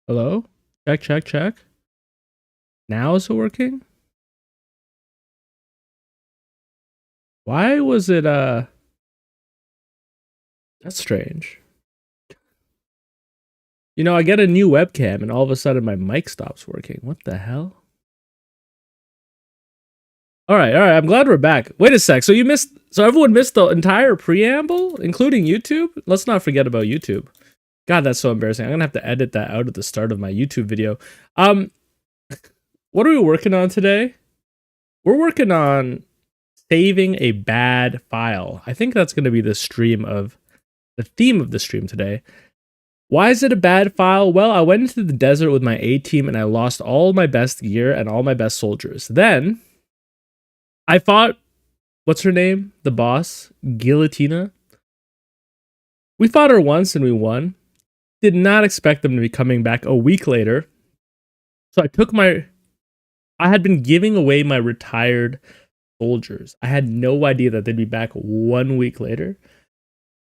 Hello? Check, check, check. Now is it working? Why was it, that's strange. You know, I get a new webcam and all of a sudden my mic stops working. What the hell? All right. I'm glad we're back. Wait a sec. So everyone missed the entire preamble, including YouTube? Let's not forget about YouTube. God, that's so embarrassing. I'm gonna have to edit that out at the start of my YouTube video. What are we working on today? We're working on saving a bad file. I think that's gonna be the theme of the stream today. Why is it a bad file? Well, I went into the desert with my A team and I lost all my best gear and all my best soldiers. Then I fought, what's her name? The boss, Guillotina. We fought her once and we won. Did not expect them to be coming back a week later. So I had been giving away my retired soldiers. I had no idea that they'd be back 1 week later.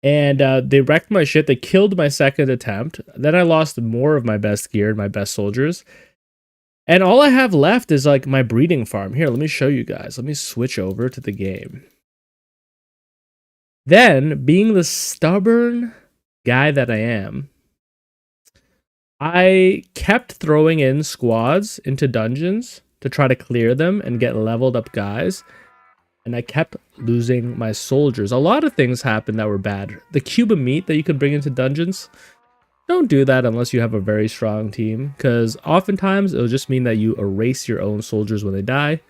And they wrecked my shit. They killed my second attempt. Then I lost more of my best gear and my best soldiers. And all I have left is like my breeding farm. Here, let me show you guys. Let me switch over to the game. Then, being the stubborn guy that I am, I kept throwing in squads into dungeons to try to clear them and get leveled up guys. And I kept losing my soldiers. A lot of things happened that were bad. The cube of meat that you could bring into dungeons, don't do that unless you have a very strong team, because oftentimes it'll just mean that you erase your own soldiers when they die.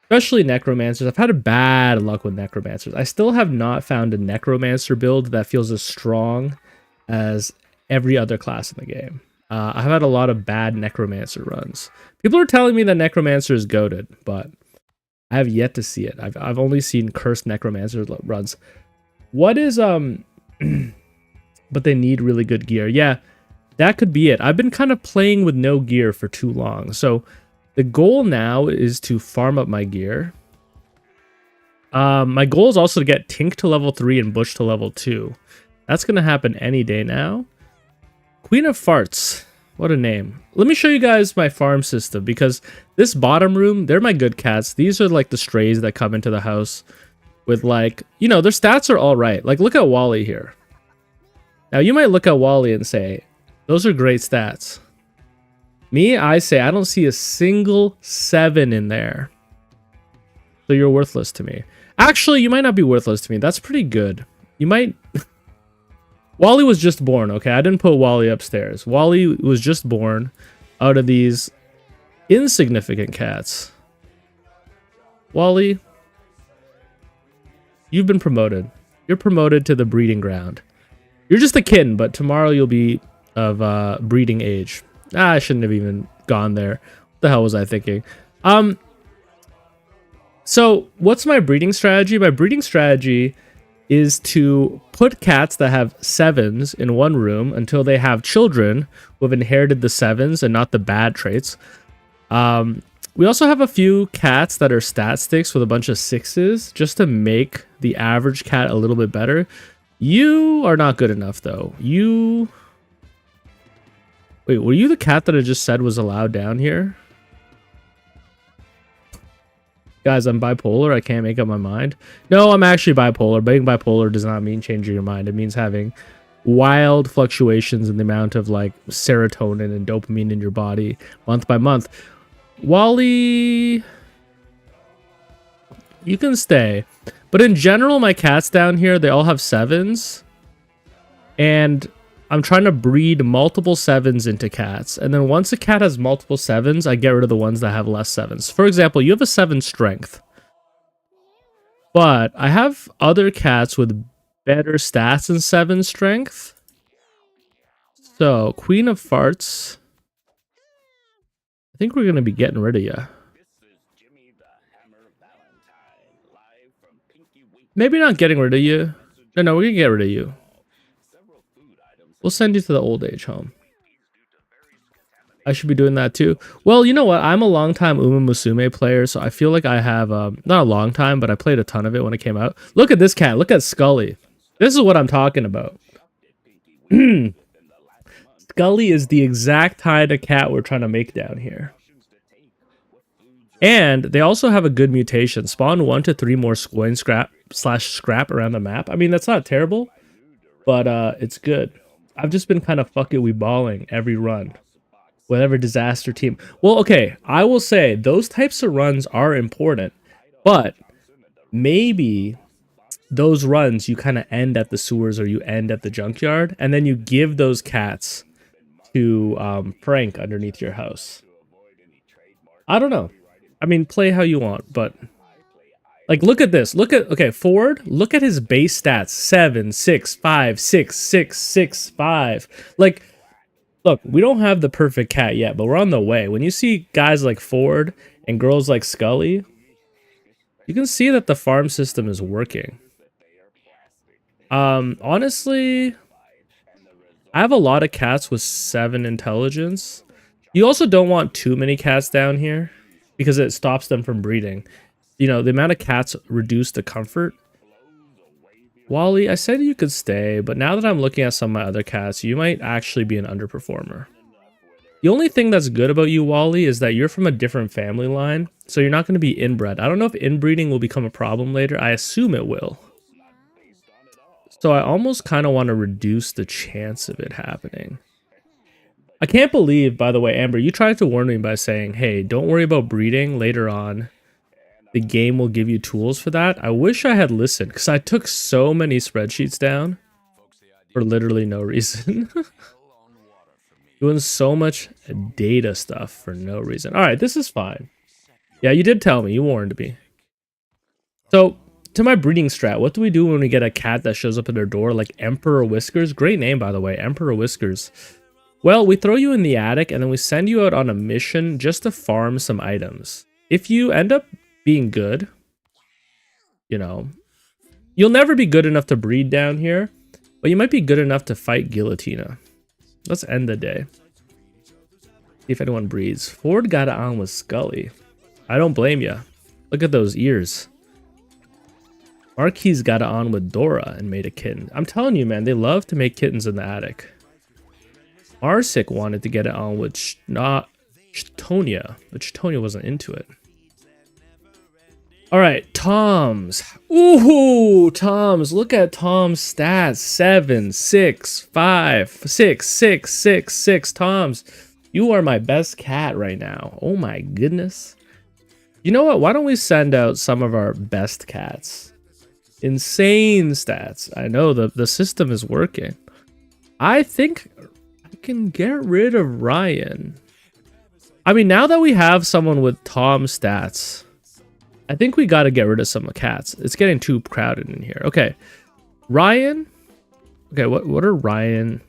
Especially necromancers. I've had a bad luck with necromancers. I still have not found a necromancer build that feels as strong as every other class in the game. I've had a lot of bad necromancer runs. People are telling me that necromancer is goated, but I have yet to see it. I've only seen cursed necromancer runs. What is but they need really good gear. Yeah, that could be it. I've been kind of playing with no gear for too long. So the goal now is to farm up my gear. My goal is also to get Tink to level 3 and Bush to level 2. That's going to happen any day now. Queen of Farts. What a name. Let me show you guys my farm system, because this bottom room, they're my good cats. These are like the strays that come into the house with, like, you know, their stats are all right. Like, look at Wally here. Now, you might look at Wally and say, those are great stats. Me, I say, I don't see a single 7 in there. So you're worthless to me. Actually, you might not be worthless to me. That's pretty good. You might... Wally was just born, okay? I didn't put Wally upstairs. Wally was just born out of these insignificant cats. Wally, you've been promoted. You're promoted to the breeding ground. You're just a kitten, but tomorrow you'll be of breeding age. I shouldn't have even gone there. What the hell was I thinking? So what's my breeding strategy? My breeding strategy is to put cats that have 7s in one room until they have children who have inherited the 7s and not the bad traits. We also have a few cats that are stat sticks with a bunch of 6s just to make the average cat a little bit better. You are not good enough, though. Wait, were you the cat that I just said was allowed down here? Guys, I'm bipolar. I can't make up my mind. No, I'm actually bipolar. Being bipolar does not mean changing your mind. It means having wild fluctuations in the amount of, like, serotonin and dopamine in your body month by month. Wally, you can stay. But in general, my cats down here, they all have 7s. And I'm trying to breed multiple 7s into cats. And then once a cat has multiple 7s, I get rid of the ones that have less 7s. For example, you have a 7 strength. But I have other cats with better stats than 7 strength. So, Queen of Farts. I think we're going to be getting rid of you. Maybe not getting rid of you. No, we're going to get rid of you. We'll send you to the old age home. I should be doing that too. Well, you know what? I'm a long-time Uma Musume player, so I feel like I have, not a long time, but I played a ton of it when it came out. Look at this cat. Look at Scully. This is what I'm talking about. Scully is the exact kind of cat we're trying to make down here. And they also have a good mutation. Spawn 1 to 3 more coin scrap around the map. I mean, that's not terrible, but it's good. I've just been kind of fucking balling every run. Whatever disaster team. Well, okay, I will say those types of runs are important, but maybe those runs you kind of end at the sewers or you end at the junkyard, and then you give those cats to Frank underneath your house. I don't know. I mean, play how you want, but like, look at this. Okay, Ford, look at his base stats. 7, 6, 5, 6, 6, 6, 5. Like, look, we don't have the perfect cat yet, but we're on the way. When you see guys like Ford and girls like Scully, you can see that the farm system is working. Honestly, I have a lot of cats with 7 intelligence. You also don't want too many cats down here because it stops them from breeding. You know, the amount of cats reduce the comfort. Wally, I said you could stay, but now that I'm looking at some of my other cats, you might actually be an underperformer. The only thing that's good about you, Wally, is that you're from a different family line, so you're not going to be inbred. I don't know if inbreeding will become a problem later. I assume it will. So I almost kind of want to reduce the chance of it happening. I can't believe, by the way, Amber, you tried to warn me by saying, hey, don't worry about breeding later on. The game will give you tools for that. I wish I had listened, because I took so many spreadsheets down for literally no reason. Doing so much data stuff for no reason. All right, this is fine. Yeah, you did tell me. You warned me. So, to my breeding strat, what do we do when we get a cat that shows up at our door like Emperor Whiskers? Great name, by the way, Emperor Whiskers. Well, we throw you in the attic and then we send you out on a mission just to farm some items. If you end up being good, you know, you'll never be good enough to breed down here, but you might be good enough to fight Guillotina. Let's end the day. See if anyone breeds. Ford got it on with Scully. I don't blame you. Look at those ears. Marquis got it on with Dora and made a kitten. I'm telling you, man, they love to make kittens in the attic. Marsic wanted to get it on with Chtonia, but Chtonia wasn't into it. All right, Toms. Ooh, Toms. Look at Tom's stats. 7, 6, 5, 6, 6, 6, 6. Toms, you are my best cat right now. Oh my goodness. You know what? Why don't we send out some of our best cats? Insane stats. I know the system is working. I think I can get rid of Ryan. I mean, now that we have someone with Tom's stats, I think we got to get rid of some cats. It's getting too crowded in here. Okay, Ryan. Okay, what are Ryan?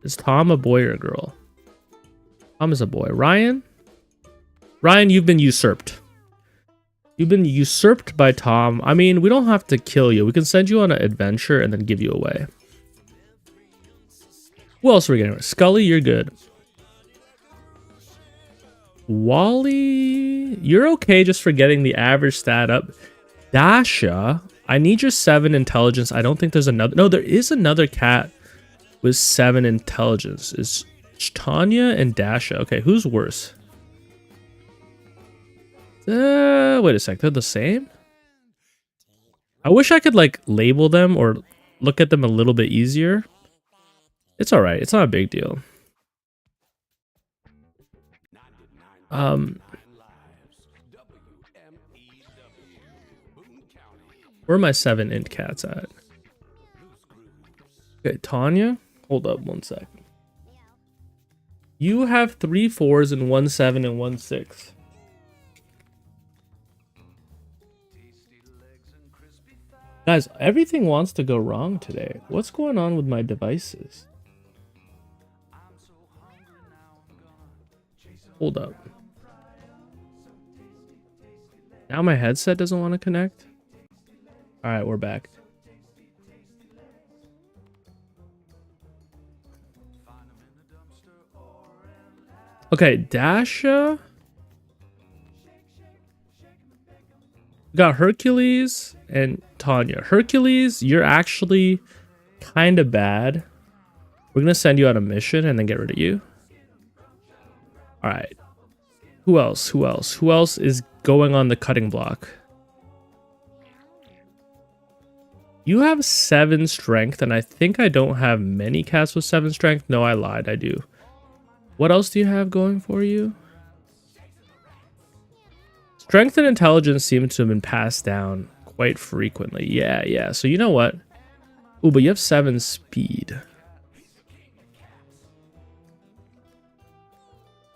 Is Tom a boy or a girl? Tom is a boy. Ryan, you've been usurped. You've been usurped by Tom. I mean, we don't have to kill you. We can send you on an adventure and then give you away. Who else are we getting? Scully, you're good. Wally, you're okay just for getting the average stat up. Dasha, I need your 7 intelligence. I don't think there's another. No, there is another cat with 7 intelligence. It's Tanya and Dasha. Okay, who's worse? Wait a sec. They're the same? I wish I could like label them or look at them a little bit easier. It's all right. It's not a big deal. Where are my 7 int cats at? Okay, Tanya. Hold up 1 sec. You have 3 4s and 1 7 and 1 6. Guys, everything wants to go wrong today. What's going on with my devices? Hold up. Now my headset doesn't want to connect. All right, we're back. Okay, Dasha. We got Hercules and Tanya. Hercules, you're actually kind of bad. We're gonna send you on a mission and then get rid of you. All right. Who else? Who else? Who else is going on the cutting block? You have 7 strength, and I think I don't have many cats with 7 strength. No, I lied. I do. What else do you have going for you? Strength and intelligence seem to have been passed down quite frequently. Yeah. So you know what? Oh, but you have 7 speed.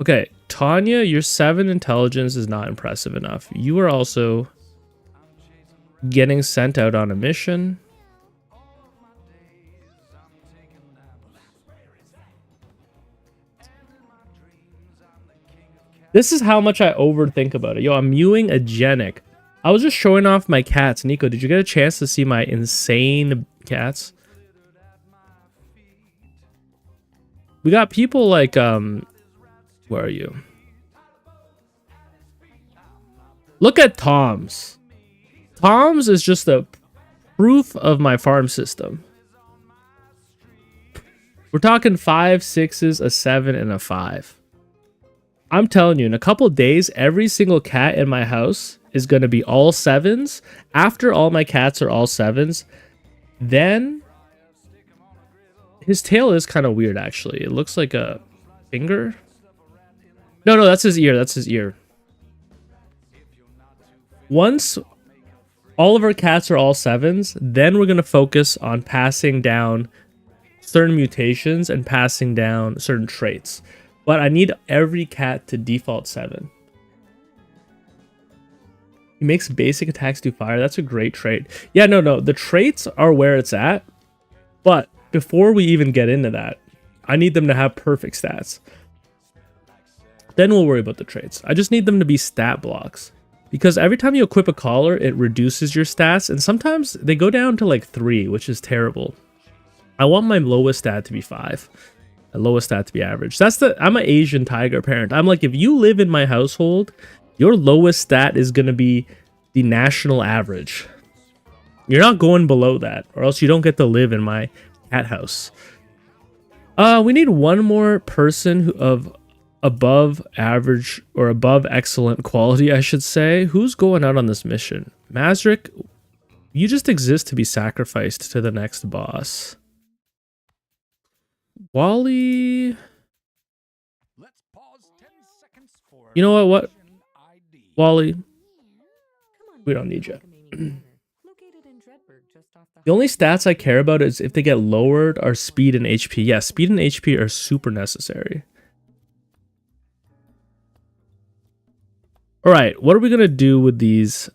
Okay, Tanya, your 7 intelligence is not impressive enough. You are also getting sent out on a mission. This is how much I overthink about it. Yo, I'm Mewgenics. I was just showing off my cats. Nico, did you get a chance to see my insane cats? We got people like, where are you? Look at Tom's. Tom's is just a proof of my farm system. We're talking 5, 6s, a 7, and a 5. I'm telling you, in a couple days, every single cat in my house is going to be all 7s. After all my cats are all 7s, then his tail is kind of weird, actually. It looks like a finger. No, that's his ear. That's his ear. Once all of our cats are all 7s, then we're going to focus on passing down certain mutations and passing down certain traits. But I need every cat to default 7. He makes basic attacks do fire. That's a great trait. Yeah, no. The traits are where it's at. But before we even get into that, I need them to have perfect stats. Then we'll worry about the traits. I just need them to be stat blocks. Because every time you equip a collar, it reduces your stats. And sometimes they go down to like 3, which is terrible. I want my lowest stat to be 5. A lowest stat to be average. I'm an Asian tiger parent. I'm like, if you live in my household, your lowest stat is going to be the national average. You're not going below that, or else you don't get to live in my cat house. We need one more person of above average or above excellent quality, I should say. Who's going out on this mission? Mazric, you just exist to be sacrificed to the next boss. Wally, you know what? Wally, we don't need you. The only stats I care about is if they get lowered are speed and HP. Yeah, speed and HP are super necessary. All right, what are we gonna do with these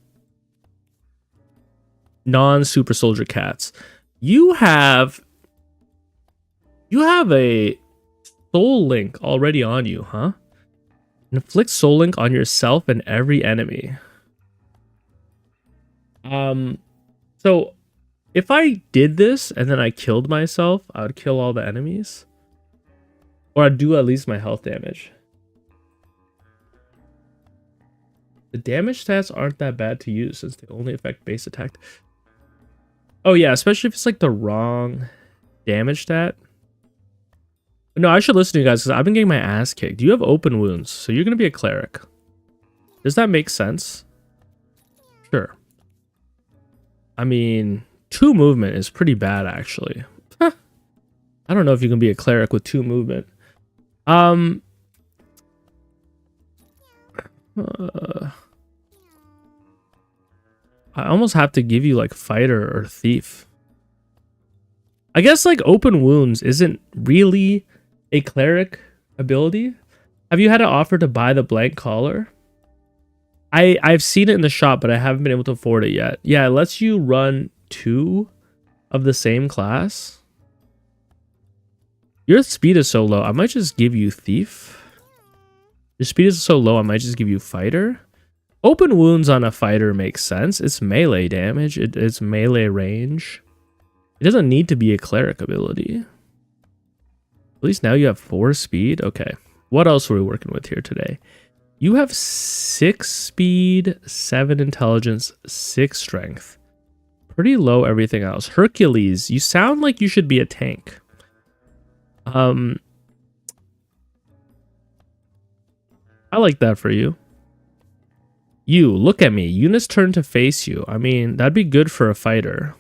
non-super soldier cats? You have a soul link already on you, huh? Inflict soul link on yourself and every enemy. So if I did this and then I killed myself, I would kill all the enemies. Or I'd do at least my health damage. The damage stats aren't that bad to use since they only affect base attack. Oh yeah, especially if it's like the wrong damage stat. No, I should listen to you guys because I've been getting my ass kicked. You have open wounds, so you're going to be a cleric. Does that make sense? Sure. I mean, 2 movement is pretty bad, actually. I don't know if you can be a cleric with 2 movement. I almost have to give you like fighter or thief. I guess like open wounds isn't really a cleric ability. Have you had an offer to buy the blank collar? I've seen it in the shop, but I haven't been able to afford it yet. Yeah, it lets you run 2 of the same class. Your speed is so low, I might just give you thief. Your speed is so low, I might just give you fighter. Open wounds on a fighter makes sense. It's melee damage. It's melee range. It doesn't need to be a cleric ability. At least now you have 4 speed. Okay. What else are we working with here today? You have 6 speed, 7 intelligence, 6 strength. Pretty low everything else. Hercules, you sound like you should be a tank. I like that for you. You, look at me. Eunice turned to face you. I mean, that'd be good for a fighter.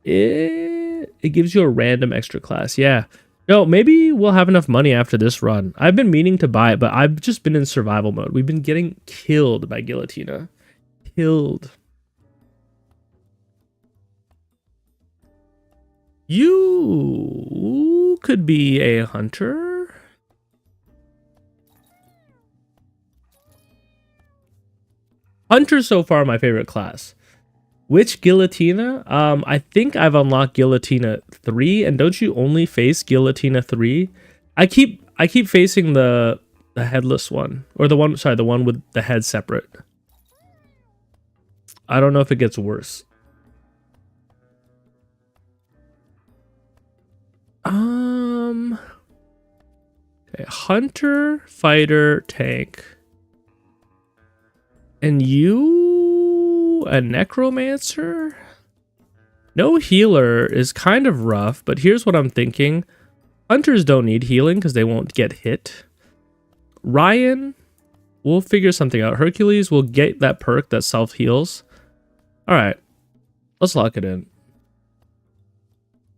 It gives you a random extra class. Yeah. No, maybe we'll have enough money after this run. I've been meaning to buy it, but I've just been in survival mode. We've been getting killed by Guillotina. Killed. You could be a hunter. Hunter so far my favorite class. Which Guillotina? I think I've unlocked Guillotina 3, and don't you only face Guillotina 3? I keep facing the headless one. Or the one with the head separate. I don't know if it gets worse. Okay, hunter, fighter, tank. And you, a necromancer? No healer is kind of rough, but here's what I'm thinking. Hunters don't need healing because they won't get hit. Ryan, we'll figure something out. Hercules will get that perk that self-heals. All right, let's lock it in.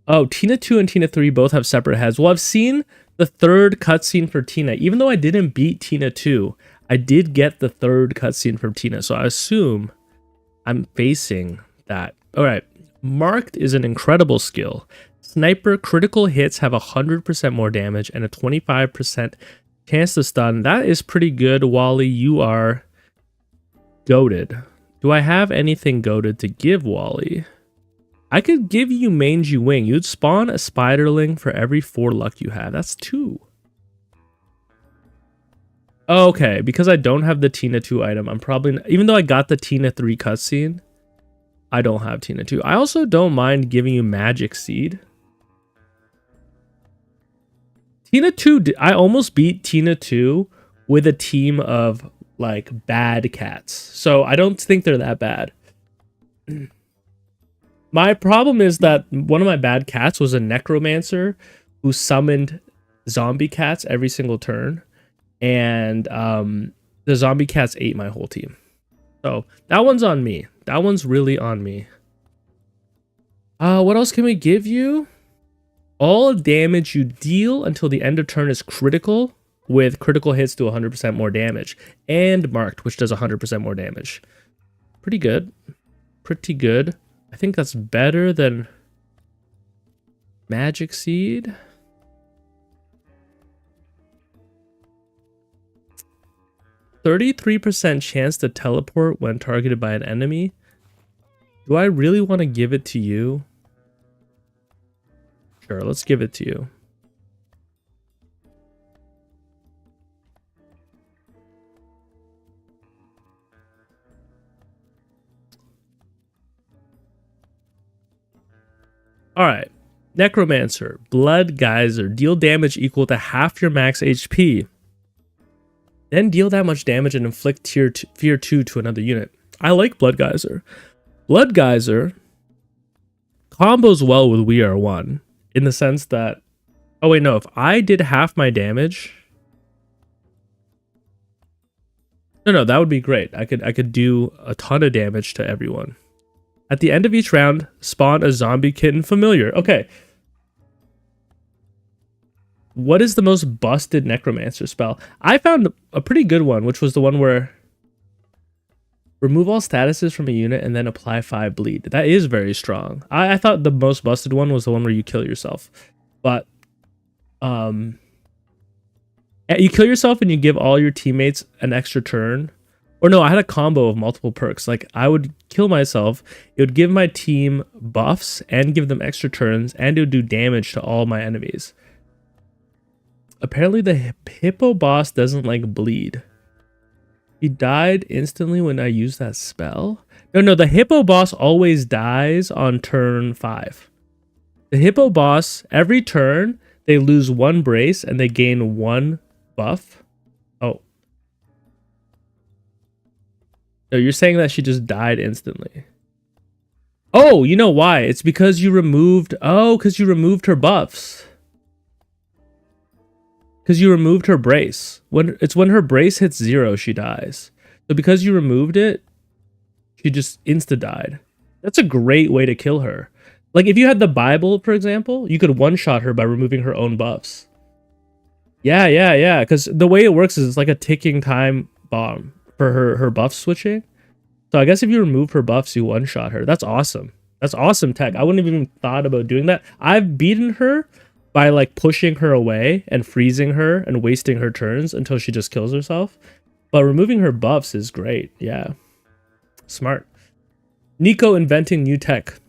Oh, Tina 2 and Tina 3 both have separate heads. Well, I've seen the third cutscene for Tina. Even though I didn't beat Tina 2, I did get the third cutscene from Tina. So I assume I'm facing that. All right. Marked is an incredible skill. Sniper critical hits have 100% more damage and a 25% chance to stun. That is pretty good, Wally. You are goated. Do I have anything goated to give Wally? I could give you Mangy Wing. You'd spawn a Spiderling for every 4 luck you have. That's 2. Okay, because I don't have the Tina 2 item, I'm probably... Even though I got the Tina 3 cutscene, I don't have Tina 2. I also don't mind giving you Magic Seed. Tina 2... I almost beat Tina 2 with a team of, like, bad cats. So I don't think they're that bad. My problem is that one of my bad cats was a necromancer who summoned zombie cats every single turn. And the zombie cats ate my whole team. So that one's on me. That one's really on me. What else can we give you? All damage you deal until the end of turn is critical, with critical hits do 100% more damage. And marked, which does 100% more damage. Pretty good. Pretty good. I think that's better than Magic Seed. %33% chance to teleport when targeted by an enemy. Do I really want to give it to you? Sure, let's give it to you. Alright, Necromancer, Blood Geyser, deal damage equal to half your max HP. Then deal that much damage and inflict Fear 2 to another unit. I like Blood Geyser. Blood Geyser combos well with We Are One, in the sense that... Oh wait, no, if I did half my damage... No, that would be great. I could do a ton of damage to everyone. At the end of each round, spawn a zombie kitten familiar. Okay. What is the most busted necromancer spell? I found a pretty good one, which was the one where remove all statuses from a unit and then apply 5 bleed. That is very strong. I thought the most busted one was the one where you kill yourself. But you kill yourself and you give all your teammates an extra turn. Or no, I had a combo of multiple perks. Like, I would kill myself, it would give my team buffs and give them extra turns, and it would do damage to all my enemies. Apparently the hippo boss doesn't like bleed. He died instantly when I used that spell? No, the hippo boss always dies on turn 5. The hippo boss, every turn, they lose 1 brace and they gain 1 buff. Oh. No, you're saying that she just died instantly. Oh, you know why? It's because you removed... Oh, because you removed her buffs. Because you removed her brace. When her brace hits 0, she dies. So because you removed it, she just insta-died. That's a great way to kill her. Like, if you had the Bible, for example, you could one-shot her by removing her own buffs. Yeah. Because the way it works is it's like a ticking time bomb for her buff switching. So I guess if you remove her buffs, you one-shot her. That's awesome. That's awesome tech. I wouldn't have even thought about doing that. I've beaten her by like pushing her away and freezing her and wasting her turns until she just kills herself. But removing her buffs is great. Yeah. Smart. Nico inventing new tech.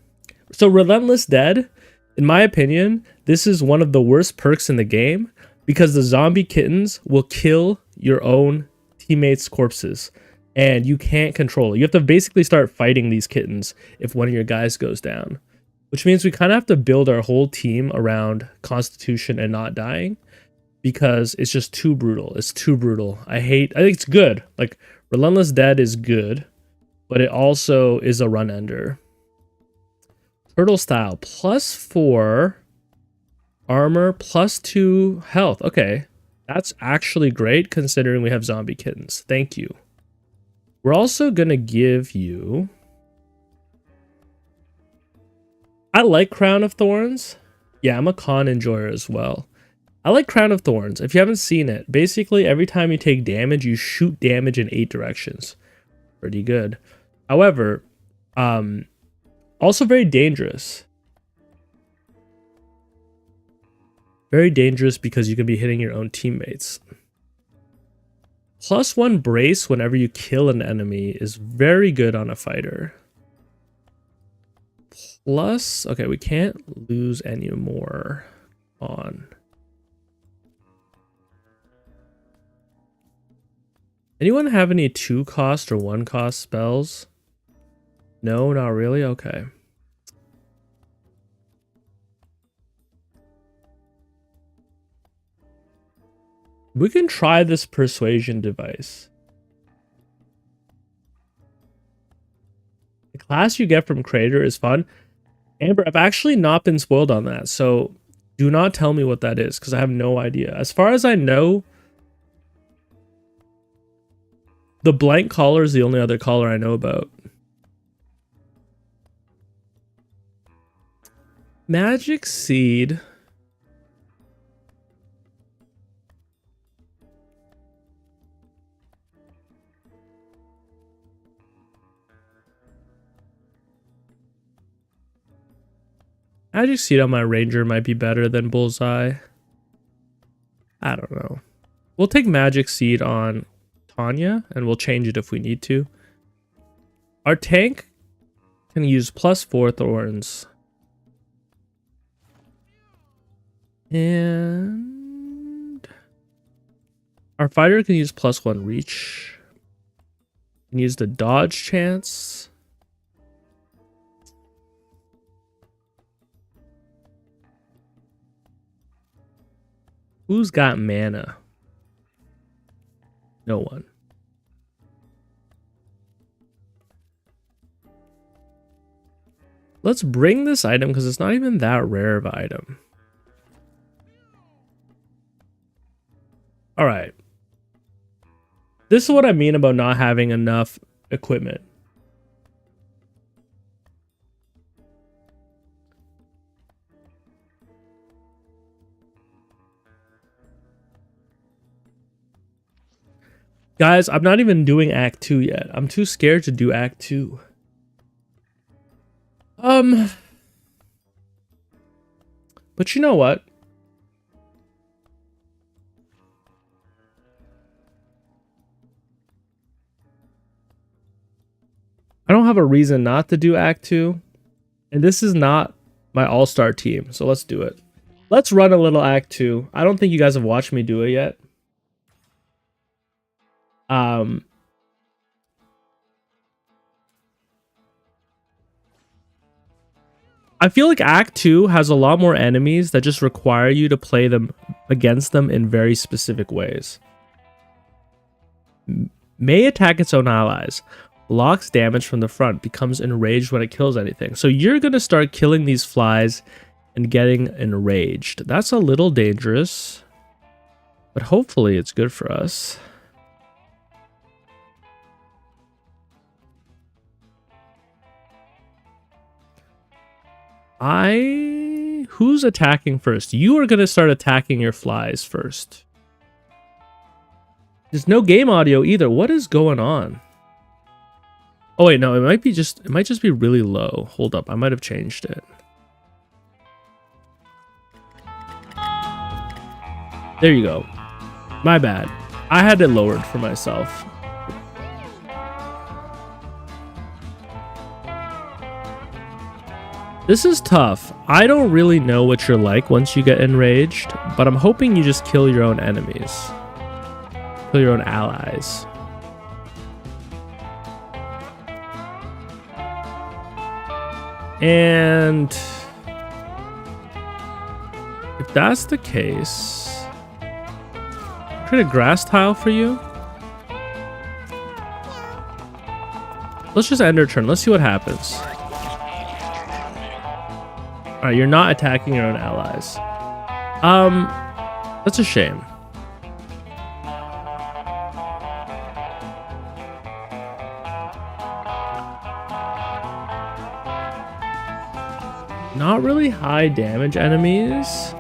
So Relentless Dead, in my opinion, this is one of the worst perks in the game because the zombie kittens will kill your own teammates' corpses and you can't control it. You have to basically start fighting these kittens if one of your guys goes down, which means we kind of have to build our whole team around Constitution and not dying because it's just too brutal. It's too brutal. I think it's good. Like, Relentless Dead is good, but it also is a run ender. Turtle style, +4 armor, +2 health. Okay, that's actually great considering we have zombie kittens. Thank you. We're also gonna give you... I like Crown of Thorns. Yeah, I'm a con enjoyer as well. I like Crown of Thorns. If you haven't seen it, basically every time you take damage, you shoot damage in 8 directions. Pretty good. However, also very dangerous. Very dangerous because you can be hitting your own teammates. +1 brace whenever you kill an enemy is very good on a fighter. Plus, okay, we can't lose any more on. Anyone have any 2-cost or 1-cost spells? No, not really? Okay. We can try this persuasion device. The class you get from Crater is fun. Amber, I've actually not been spoiled on that, so do not tell me what that is, because I have no idea. As far as I know, the blank collar is the only other collar I know about. Magic Seed. Magic Seed on my Ranger might be better than Bullseye. I don't know. We'll take Magic Seed on Tanya, and we'll change it if we need to. Our tank can use +4 thorns. And our fighter can use +1 reach. Can use the dodge chance. Who's got mana? No one. Let's bring this item because it's not even that rare of an item. All right. This is what I mean about not having enough equipment. Guys, I'm not even doing Act 2 yet. I'm too scared to do Act 2. But you know what? I don't have a reason not to do Act 2. And this is not my all-star team, so let's do it. Let's run a little Act 2. I don't think you guys have watched me do it yet. I feel like Act 2 has a lot more enemies that just require you to play them against them in very specific ways. May attack its own allies. Blocks damage from the front. Becomes enraged when it kills anything. So you're going to start killing these flies and getting enraged. That's a little dangerous. But hopefully it's good for us. Who's attacking first? You are going to start attacking your flies first. There's no game audio either. What is going on? Oh wait, no, it might just be really low. Hold up, I might have changed it. There you go. My bad. I had it lowered for myself. This is tough. I don't really know what you're like once you get enraged, but I'm hoping you just kill your own enemies. Kill your own allies. And if that's the case, create a grass tile for you. Let's just end our turn. Let's see what happens. All right, you're not attacking your own allies. That's a shame. Not really high damage enemies.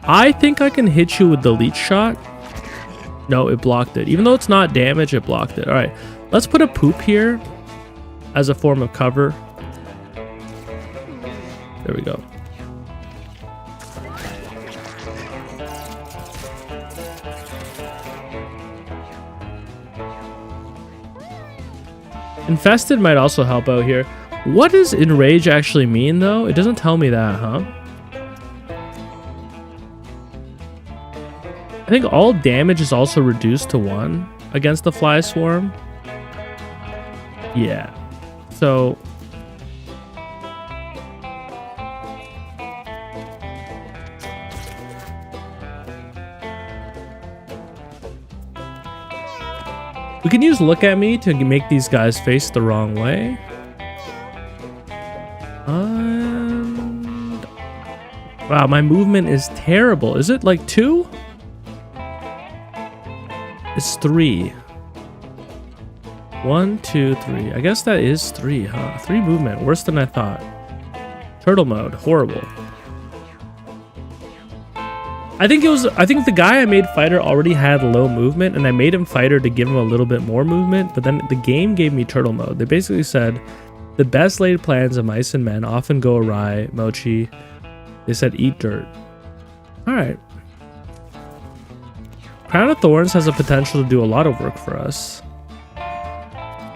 I think I can hit you with the leech shot. No, it blocked it. Even though it's not damage, it blocked it. All right, let's put a poop here as a form of cover. There we go. Infested might also help out here. What does enrage actually mean, though? It doesn't tell me that, huh? I think all damage is also reduced to 1 against the fly swarm. Yeah. So we can use look at me to make these guys face the wrong way. Wow, my movement is terrible. Is it like 2? It's 3. 1, 2, 3. I guess that is 3, huh? 3 movement. Worse than I thought. Turtle mode. Horrible. I think the guy I made fighter already had low movement, and I made him fighter to give him a little bit more movement, but then the game gave me turtle mode. They basically said, the best laid plans of mice and men often go awry, Mochi. They said, eat dirt. Alright. Crown of Thorns has a potential to do a lot of work for us.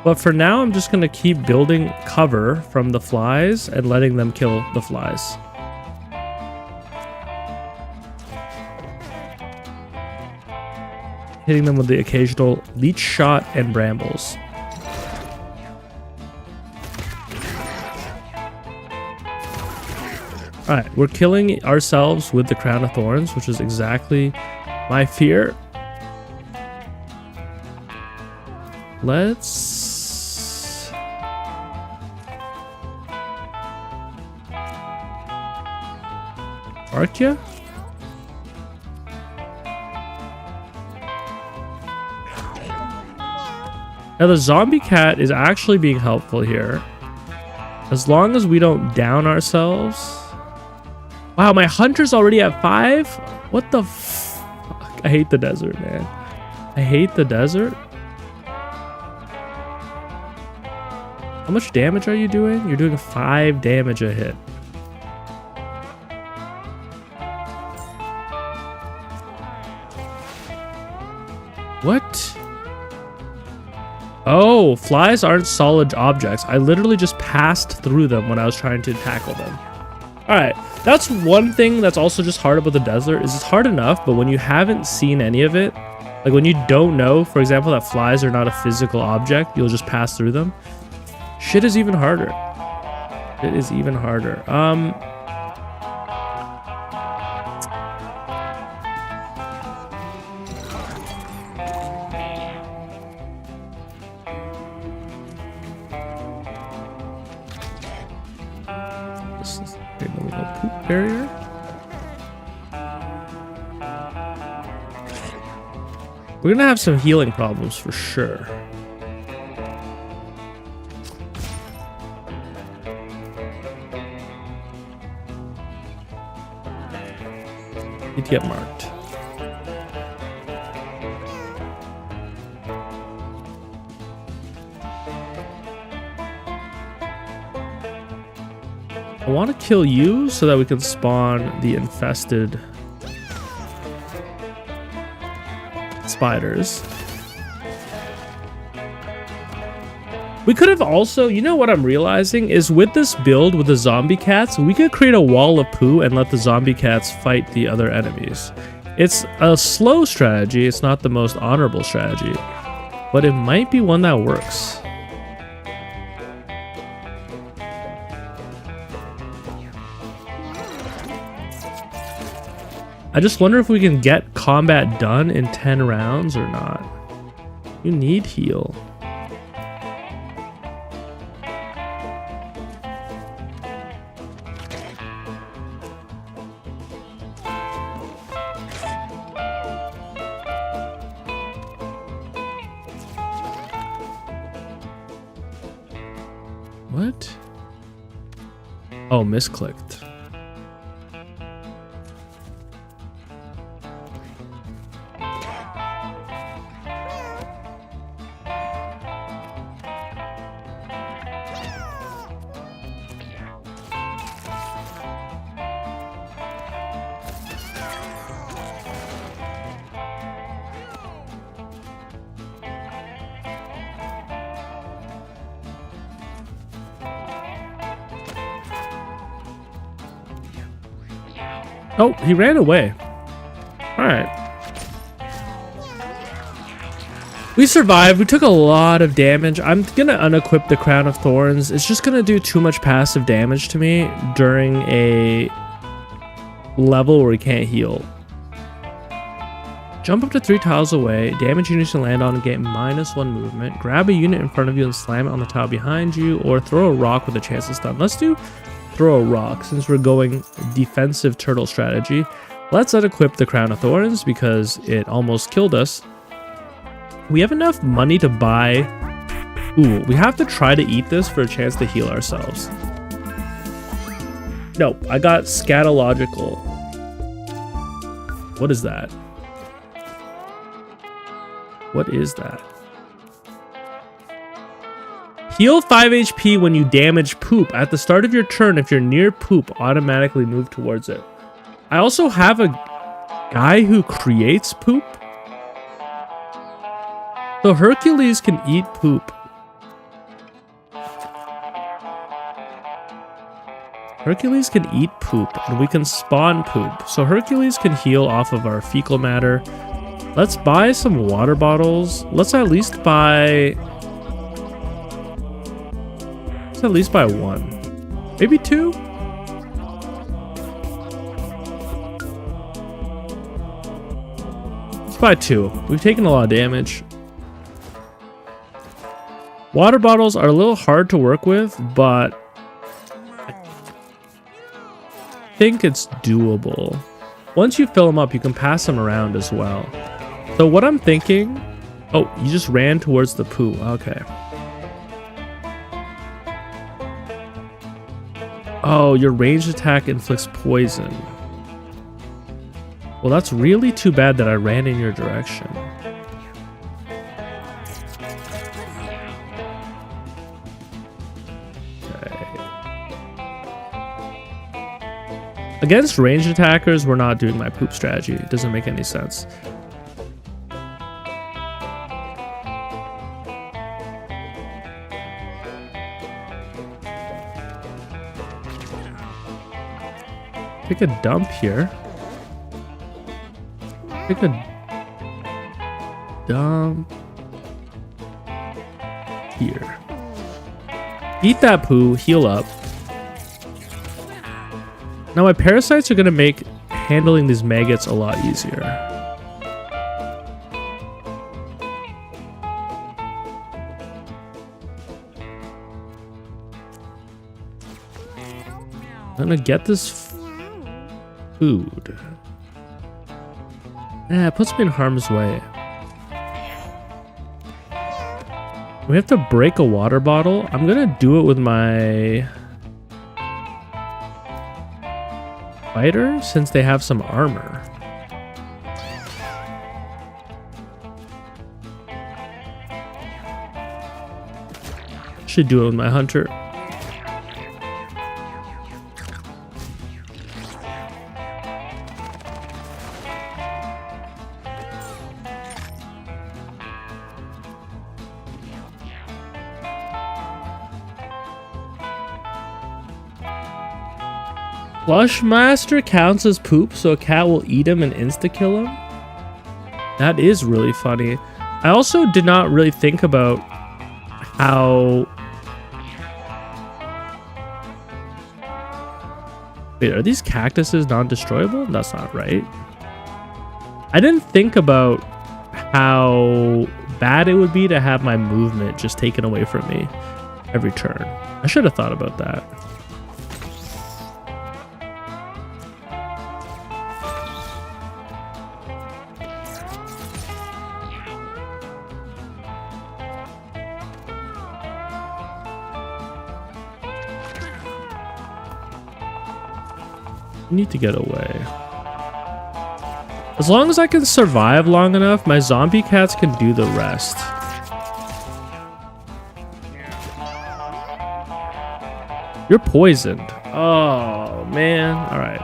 But for now, I'm just going to keep building cover from the flies and letting them kill the flies. Hitting them with the occasional leech shot and brambles. Alright, we're killing ourselves with the Crown of Thorns, which is exactly my fear. Let's... Arcia? Now the zombie cat is actually being helpful here. As long as we don't down ourselves. Wow, my hunter's already at 5? What the fuck? I hate the desert, man. I hate the desert. How much damage are you doing? You're doing 5 damage a hit. What? Oh, flies aren't solid objects. I literally just passed through them when I was trying to tackle them. Alright, that's one thing that's also just hard about the desert, is it's hard enough, but when you haven't seen any of it, like when you don't know, for example, that flies are not a physical object, you'll just pass through them. Shit is even harder. It is even harder. create a little poop barrier. We're gonna have some healing problems for sure. Need to get marked. I want to kill you so that we can spawn the infested spiders. We could have also, you know what I'm realizing is with this build with the zombie cats, we could create a wall of poo and let the zombie cats fight the other enemies. It's a slow strategy, it's not the most honorable strategy, but it might be one that works. I just wonder if we can get combat done in 10 rounds or not. You need heal. What? Oh, misclicked. Oh, he ran away. Alright. We survived. We took a lot of damage. I'm gonna unequip the Crown of Thorns. It's just gonna do too much passive damage to me during a level where we can't heal. Jump up to 3 tiles away. Damage units to land on and get -1 movement. Grab a unit in front of you and slam it on the tile behind you, or throw a rock with a chance to stun. Let's do throw a rock since we're going defensive turtle strategy. Let's unequip the Crown of Thorns because it almost killed us. We have enough money to buy. Ooh, we have to try to eat this for a chance to heal ourselves. No, I got scatological. What is that? What is that? Heal 5 HP when you damage poop. At the start of your turn, if you're near poop, automatically move towards it. I also have a guy who creates poop. So Hercules can eat poop. Hercules can eat poop, and we can spawn poop. So Hercules can heal off of our fecal matter. Let's buy some water bottles. Let's at least buy 1. Maybe 2? Let's buy 2. We've taken a lot of damage. Water bottles are a little hard to work with, but I think it's doable. Once you fill them up, you can pass them around as well. So what I'm thinking... Oh, you just ran towards the poo. Okay. Oh, your ranged attack inflicts poison. Well, that's really too bad that I ran in your direction. Okay. Against ranged attackers, we're not doing my poop strategy. It doesn't make any sense. Take a dump here. Take a dump here. Eat that poo, heal up. Now my parasites are going to make handling these maggots a lot easier. I'm gonna get this food. Yeah, it puts me in harm's way. We have to break a water bottle. I'm gonna do it with my fighter since they have some armor. Should do it with my hunter. Flushmaster counts as poop, so a cat will eat him and insta-kill him? That is really funny. I also did not really think about how... Wait, are these cactuses non-destroyable? That's not right. I didn't think about how bad it would be to have my movement just taken away from me every turn. I should have thought about that. Need to get away. As long as I can survive long enough, my zombie cats can do the rest. You're poisoned. Oh, man. All right.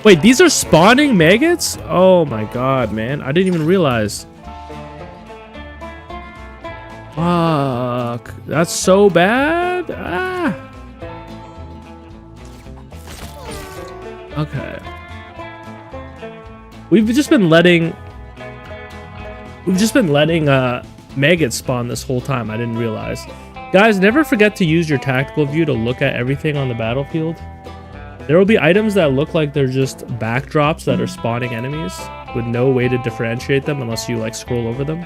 Wait, these are spawning maggots? Oh my god, man. I didn't even realize. Fuck. That's so bad. Ah. Okay. We've just been letting maggots spawn this whole time. I didn't realize. Guys, never forget to use your tactical view to look at everything on the battlefield. There will be items that look like they're just backdrops that are spawning enemies with no way to differentiate them unless you like scroll over them.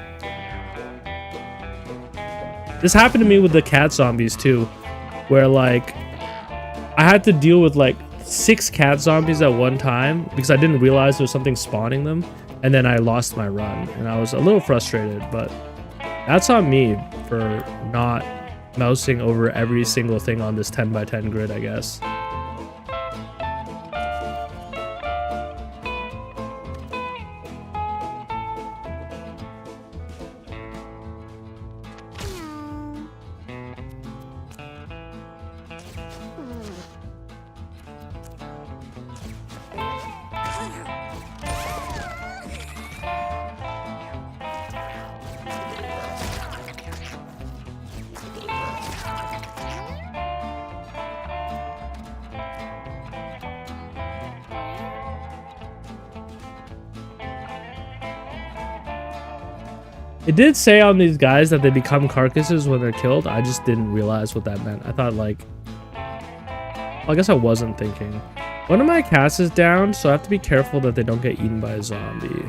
This happened to me with the cat zombies too, where like I had to deal with like 6 cat zombies at one time because I didn't realize there was something spawning them, and then I lost my run and I was a little frustrated, but that's on me for not mousing over every single thing on this 10x10 grid, I guess. It did say on these guys that they become carcasses when they're killed. I just didn't realize what that meant. I thought like... Well, I guess I wasn't thinking. One of my cats is down, so I have to be careful that they don't get eaten by a zombie.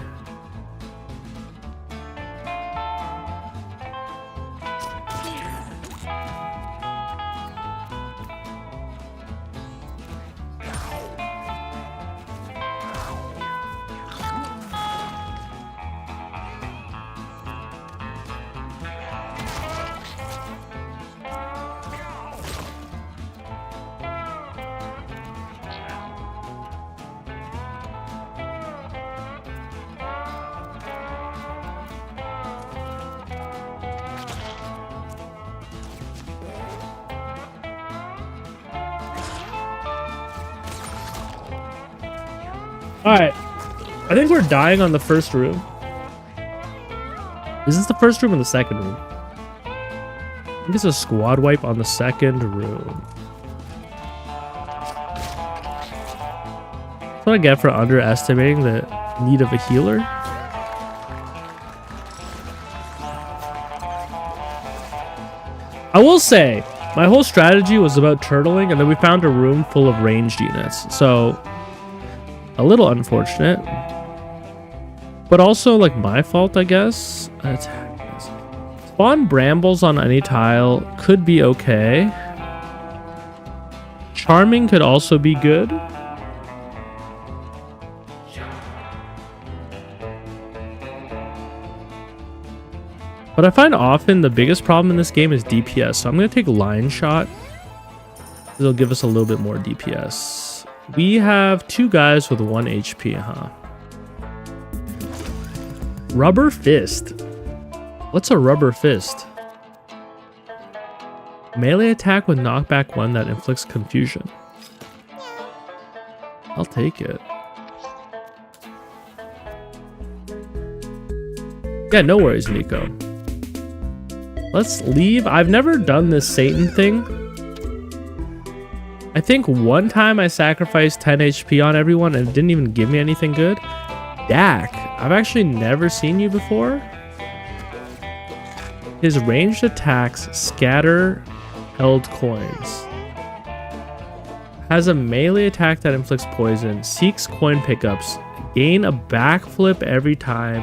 Alright, I think we're dying on the first room. Is this the first room or the second room? I think it's a squad wipe on the second room. That's what I get for underestimating the need of a healer. I will say, my whole strategy was about turtling, and then we found a room full of ranged units. So, a little unfortunate. But also, like, my fault, I guess. Spawn brambles on any tile could be okay. Charming could also be good. But I find often the biggest problem in this game is DPS, so I'm going to take Line Shot. It'll give us a little bit more DPS. We have 2 guys with 1 HP, huh? Rubber Fist. What's a Rubber Fist? Melee attack with knockback 1 that inflicts confusion. I'll take it. Yeah, no worries, Nico. Let's leave. I've never done this Satan thing. I think one time I sacrificed 10 HP on everyone and it didn't even give me anything good. Dak, I've actually never seen you before. His ranged attacks scatter held coins. Has a melee attack that inflicts poison. Seeks coin pickups. Gain a backflip every time.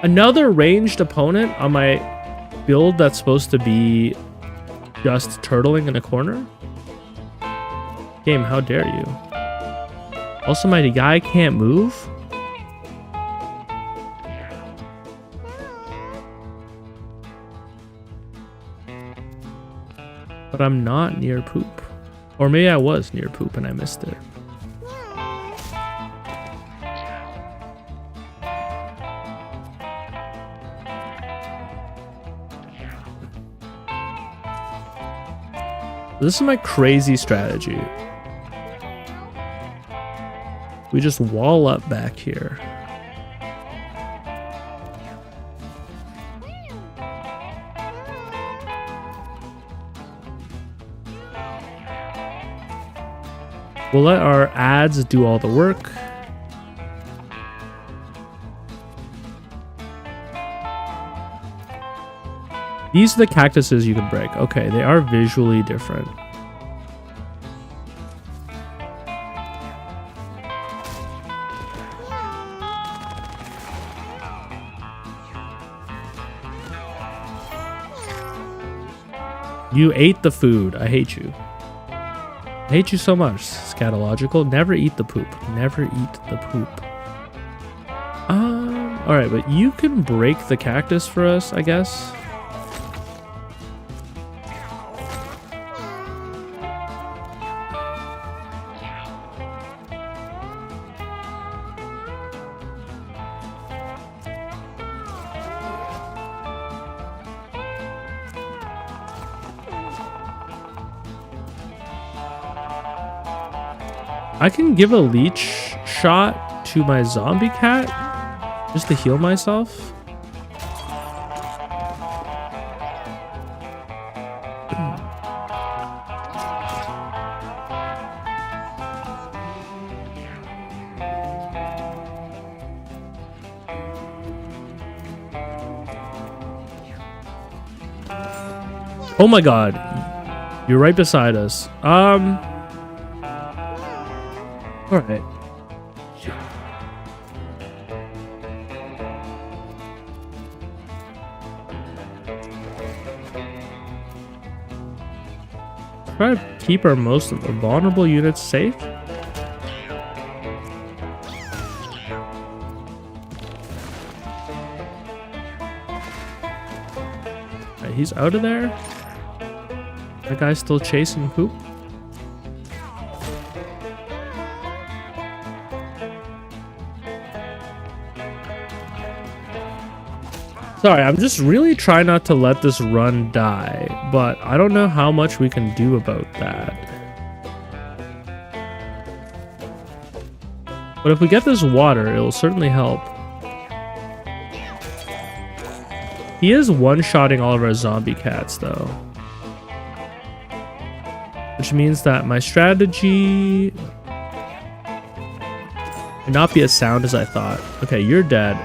Another ranged opponent on my build that's supposed to be just turtling in a corner? Game, how dare you? Also, my guy can't move? But I'm not near poop. Or maybe I was near poop and I missed it. This is my crazy strategy. We just wall up back here. We'll let our ads do all the work. These are the cactuses you can break. Okay, they are visually different. You ate the food. I hate you. I hate you so much, Scatological. Never eat the poop. Never eat the poop. Alright, but you can break the cactus for us, I guess. I can give a leech shot to my zombie cat just to heal myself. Oh my god. You're right beside us. Alright. Try to keep our most vulnerable units safe. Right, he's out of there. That guy's still chasing poop. Sorry, I'm just really trying not to let this run die, but I don't know how much we can do about that. But if we get this water, it will certainly help. He is one-shotting all of our zombie cats, though. Which means that my strategy may not be as sound as I thought. Okay, you're dead.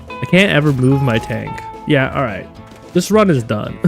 I can't ever move my tank. Yeah, alright. This run is done.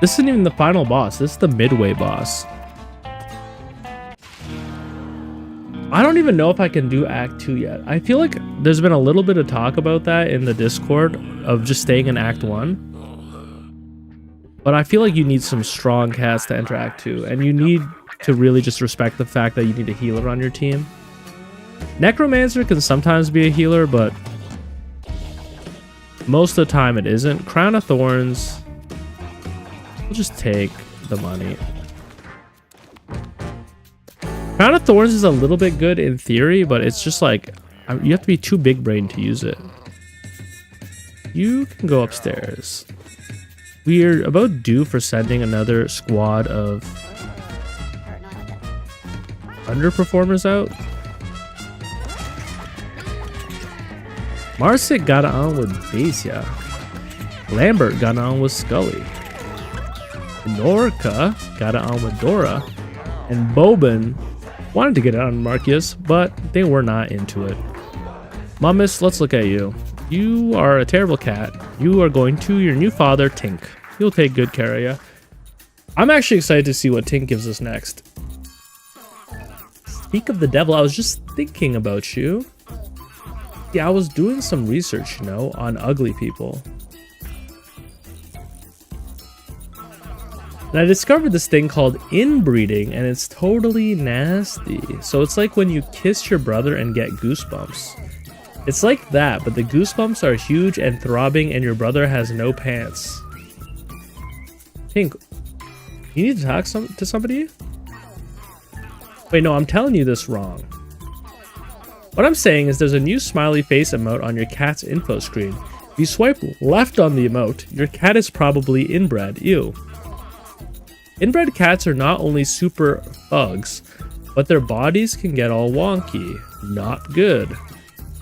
This isn't even the final boss. This is the midway boss. I don't even know if I can do Act 2 yet. I feel like there's been a little bit of talk about that in the Discord of just staying in Act 1. But I feel like you need some strong cats to enter Act 2. And you need to really just respect the fact that you need a healer on your team. Necromancer can sometimes be a healer, but most of the time it isn't. Crown of Thorns... We'll just take the money. Crown of Thorns is a little bit good in theory, but it's just like you have to be too big brained to use it. You can go upstairs. We're about due for sending another squad of underperformers out. Marsic got it on with Dacia. Lambert got it on with Scully. Norca got it on with Dora, and Boban wanted to get it on Marcus, but they were not into it. Mummus, let's look at you. You are a terrible cat. You are going to your new father, Tink. He'll take good care of you. I'm actually excited to see what Tink gives us next. Speak of the devil, I was just thinking about you. Yeah, I was doing some research, you know, on ugly people. And I discovered this thing called inbreeding, and it's totally nasty. So it's like when you kiss your brother and get goosebumps. It's like that, but the goosebumps are huge and throbbing, and your brother has no pants. Pink, you need to talk to somebody? Wait, no, I'm telling you this wrong. What I'm saying is there's a new smiley face emote on your cat's info screen. If you swipe left on the emote, your cat is probably inbred. Ew. Inbred cats are not only super thugs, but their bodies can get all wonky. Not good.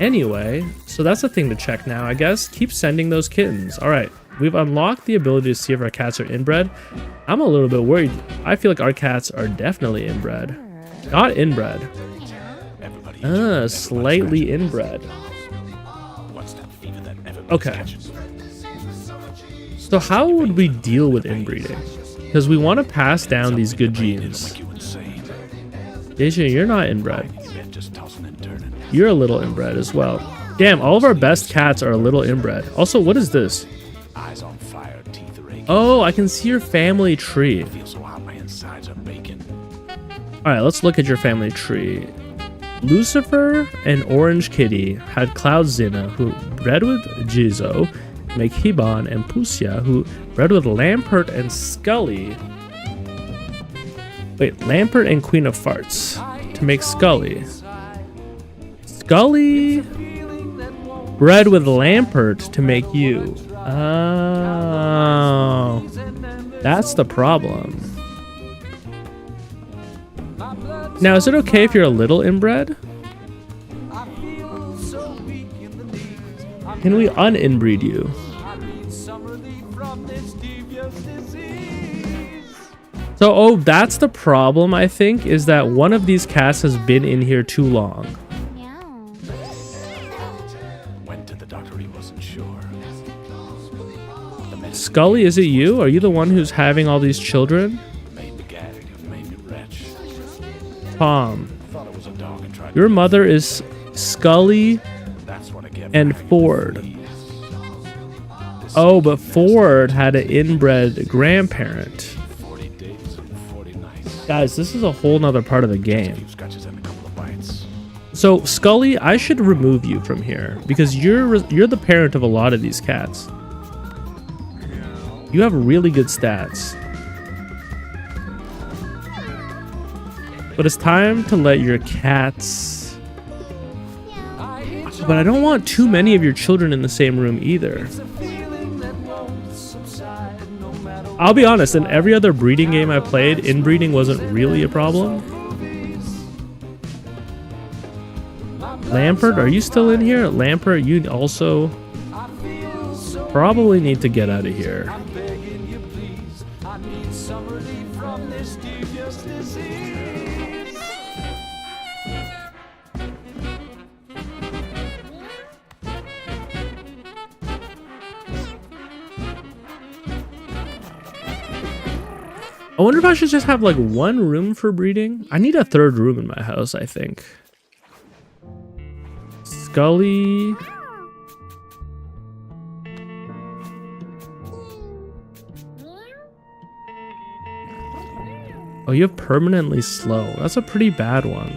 Anyway, so that's a thing to check now, I guess. Keep sending those kittens. Alright, we've unlocked the ability to see if our cats are inbred. I'm a little bit worried. I feel like our cats are definitely inbred. Not inbred. Slightly inbred. Okay. So how would we deal with inbreeding? Because we want to pass down these good genes. Deja, you're not inbred. You're a little inbred as well. Damn, all of our best cats are a little inbred. Also, what is this? Oh, I can see your family tree. Alright, let's look at your family tree. Lucifer and Orange Kitty had Cloud Zina, who bred with Jizo, Mekhiban and Pusia, who bred with Lampert and Scully. Wait, Lampert and Queen of Farts to make Scully. Scully bred with Lampert to make you. Oh, that's the problem. Now, is it okay if you're a little inbred? Can we un-inbreed you? So, oh, that's the problem, I think, is that one of these cats has been in here too long. Went to the doctor, he wasn't sure. Scully, is it you? Are you the one who's having all these children? Tom, your mother is Scully and Ford. Oh, but Ford had an inbred grandparent. Guys, this is a whole nother part of the game. So Scully, I should remove you from here because you're the parent of a lot of these cats. You have really good stats. But it's time to let your cats... But I don't want too many of your children in the same room either. I'll be honest, in every other breeding game I played, inbreeding wasn't really a problem. Lampert, are you still in here? Lampert, you also probably need to get out of here. I wonder if I should just have like one room for breeding. I need a third room in my house, I think. Scully. Oh, you have permanently slow. That's a pretty bad one.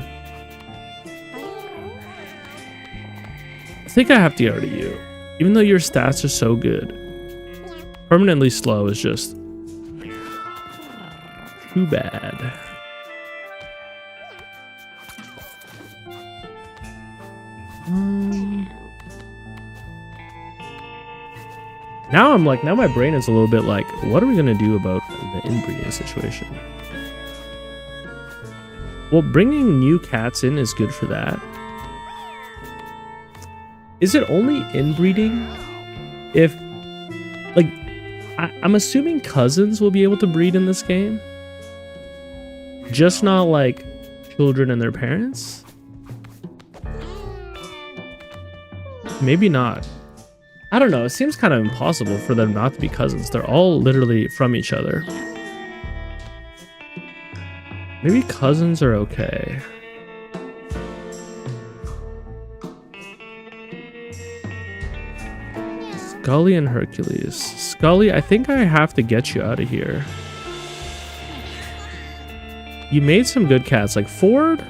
I think I have to get rid of you. Even though your stats are so good. Permanently slow is just too bad. Now my brain is a little bit like, what are we gonna do about the inbreeding situation? Well, bringing new cats in is good for that. Is it only inbreeding if, like, I'm assuming cousins will be able to breed in this game? Just not like children and their parents? Maybe not. I don't know. It seems kind of impossible for them not to be cousins. They're all literally from each other. Maybe cousins are okay. Scully and Hercules. Scully, I think I have to get you out of here. You made some good cats. Like Ford?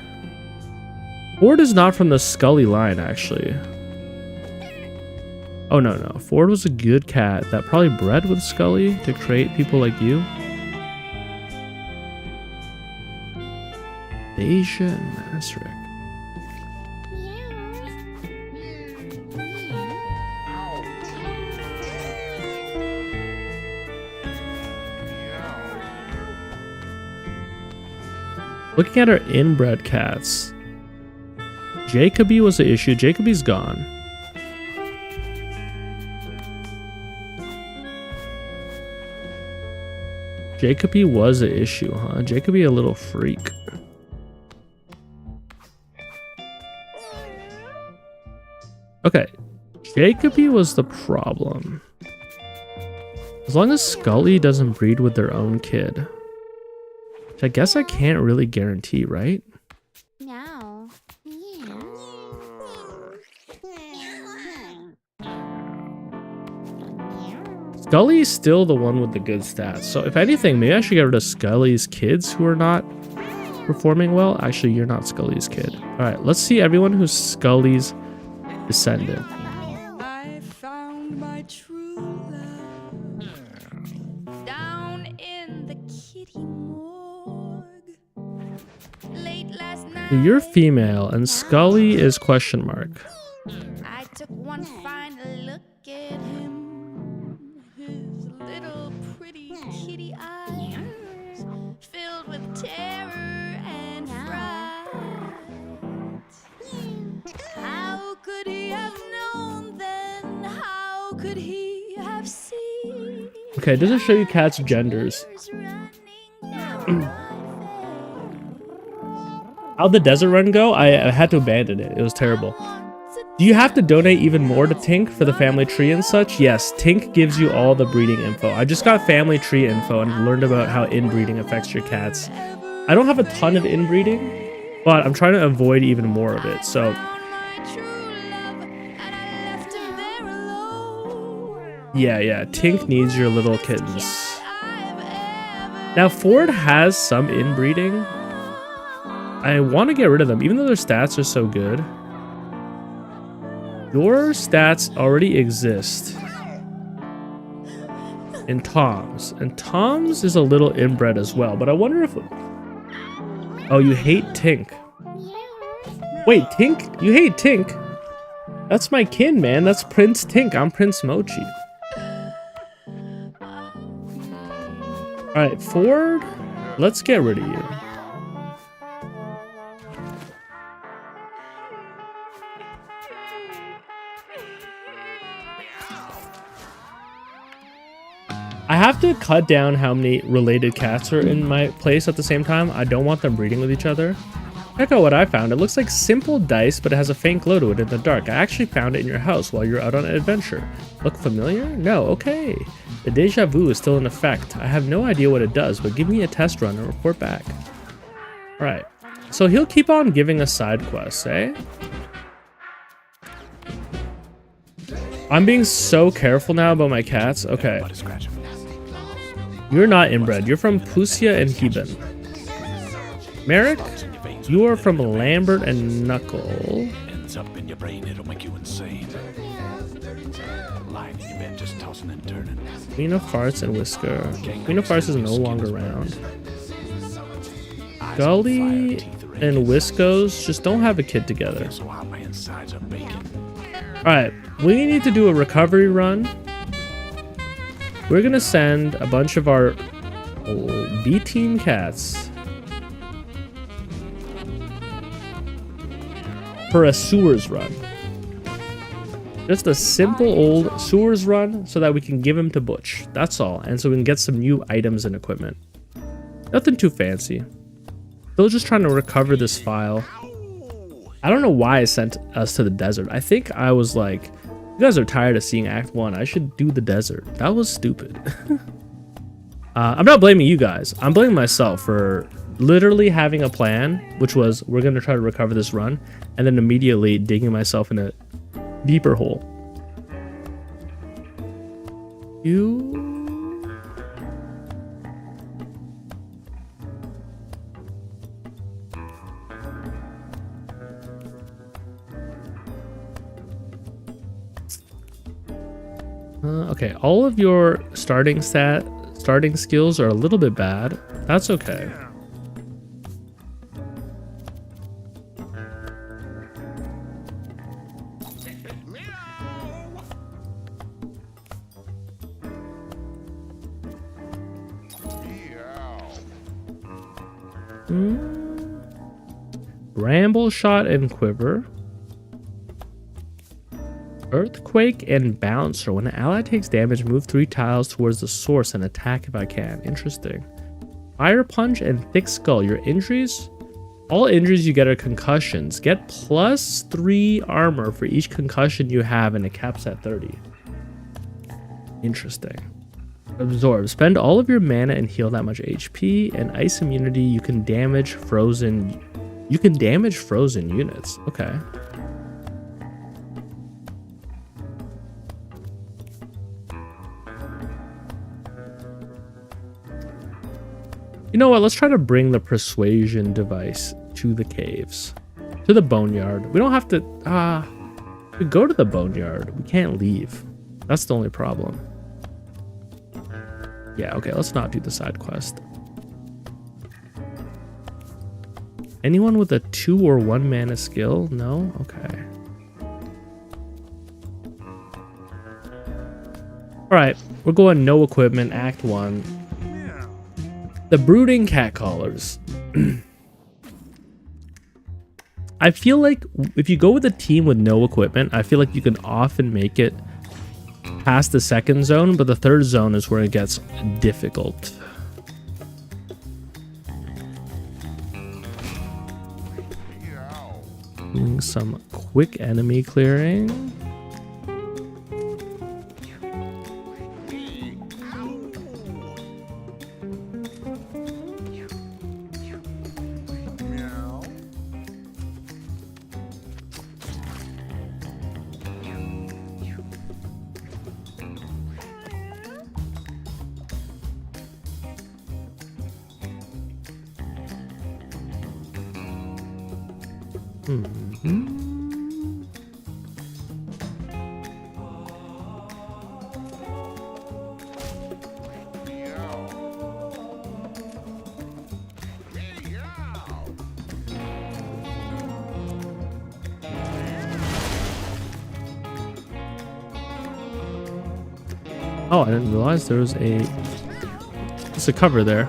Ford is not from the Scully line, actually. Oh, no. Ford was a good cat that probably bred with Scully to create people like you. Deja and Masrick. Looking at our inbred cats. Jacoby was the issue. Jacoby's gone. Jacoby was the issue, huh? Jacoby a little freak. Okay. Jacoby was the problem. As long as Scully doesn't breed with their own kid. Which I guess I can't really guarantee, right? No. Scully's still the one with the good stats. So if anything, maybe I should get rid of Scully's kids who are not performing well. Actually, you're not Scully's kid. All right, let's see everyone who's Scully's descendant. I found my true love down in the kitty morgue late last night. You're female and Scully is question mark. I took one final look at him, his little pretty kitty eyes filled with terror and fright. How could he have known then? How could he have seen? Okay, it doesn't show you cats' genders. How'd the desert run go? I had to abandon it. It was terrible. Do you have to donate even more to Tink for the family tree and such? Yes, Tink gives you all the breeding info. I just got family tree info and learned about how inbreeding affects your cats. I don't have a ton of inbreeding, but I'm trying to avoid even more of it, so... Yeah, Tink needs your little kittens. I've ever Now, Ford has some inbreeding. I want to get rid of them, even though their stats are so good. Your stats already exist in Tom's. And Tom's is a little inbred as well, but I wonder if... Oh, you hate Tink. Wait, Tink? You hate Tink? That's my kin, man. That's Prince Tink. I'm Prince Mochi. Alright, Ford, let's get rid of you. I have to cut down how many related cats are in my place at the same time. I don't want them breeding with each other. Check out what I found. It looks like simple dice, but it has a faint glow to it in the dark. I actually found it in your house while you're out on an adventure. Look familiar? No, okay. The deja vu is still in effect. I have no idea what it does, but give me a test run and report back. Alright. So he'll keep on giving us side quests, eh? I'm being so careful now about my cats. Okay. You're not inbred. You're from Pusia and Heben. Merrick, you are from Lambert and Knuckle. Ends up in your brain, it'll make you insane. Lying in your bed, just tossing and turning. Queen of Farts and Whisker. Queen of Farts is no longer around. Gully and Whiskos just don't have a kid together. So hot my insides are baking. Alright, we need to do a recovery run. We're gonna send a bunch of our B-team cats for a sewers run. Just a simple old sewers run so that we can give him to Butch. That's all. And so we can get some new items and equipment. Nothing too fancy. Still just trying to recover this file. I don't know why I sent us to the desert. I think I was like, you guys are tired of seeing Act 1. I should do the desert. That was stupid. I'm not blaming you guys. I'm blaming myself for literally having a plan, which was we're going to try to recover this run, and then immediately digging myself in a deeper hole. Okay, all of your starting skills are a little bit bad. That's okay. Bramble shot and quiver. Earthquake and bouncer. When an ally takes damage, move 3 tiles towards the source and attack if I can. Interesting. Fire punch and thick skull. Your injuries? All injuries you get are concussions. Get +3 armor for each concussion you have, and it caps at 30. Interesting. Absorb. Spend all of your mana and heal that much HP. And ice immunity. You can damage frozen units. Okay. You know what? Let's try to bring the persuasion device to the caves. To the boneyard. We don't have to... we go to the boneyard. We can't leave. That's the only problem. Yeah, okay. Let's not do the side quest. Anyone with a 2 or 1 mana skill? No? Okay. Alright. We're going no equipment. Act 1. The brooding catcallers. I feel like if you go with a team with no equipment, I feel like you can often make it past the second zone, but the third zone is where it gets difficult. Doing some quick enemy clearing. Oh, I didn't realize there was a cover there.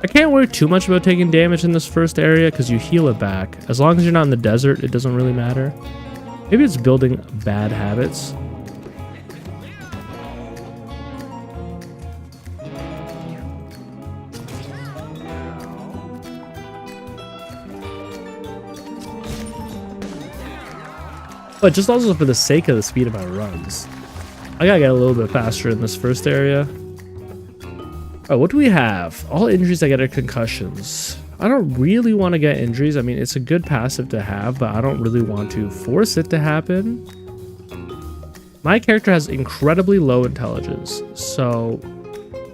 I can't worry too much about taking damage in this first area because you heal it back. As long as you're not in the desert, it doesn't really matter. Maybe it's building bad habits. But just also for the sake of the speed of my runs. I gotta get a little bit faster in this first area. Oh, what do we have? All injuries I get are concussions. I don't really want to get injuries. I mean, it's a good passive to have, but I don't really want to force it to happen. My character has incredibly low intelligence, so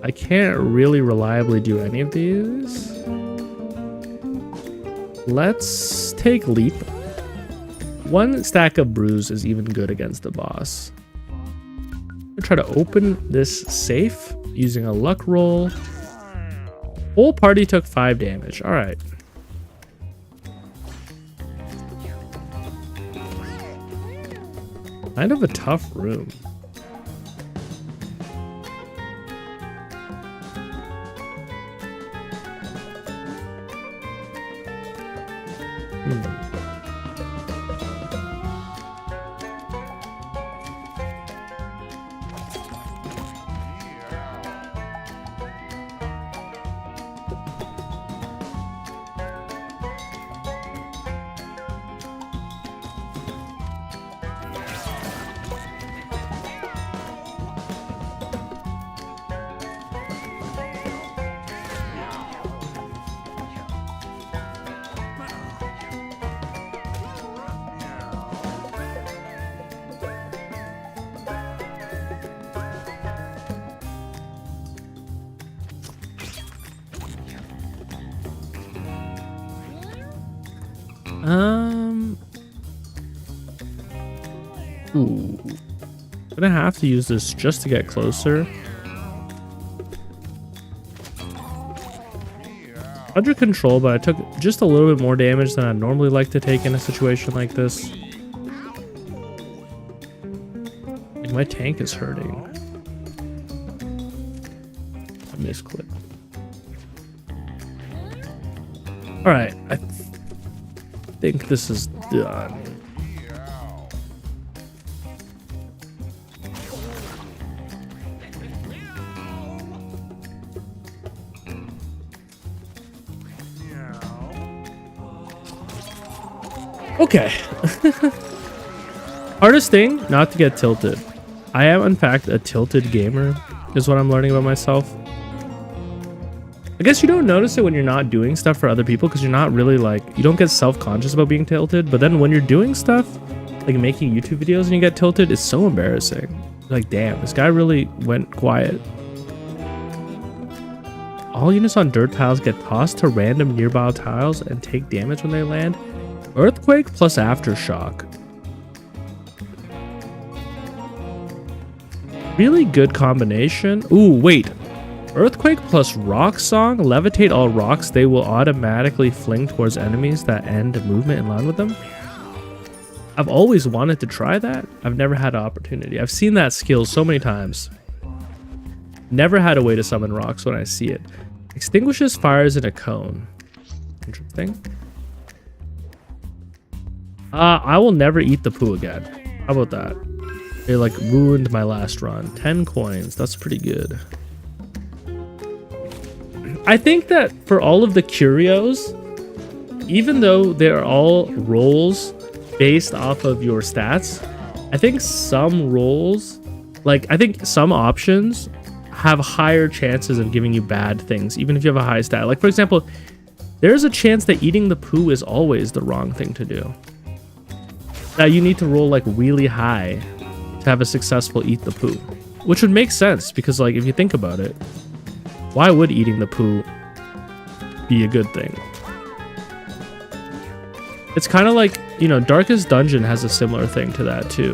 I can't really reliably do any of these. Let's take Leap. One stack of brews is even good against the boss. I'm gonna try to open this safe using a luck roll. Whole party took 5 damage. All right. Kind of a tough room. Ooh. Gonna have to use this just to get closer. Under control, but I took just a little bit more damage than I'd normally like to take in a situation like this. Like my tank is hurting. I misclicked. Alright, I think this is done. Okay. Hardest thing, not to get tilted. I am, in fact, a tilted gamer, is what I'm learning about myself. I guess you don't notice it when you're not doing stuff for other people because you're not really like, you don't get self-conscious about being tilted. But then when you're doing stuff, like making YouTube videos and you get tilted, it's so embarrassing. Like, damn, this guy really went quiet. All units on dirt tiles get tossed to random nearby tiles and take damage when they land. Earthquake plus Aftershock. Really good combination. Ooh, wait. Earthquake plus Rock Song. Levitate all rocks. They will automatically fling towards enemies that end movement in line with them. I've always wanted to try that. I've never had an opportunity. I've seen that skill so many times. Never had a way to summon rocks when I see it. Extinguishes fires in a cone. Interesting. I will never eat the poo again. How about that? It like ruined my last run. 10 coins. That's pretty good. I think that for all of the curios, even though they're all rolls based off of your stats, I think some rolls, like I think some options have higher chances of giving you bad things, even if you have a high stat. Like for example, there's a chance that eating the poo is always the wrong thing to do. That you need to roll like really high to have a successful eat the poo. which would make sense because, like, if you think about it, why would eating the poo be a good thing? It's kind of like, you know, Darkest Dungeon has a similar thing to that too.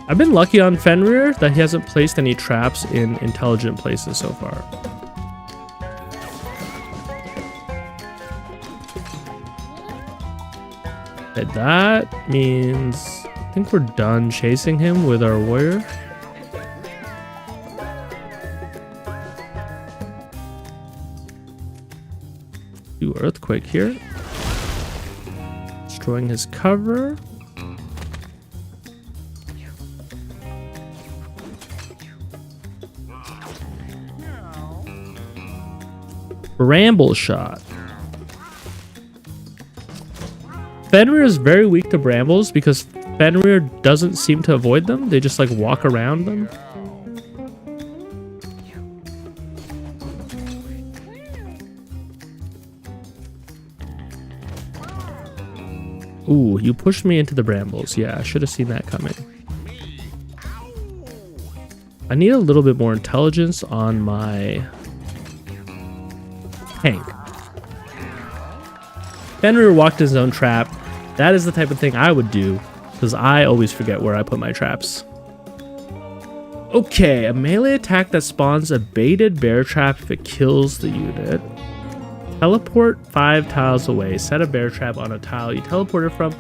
I've been lucky on Fenrir that he hasn't placed any traps in intelligent places so far. And that means I think we're done chasing him with our warrior. Do earthquake here. Destroying his cover. Bramble shot. Fenrir is very weak to brambles because Fenrir doesn't seem to avoid them. They just like walk around them. Ooh, you pushed me into the brambles. Yeah, I should have seen that coming. I need a little bit more intelligence on my tank. Fenrir walked his own trap. That is the type of thing I would do because I always forget where I put my traps. Okay, a melee attack that spawns a baited bear trap if it kills the unit. Teleport 5 tiles away. Set a bear trap on a tile you teleported from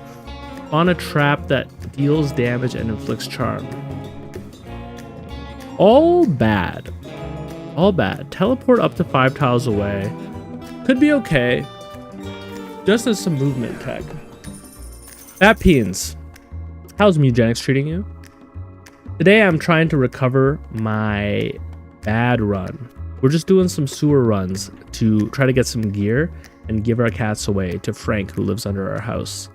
on a trap that deals damage and inflicts charm. All bad. All bad. Teleport up to 5 tiles away. Could be okay. Just as some movement tech. Fat Peens. How's Mewgenics treating you? Today I'm trying to recover my bad run. We're just doing some sewer runs to try to get some gear and give our cats away to Frank, who lives under our house.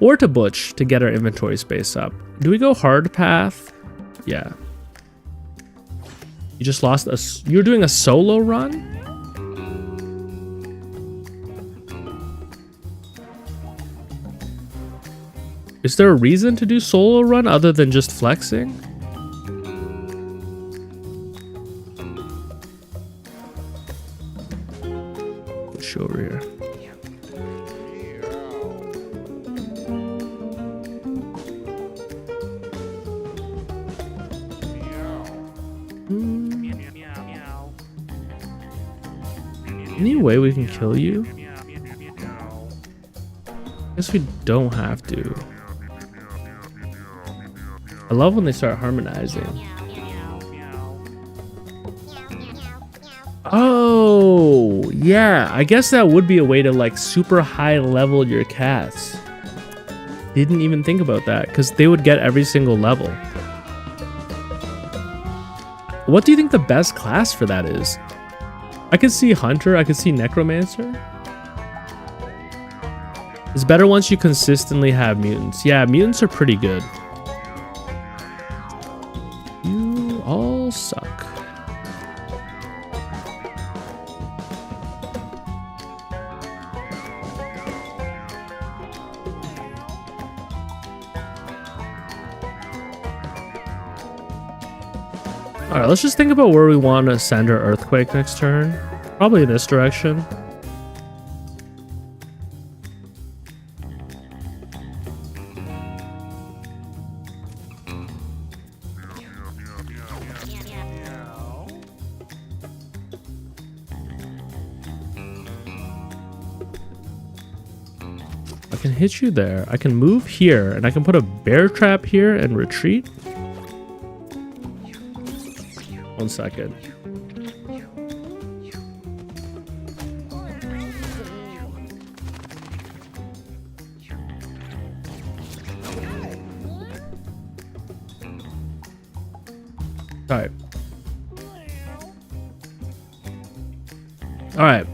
Or to Butch to get our inventory space up. Do we go hard path? Yeah. You just lost a... You're doing a solo run? Is there a reason to do solo run other than just flexing? Push over here. Any way we can kill you? Guess we don't have to. I love when they start harmonizing. Oh, yeah. I guess that would be a way to like super high level your cats. Didn't even think about that because they would get every single level. What do you think the best class for that is? I could see Hunter. I could see Necromancer. It's better once you consistently have mutants. Yeah, mutants are pretty good. You all suck. Alright, let's just think about where we want to send our earthquake next turn. Probably in this direction. I can hit you there. I can move here, and I can put a bear trap here and retreat. 1 second. Alright. Alright.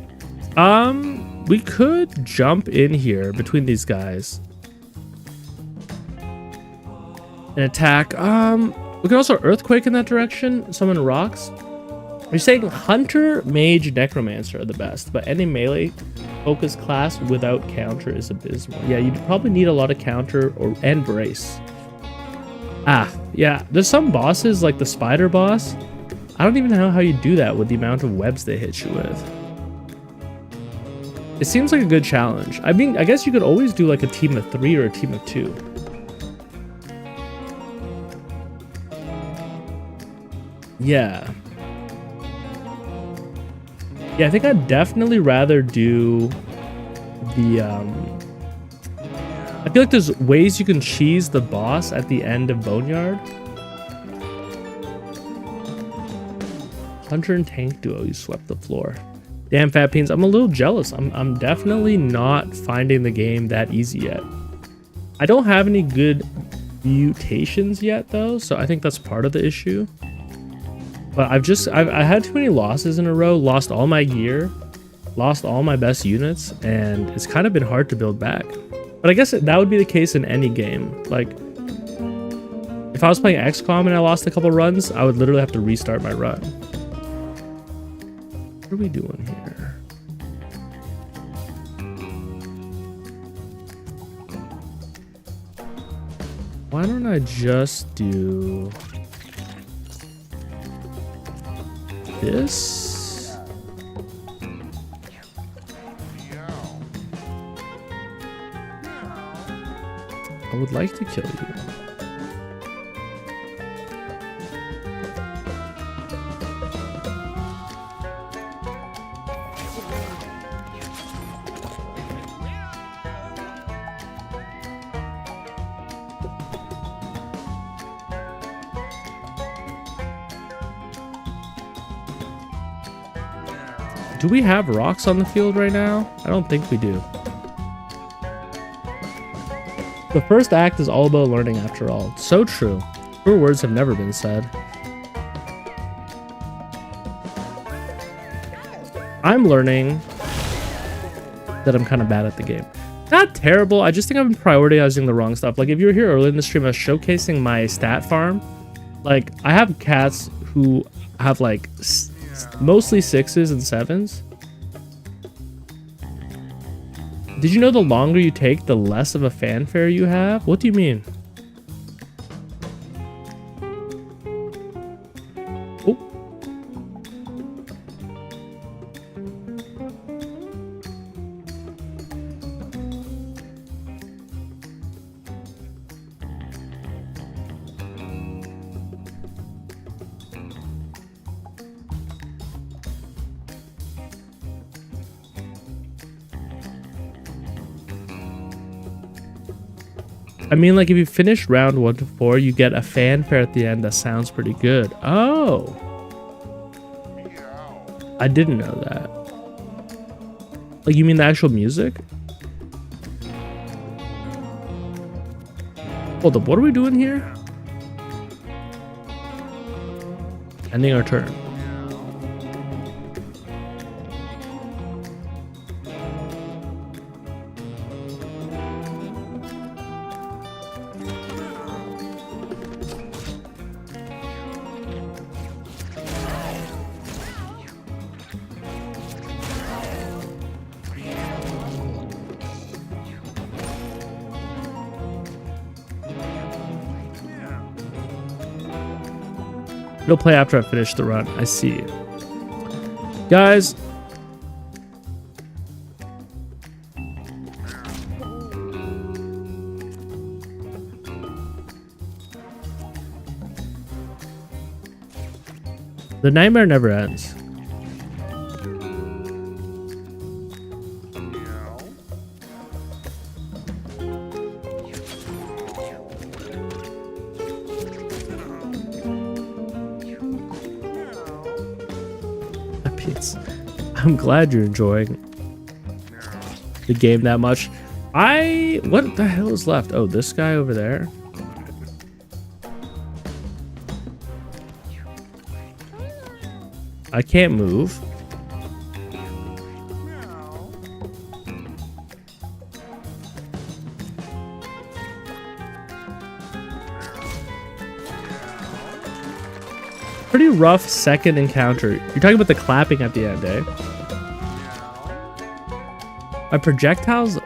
We could jump in here between these guys and attack. We can also earthquake in that direction, summon rocks. You're saying hunter, mage, necromancer are the best, but any melee focus class without counter is abysmal. Yeah, you'd probably need a lot of counter and brace. Ah, yeah, there's some bosses like the spider boss. I don't even know how you do that with the amount of webs they hit you with. It seems like a good challenge. I mean, I guess you could always do like a team of 3 or a team of 2. Yeah. Yeah, I think I'd definitely rather do the, I feel like there's ways you can cheese the boss at the end of Boneyard. Hunter and tank duo, you swept the floor. Damn, Fat Beans, I'm a little jealous. I'm definitely not finding the game that easy yet. I don't have any good mutations yet, though, so I think that's part of the issue. But I had too many losses in a row, lost all my gear, lost all my best units, and it's kind of been hard to build back. But I guess that would be the case in any game. Like, if I was playing XCOM and I lost a couple runs, I would literally have to restart my run. What are we doing here? Why don't I just do this? I would like to kill you. Do we have rocks on the field right now? I don't think we do. The first act is all about learning after all. It's so true. Truer words have never been said. I'm learning that I'm kind of bad at the game. Not terrible, I just think I'm prioritizing the wrong stuff. Like if you were here early in the stream, I was showcasing my stat farm. Like I have cats who have like mostly 6s and 7s. Did you know the longer you take, the less of a fanfare you have? What do you mean? Oh. I mean, like, if you finish round 1 to 4, you get a fanfare at the end that sounds pretty good. Oh. I didn't know that. Like, you mean the actual music? Hold up, what are we doing here? Ending our turn. It'll play after I finish the run. I see. Guys. The nightmare never ends. I'm glad you're enjoying the game that much. What the hell is left? Oh, this guy over there. I can't move. Pretty rough second encounter. You're talking about the clapping at the end, eh? My projectiles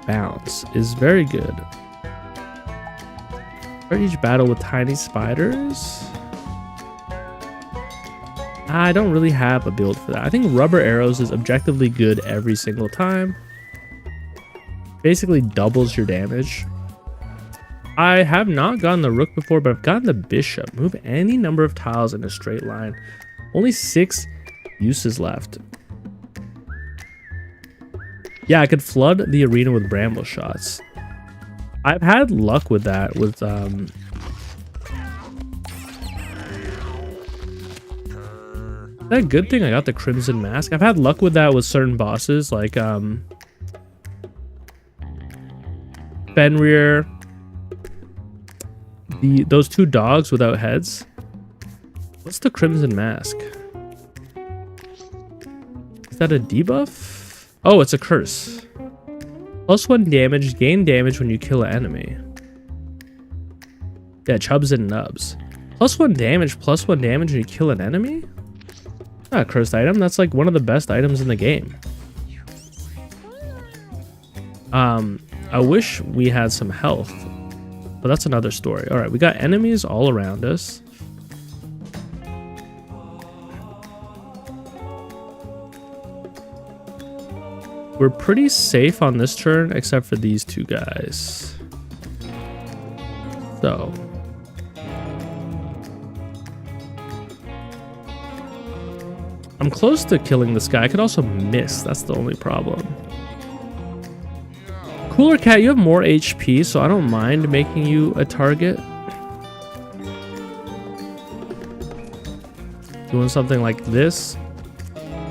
bounce is very good. Start each battle with tiny spiders. I don't really have a build for that. I think rubber arrows is objectively good every single time. Basically doubles your damage. I have not gotten the rook before, but I've gotten the bishop. Move any number of tiles in a straight line. Only 6 uses left. Yeah, I could flood the arena with bramble shots. I've had luck with that with that good thing I got the Crimson Mask. I've had luck with that with certain bosses like Fenrir, those 2 dogs without heads. What's the Crimson Mask? Is that a debuff? Oh, it's a curse. +1 damage, gain damage when you kill an enemy. Yeah, chubs and nubs. +1 damage, +1 damage when you kill an enemy? Not a cursed item, that's like one of the best items in the game. I wish we had some health, but that's another story. All right, we got enemies all around us. We're pretty safe on this turn, except for these 2 guys. So. I'm close to killing this guy. I could also miss. That's the only problem. Cooler Cat, you have more HP, so I don't mind making you a target. Doing something like this.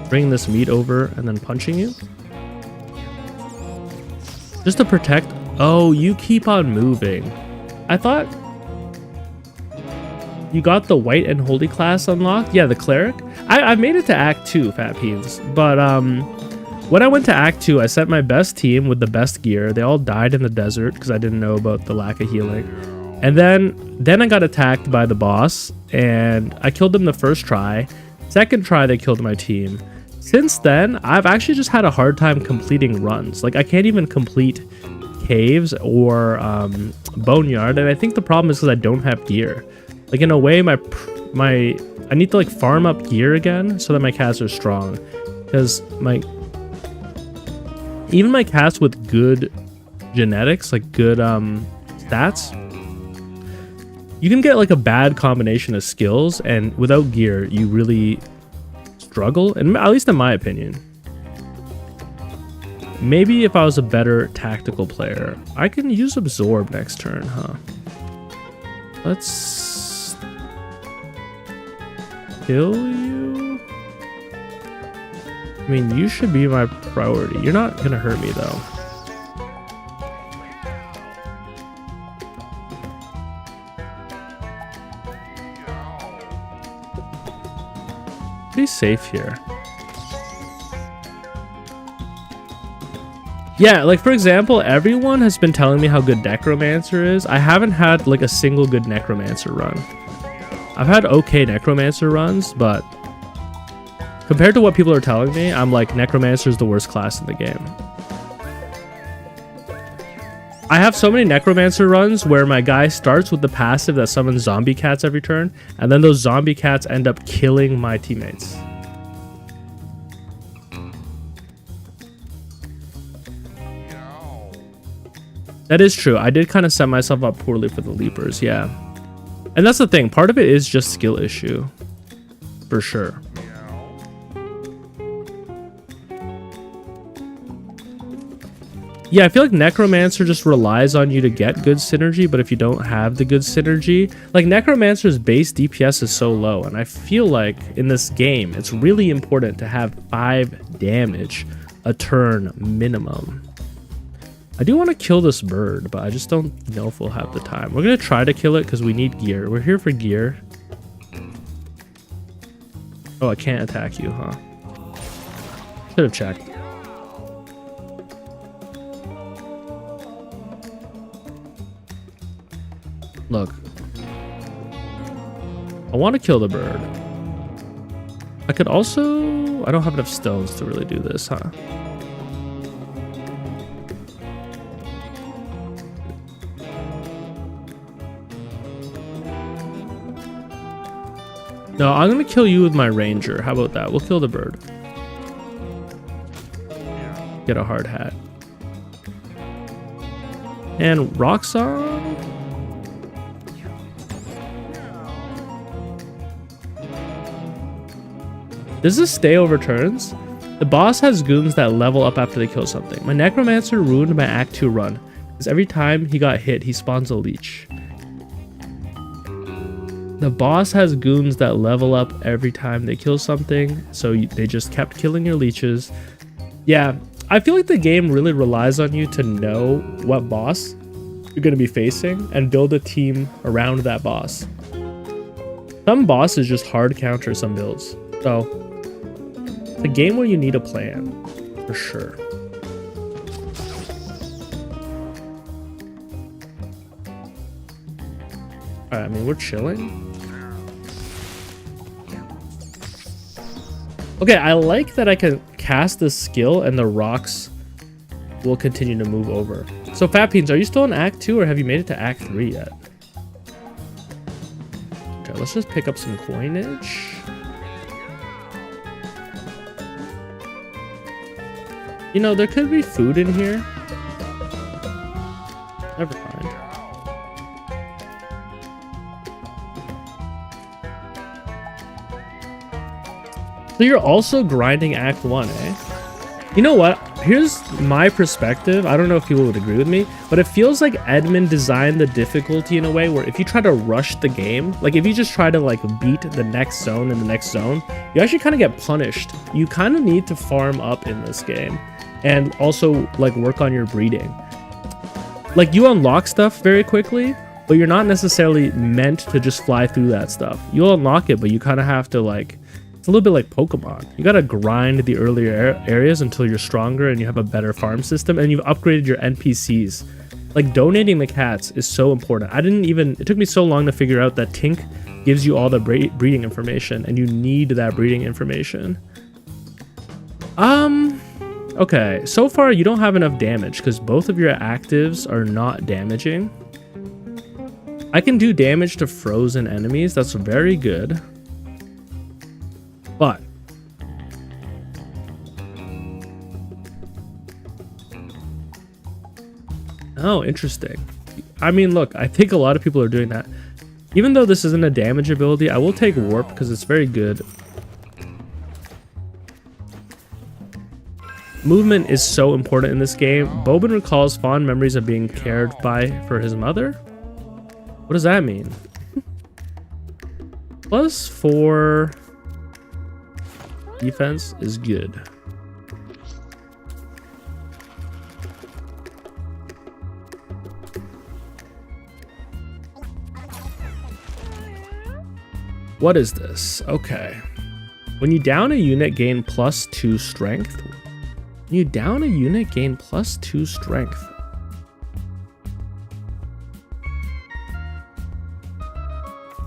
Bringing this meat over and then punching you. Just to protect. Oh, you keep on moving. I thought you got the white and holy class unlocked. Yeah, the cleric. I made it to Act 2, Fat Peens. But when I went to Act 2, I sent my best team with the best gear. They all died in the desert because I didn't know about the lack of healing. And then I got attacked by the boss, and I killed them the first try. Second try, they killed my team. Since then, I've actually just had a hard time completing runs. Like, I can't even complete caves or boneyard, and I think the problem is because I don't have gear. Like, in a way, I need to like farm up gear again so that my cats are strong, because even my cats with good genetics, like good stats, you can get like a bad combination of skills, and without gear you really struggle, and at least in my opinion. Maybe if I was a better tactical player, I can use absorb next turn, huh? Let's kill you. I mean, you should be my priority. You're not gonna hurt me though. Be safe here. Yeah, like for example, everyone has been telling me how good Necromancer is. I haven't had like a single good Necromancer run. I've had okay Necromancer runs, but compared to what people are telling me, I'm like, Necromancer is the worst class in the game. I have so many Necromancer runs where my guy starts with the passive that summons zombie cats every turn, and then those zombie cats end up killing my teammates. That is true. I did kind of set myself up poorly for the Leapers, yeah. And that's the thing. Part of it is just skill issue. For sure. Yeah, I feel like Necromancer just relies on you to get good synergy, but if you don't have the good synergy, like Necromancer's base DPS is so low, and I feel like in this game, it's really important to have 5 damage a turn minimum. I do want to kill this bird, but I just don't know if we'll have the time. We're going to try to kill it because we need gear. We're here for gear. Oh, I can't attack you, huh? Should have checked. Look. I want to kill the bird. I could also... I don't have enough stones to really do this, huh? No, I'm going to kill you with my ranger. How about that? We'll kill the bird. Get a hard hat. And Roxanne. Does this stay over turns? The boss has goons that level up after they kill something. My necromancer ruined my Act 2 run, because every time he got hit, he spawns a leech. The boss has goons that level up every time they kill something, so they just kept killing your leeches. Yeah, I feel like the game really relies on you to know what boss you're going to be facing and build a team around that boss. Some bosses just hard counter some builds, so it's a game where you need a plan, for sure. Alright, I mean, we're chilling. Okay, I like that I can cast this skill and the rocks will continue to move over. So, Fat Beans, are you still in Act 2 or have you made it to Act 3 yet? Okay, let's just pick up some coinage. You know, there could be food in here. Never mind. So you're also grinding Act 1, eh? You know what? Here's my perspective. I don't know if people would agree with me, but it feels like Edmund designed the difficulty in a way where if you try to rush the game, like if you just try to like beat the next zone and the next zone, you actually kind of get punished. You kind of need to farm up in this game and also like work on your breeding. Like you unlock stuff very quickly, but you're not necessarily meant to just fly through that stuff. You'll unlock it, but you kind of have to like, it's a little bit like Pokemon. You gotta grind the earlier areas until you're stronger and you have a better farm system and you've upgraded your NPCs. Like donating the cats is so important. It took me so long to figure out that Tink gives you all the breeding information and you need that breeding information. Okay, so far you don't have enough damage because both of your actives are not damaging. I can do damage to frozen enemies, that's very good. But oh, interesting. I mean, look, I think a lot of people are doing that. Even though this isn't a damage ability, I will take warp because it's very good. Movement is so important in this game. Boban recalls fond memories of being cared by for his mother. What does that mean? +4 defense is good. What is this? Okay. When you down a unit, gain +2 strength. When you down a unit, gain +2 strength.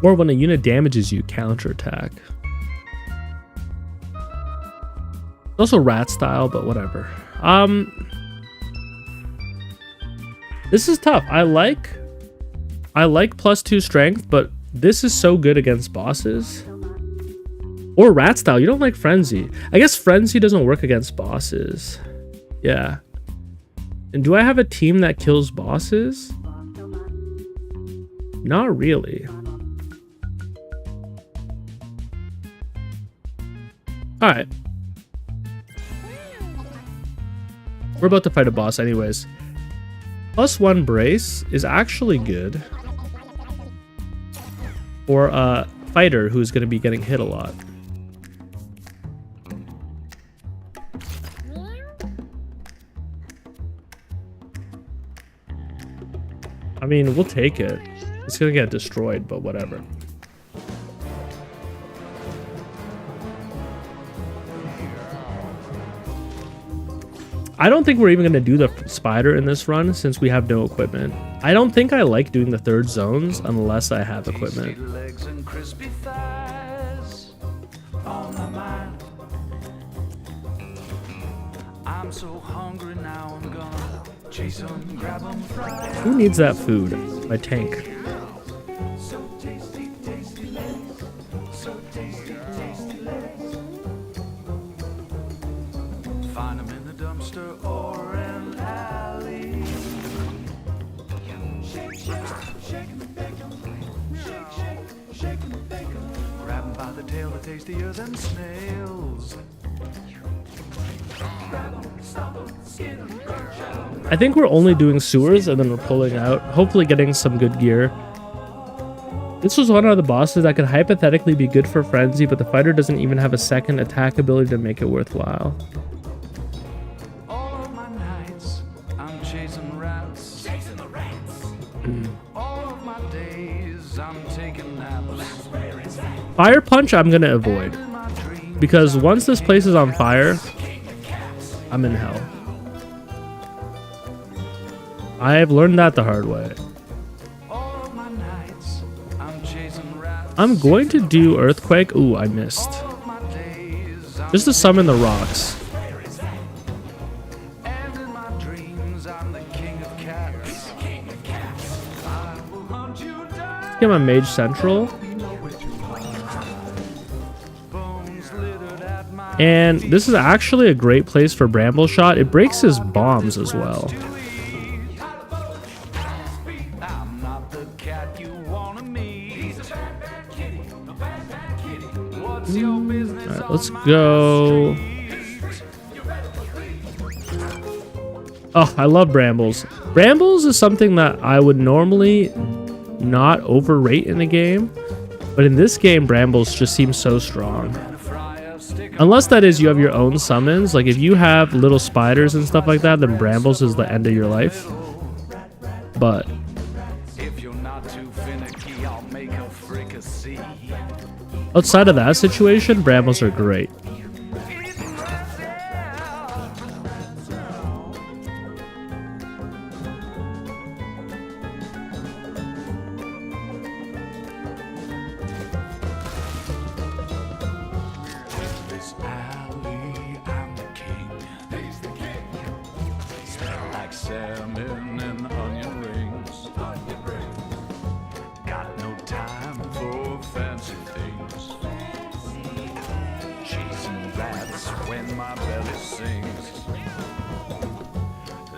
Or when a unit damages you, counterattack. Also rat style, but whatever. This is tough. I like +2 strength, but this is so good against bosses. Or rat style. You don't like frenzy. I guess frenzy doesn't work against bosses. Yeah. And do I have a team that kills bosses? Not really. All right. We're about to fight a boss anyways. +1 brace is actually good for a fighter who's going to be getting hit a lot. I mean, we'll take it. It's going to get destroyed, but whatever. I don't think we're even going to do the spider in this run since we have no equipment. I don't think I like doing the third zones unless I have equipment. Legs and crispy thighs on my mind. I'm so hungry now, I'm gonna chase 'em, grab 'em, fry 'em. Who needs that food? My tank. So tasty, tasty legs. So tasty, tasty legs. Find 'em in the dumpster or an alley. Shake, shake, shake and bake 'em. Shake, shake, shake and bake 'em. Grab 'em by the tail, they're tastier than snails. Grab 'em, stomp 'em, skin 'em, burn 'em. I think we're only doing sewers and then we're pulling out, hopefully getting some good gear. This was one of the bosses that could hypothetically be good for Frenzy, but the fighter doesn't even have a second attack ability to make it worthwhile. All of my nights, I'm chasing rats. Chasing the rats. All of my days, I'm taking naps. Fire Punch I'm gonna avoid, In my dreams, because once this place is on fire, I'm in hell. I've learned that the hard way. all of my nights, I'm chasing rats. I'm going to do Earthquake. Ooh, I missed. All of my days, I'm Just to summon the rocks. and in my dreams, I'm the king of cats. I will hunt you down. Get my Mage Central. Bones littered at my And this is actually a great place for Bramble Shot. It breaks his bombs as well. I'm not the cat you wanna meet. He's a bad, bad kitty. A bad, bad kitty. What's your business? Alright, let's go. Oh, I love Brambles. Brambles is something that I would normally not overrate in a game. But in this game, Brambles just seem so strong. Unless that is you have your own summons. Like if you have little spiders and stuff like that, then Brambles is the end of your life. But If you're not too finicky, I'll make a fricassee. outside of that situation, Brambles are great. This alley, I'm the king. He's the king. Smell like salmon and onion rings. Onion rings. Got no time for fancy things. Chasing rats when my belly sings.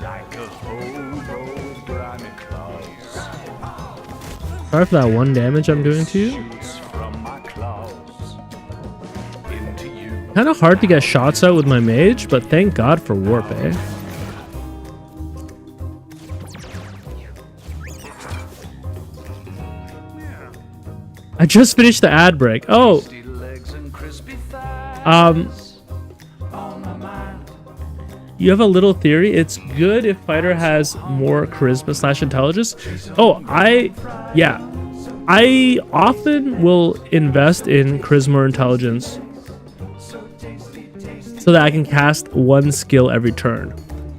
Like a hobo, grimy claws. Sorry for that one damage I'm doing to you. Shoots from my claws into you. Kind of hard to get shots out with my mage, but thank God for warp, eh? I just finished the ad break. Oh, Tasty legs and crispy thighs. On my mind. you have a little theory. It's good if fighter has more charisma / intelligence. Oh, yeah. I often will invest in charisma or intelligence so that I can cast one skill every turn.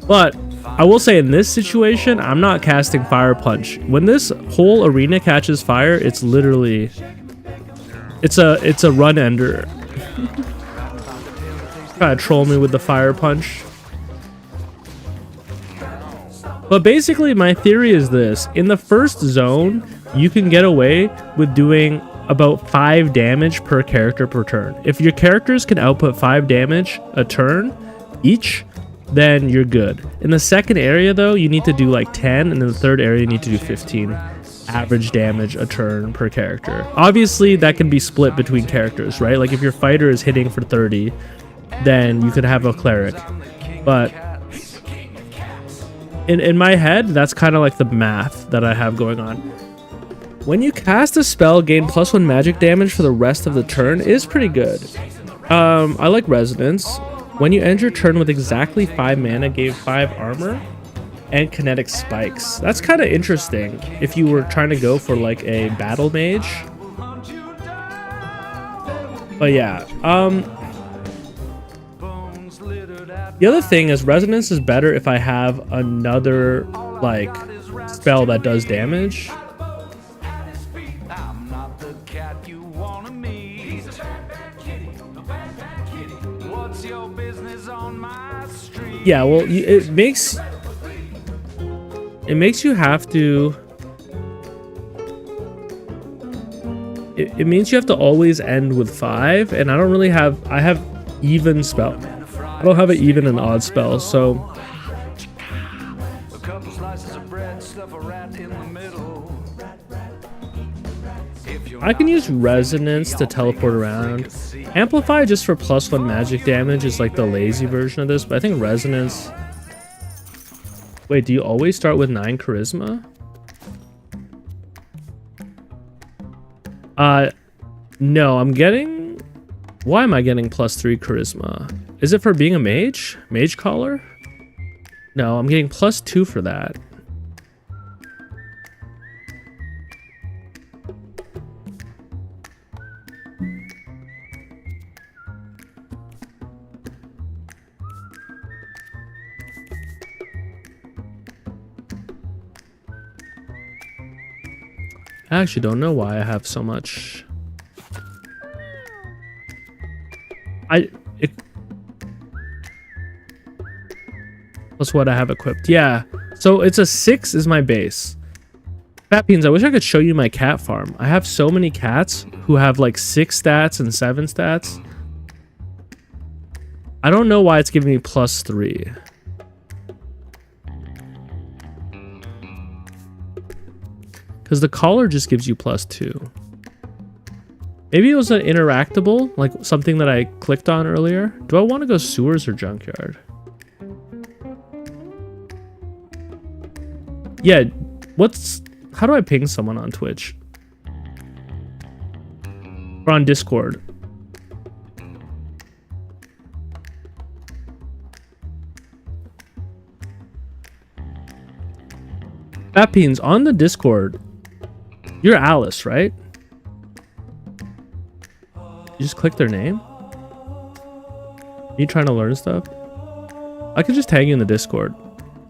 But I will say in this situation, I'm not casting Fire Punch. When this whole arena catches fire, it's literally it's a run ender. Try to troll me with the Fire Punch. But basically my theory is this. In the first zone, you can get away with doing about 5 damage per character per turn. If your characters can output 5 damage a turn each, then you're good. In the second area though, you need to do like 10, and in the third area you need to do 15 average damage a turn per character. Obviously that can be split between characters, right? Like if your fighter is hitting for 30, then you could have a cleric. But in my head, that's kind of like the math that I have going on. When you cast a spell, gain +1 magic damage for the rest of the turn is pretty good. I like Resonance. When you end your turn with exactly 5 mana, gain 5 armor and kinetic spikes. That's kind of interesting if you were trying to go for like a battle mage. But yeah, Bones littered at The other thing is resonance is better if I have another like spell that does damage. I'm not the cat you wanna meet. He's a bad kitty, a bad kitty. What's your business on my street? Yeah, well, it makes you have to. It means you have to always end with 5, and I don't really have. I have even spell. I don't have an even and odd spell, so A couple slices of bread, stuff a rat in the middle. If you're I can use resonance to teleport around. Amplify just for +1 magic damage is like the lazy version of this, but I think resonance. Wait, do you always start with 9 charisma? No, I'm getting. Why am I getting +3 charisma? Is it for being a mage? Mage collar? No, I'm getting +2 for that. I actually don't know why I have so much. Plus what I have equipped. Yeah. So it's a 6 is my base. Fat Beans, I wish I could show you my cat farm. I have so many cats who have like 6 stats and 7 stats. I don't know why it's giving me +3. Because the collar just gives you +2. Maybe it was an interactable, like something that I clicked on earlier. Do I want to go sewers or junkyard? Yeah, how do I ping someone on Twitch? Or on Discord? Fat Beans, on the Discord, you're Alice, right? You just click their name? You trying to learn stuff? I can just tag you in the Discord.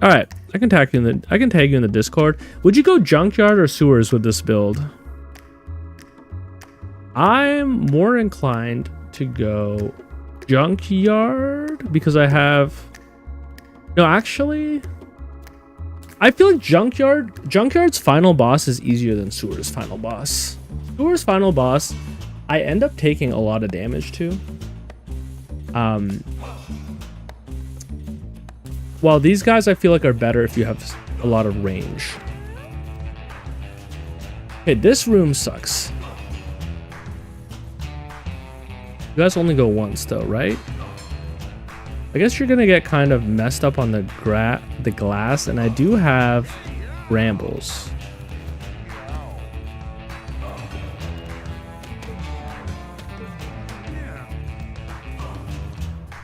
All right, I can tag you in the Discord. Would you go junkyard or sewers with this build? I'm more inclined to go junkyard because I have. No, actually, I feel like Junkyard's final boss is easier than Sewer's final boss. Sewer's final boss, I end up taking a lot of damage to. While these guys I feel like are better if you have a lot of range. Okay, this room sucks. You guys only go once though, right? I guess you're gonna get kind of messed up on the glass, and I do have brambles.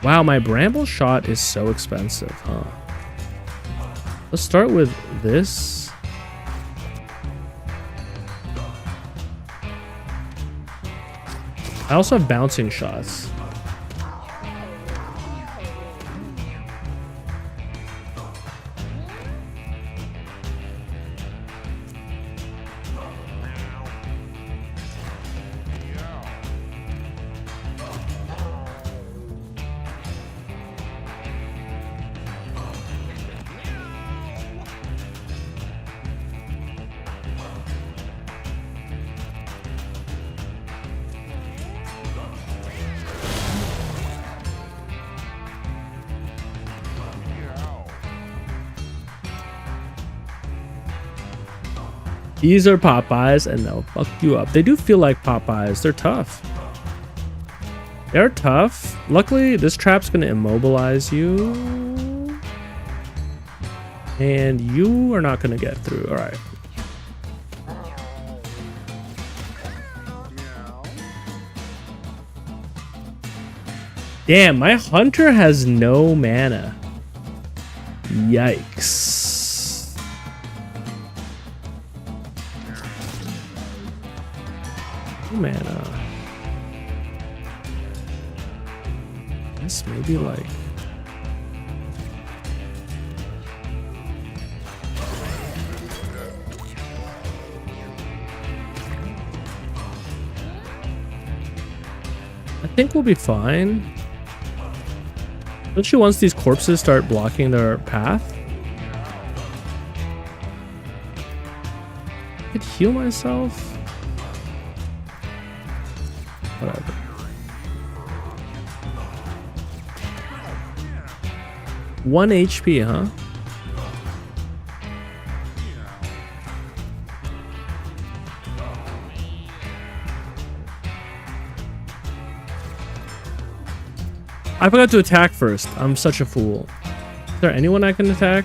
Wow, my bramble shot is so expensive, huh? Let's start with this. I also have bouncing shots. These are Popeyes and they'll fuck you up. They do feel like Popeyes. They're tough. They're tough. Luckily, this trap's going to immobilize you. And you are not going to get through. All right. Damn, my hunter has no mana. Yikes. Mana. This maybe like think we'll be fine. Especially once these corpses start blocking their path. I could heal myself. Whatever. One HP, huh? I forgot to attack first. I'm such a fool. Is there anyone I can attack?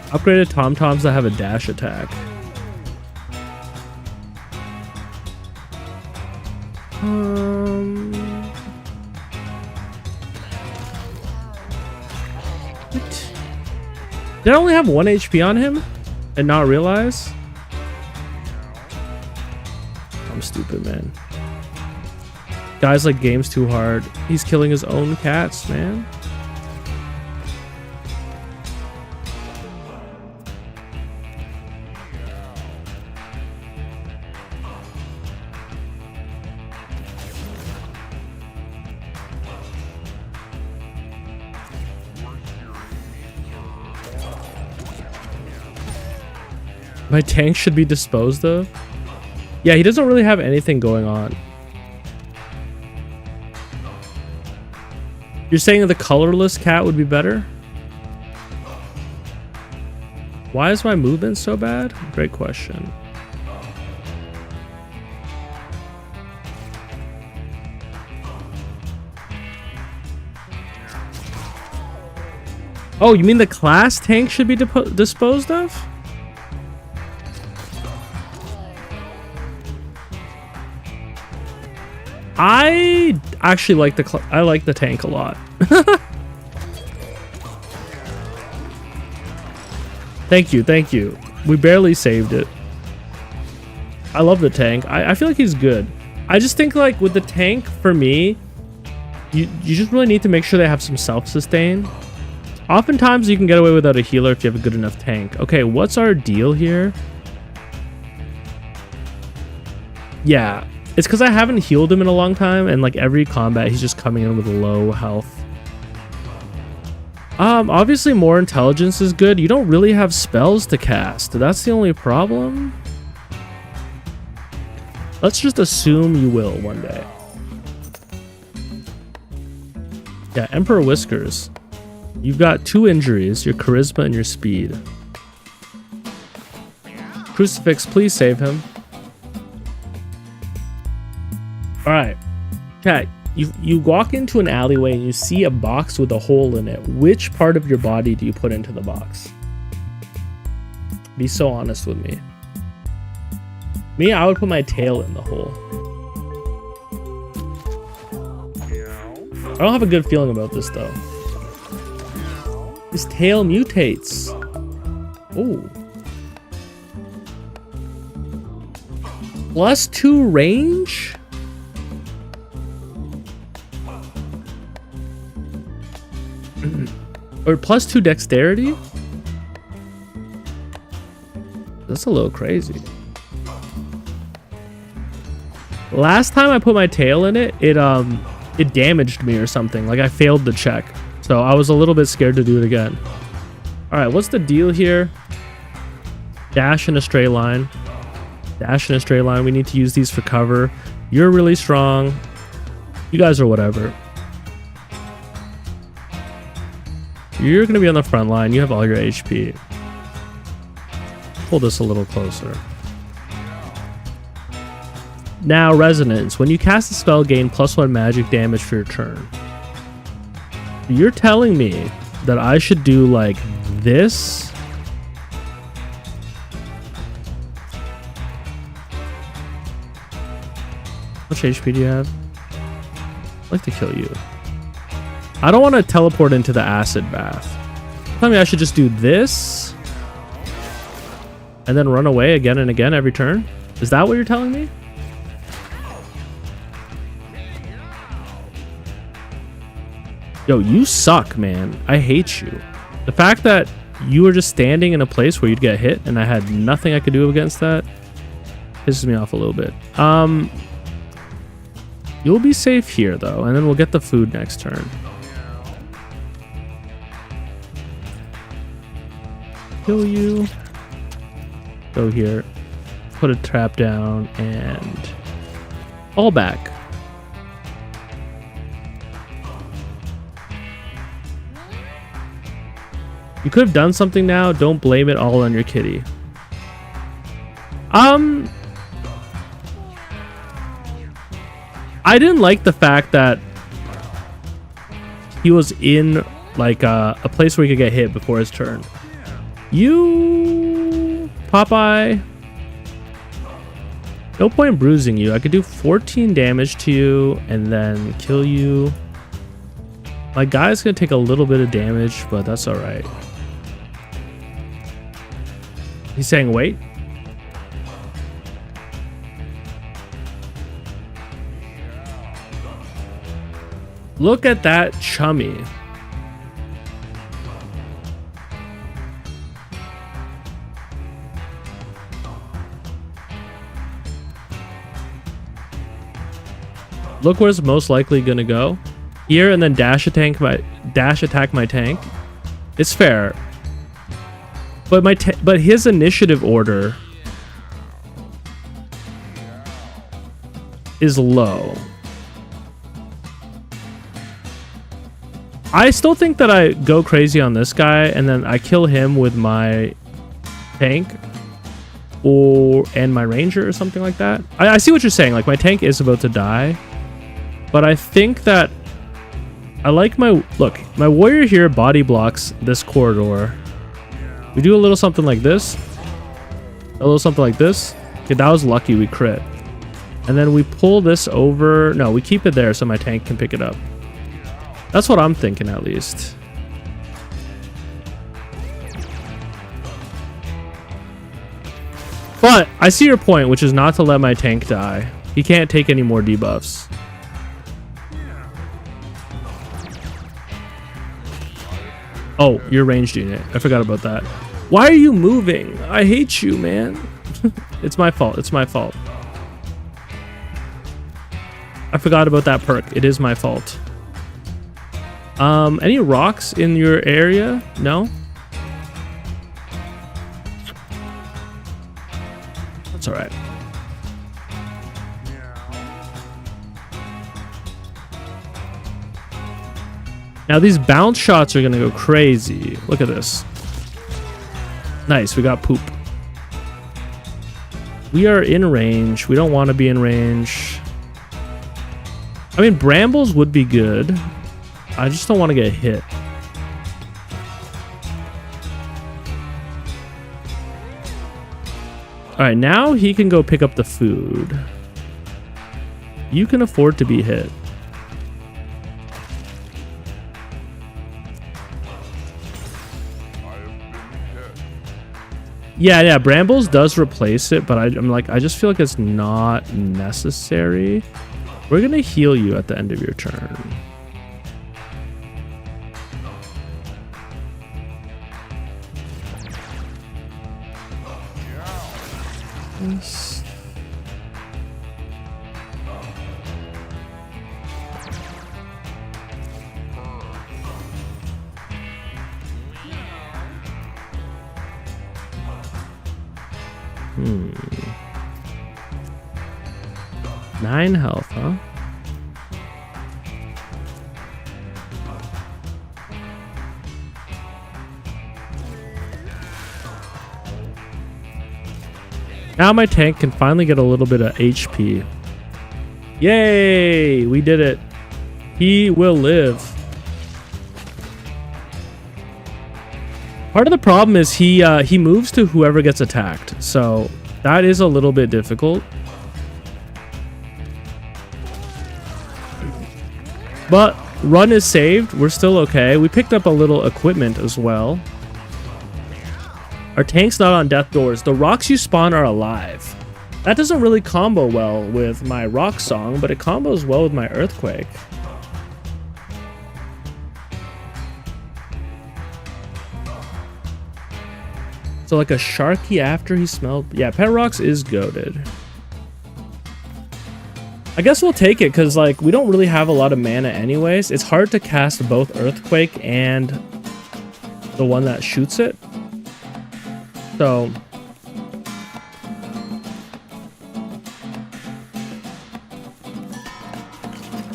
Upgraded tom-toms that have a dash attack. What? Did I only have 1 HP on him and not realize? I'm stupid, man. Guys like games too hard. He's killing his own cats, man. My tank should be disposed of. Yeah, he doesn't really have anything going on. You're saying that the colorless cat would be better? Why is my movement so bad? Great question. Oh, you mean the class tank should be disposed of? I actually like the tank a lot. Thank you. We barely saved it. I love the tank. I feel like he's good. I just think like with the tank, for me, you just really need to make sure they have some self-sustain. Oftentimes you can get away without a healer if you have a good enough tank. Okay, what's our deal here? Yeah. It's because I haven't healed him in a long time, and like every combat, he's just coming in with low health. Obviously more intelligence is good. You don't really have spells to cast. That's the only problem. Let's just assume you will one day. Yeah, Emperor Whiskers. You've got 2 injuries, your charisma and your speed. Crucifix, please save him. All right, chat. You walk into an alleyway and you see a box with a hole in it. Which part of your body do you put into the box? Be so honest with me. Me, I would put my tail in the hole. I don't have a good feeling about this though. His tail mutates. Oh. +2 range? Or +2 dexterity? That's a little crazy. Last time I put my tail in it, it damaged me or something. Like I failed the check. So I was a little bit scared to do it again. All right, what's the deal here? Dash in a straight line. Dash in a straight line. We need to use these for cover. You're really strong. You guys are whatever. You're going to be on the front line. You have all your HP. Pull this a little closer. Now, Resonance. When you cast a spell, gain +1 magic damage for your turn. You're telling me that I should do like this? How much HP do you have? I'd like to kill you. I don't want to teleport into the acid bath. Tell me I should just do this and then run away again and again every turn? Is that what you're telling me? Yo, you suck, man. I hate you. The fact that you were just standing in a place where you'd get hit and I had nothing I could do against that pisses me off a little bit. You'll be safe here, though, and then we'll get the food next turn. Kill you. Go here. Put a trap down and fall back. You could have done something now. Don't blame it all on your kitty. I didn't like the fact that he was in like a place where he could get hit before his turn. You, Popeye. No point bruising you. I could do 14 damage to you and then kill you. My guy's gonna take a little bit of damage, but that's all right. He's saying wait. Look at that chummy. Look where it's most likely gonna go. Here and then dash attack my tank. It's fair. But his initiative order is low. I still think that I go crazy on this guy and then I kill him with my tank and my ranger or something like that. I see what you're saying. Like my tank is about to die, but I think that I like my warrior here body blocks this corridor. We do a little something like this. A little something like this. Okay, that was lucky we crit. And then we pull this over. No, we keep it there so my tank can pick it up. That's what I'm thinking at least. But I see your point, which is not to let my tank die. He can't take any more debuffs. Oh, you're ranged unit. I forgot about that. Why are you moving? I hate you, man. It's my fault. It's my fault. I forgot about that perk. It is my fault. Any rocks in your area? No? That's alright. Now these bounce shots are gonna go crazy. Look at this. Nice, we got poop. We are in range. We don't want to be in range. I mean, brambles would be good. I just don't want to get hit. Alright, now he can go pick up the food. You can afford to be hit. Yeah, brambles does replace it, but I'm like, I just feel like it's not necessary. We're gonna heal you at the end of your turn. Yes. Hmm. 9 health, huh? Now my tank can finally get a little bit of HP. Yay! We did it. He will live. Part of the problem is he moves to whoever gets attacked, so that is a little bit difficult. But run is saved. We're still okay. We picked up a little equipment as well. Our tank's not on death doors. The rocks you spawn are alive. That doesn't really combo well with my rock song, but it combos well with my earthquake. So like a Sharky after he smelled... Yeah, Pet Rocks is goated. I guess we'll take it because like we don't really have a lot of mana anyways. It's hard to cast both Earthquake and the one that shoots it. So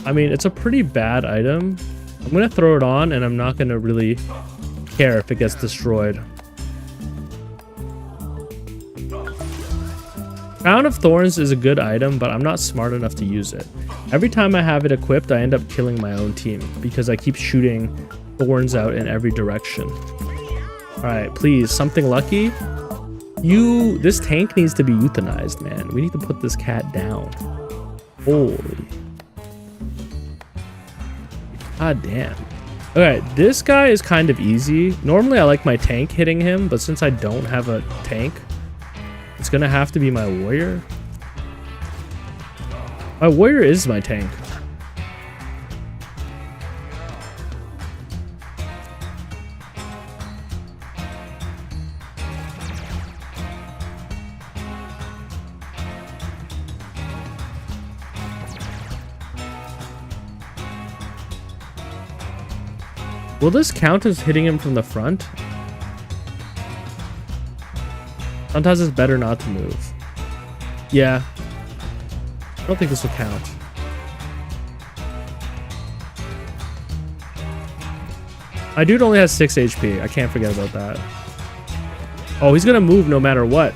I mean, it's a pretty bad item. I'm gonna throw it on and I'm not gonna really care if it gets destroyed. Crown of Thorns is a good item, but I'm not smart enough to use it. Every time I have it equipped, I end up killing my own team because I keep shooting thorns out in every direction. Alright, please, something lucky. This tank needs to be euthanized, man. We need to put this cat down. Holy. God damn. Okay, this guy is kind of easy. Normally I like my tank hitting him, but since I don't have a tank, it's gonna have to be my warrior. My warrior is my tank. Will this count as hitting him from the front? Sometimes it's better not to move. Yeah. I don't think this will count. My dude only has 6 HP. I can't forget about that. Oh, he's gonna move no matter what.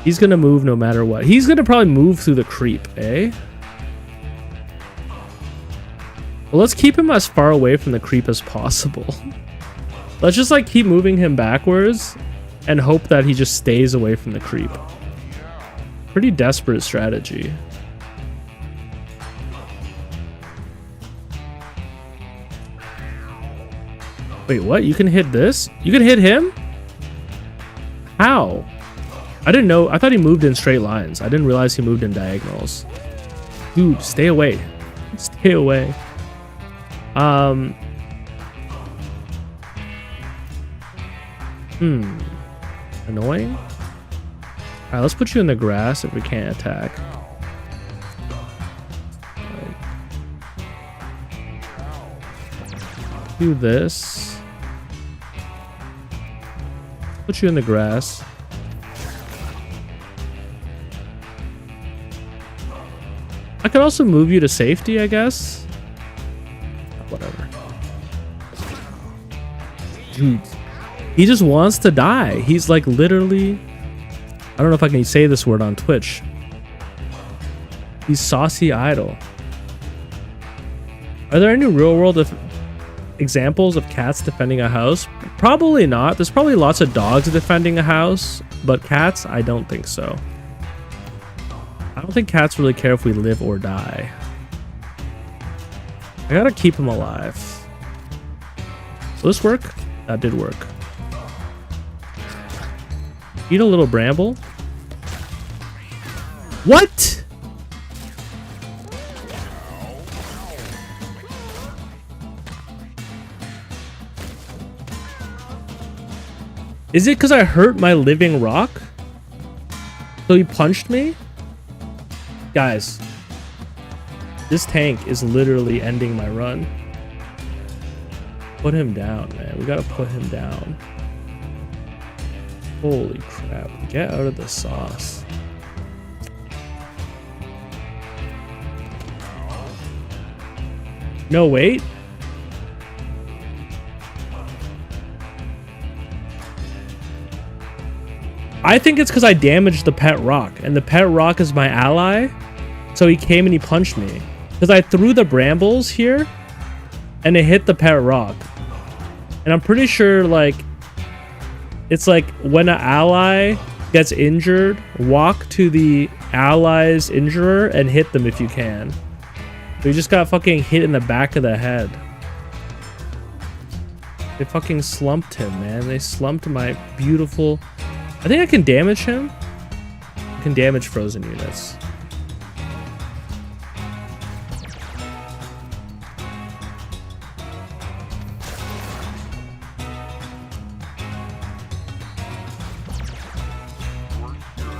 He's gonna move no matter what. He's gonna probably move through the creep, eh? Well, let's keep him as far away from the creep as possible. Let's just like keep moving him backwards and hope that he just stays away from the creep. Pretty desperate strategy. Wait, what? You can hit this? You can hit him? How? I didn't know. I thought he moved in straight lines. I didn't realize he moved in diagonals. Dude, stay away. Stay away. Annoying. Alright, let's put you in the grass if we can't attack. Right. Do this. Put you in the grass. I could also move you to safety, I guess. Whatever. Dude, he just wants to die. He's like literally, I don't know if I can say this word on Twitch. He's saucy idle. Are there any real world examples of cats defending a house? Probably not. There's probably lots of dogs defending a house, but cats, I don't think so. I don't think cats really care if we live or die. I gotta keep him alive. Will this work? That did work. Eat a little bramble. What? Is it because I hurt my living rock? So he punched me? Guys, this tank is literally ending my run. Put him down, man. We gotta put him down. Holy crap. Get out of the sauce. No, wait. I think it's because I damaged the pet rock, and the pet rock is my ally. So he came and he punched me. Because I threw the brambles here, and it hit the pet rock. And I'm pretty sure, like, it's like when an ally gets injured, walk to the ally's injurer and hit them if you can. So he just got fucking hit in the back of the head. They fucking slumped him, man. They slumped my beautiful... I think I can damage him. I can damage frozen units.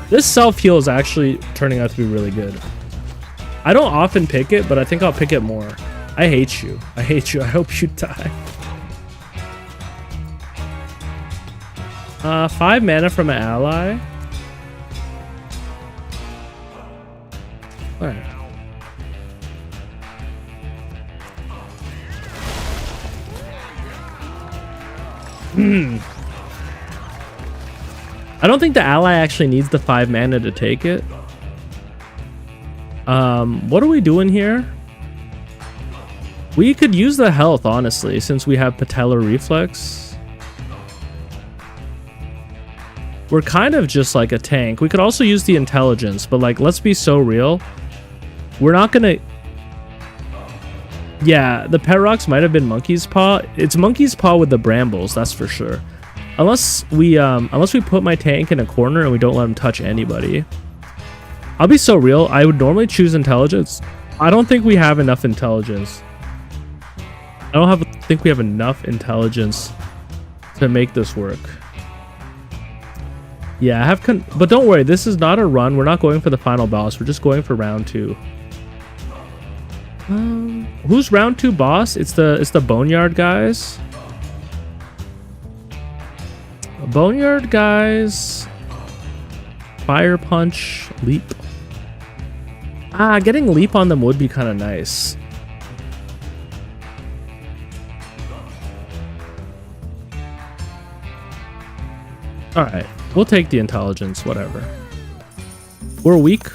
This self-heal is actually turning out to be really good. I don't often pick it, but I think I'll pick it more. I hate you. I hate you. I hope you die. 5 mana from an ally. Alright. I don't think the ally actually needs the 5 mana to take it. What are we doing here? We could use the health, honestly, since we have patellar reflex. We're kind of just like a tank. We could also use the intelligence, but like, let's be so real. We're not gonna... Yeah, the pet rocks might have been Monkey's Paw. It's Monkey's Paw with the brambles, that's for sure. Unless we put my tank in a corner and we don't let him touch anybody. I'll be so real, I would normally choose intelligence. I don't think we have enough intelligence. I think we have enough intelligence to make this work. Yeah, but don't worry, this is not a run. We're not going for the final boss. We're just going for round 2. Who's round 2 boss? It's the Boneyard guys. Boneyard guys. Fire punch, leap. Getting leap on them would be kind of nice. All right, we'll take the intelligence, whatever. We're weak,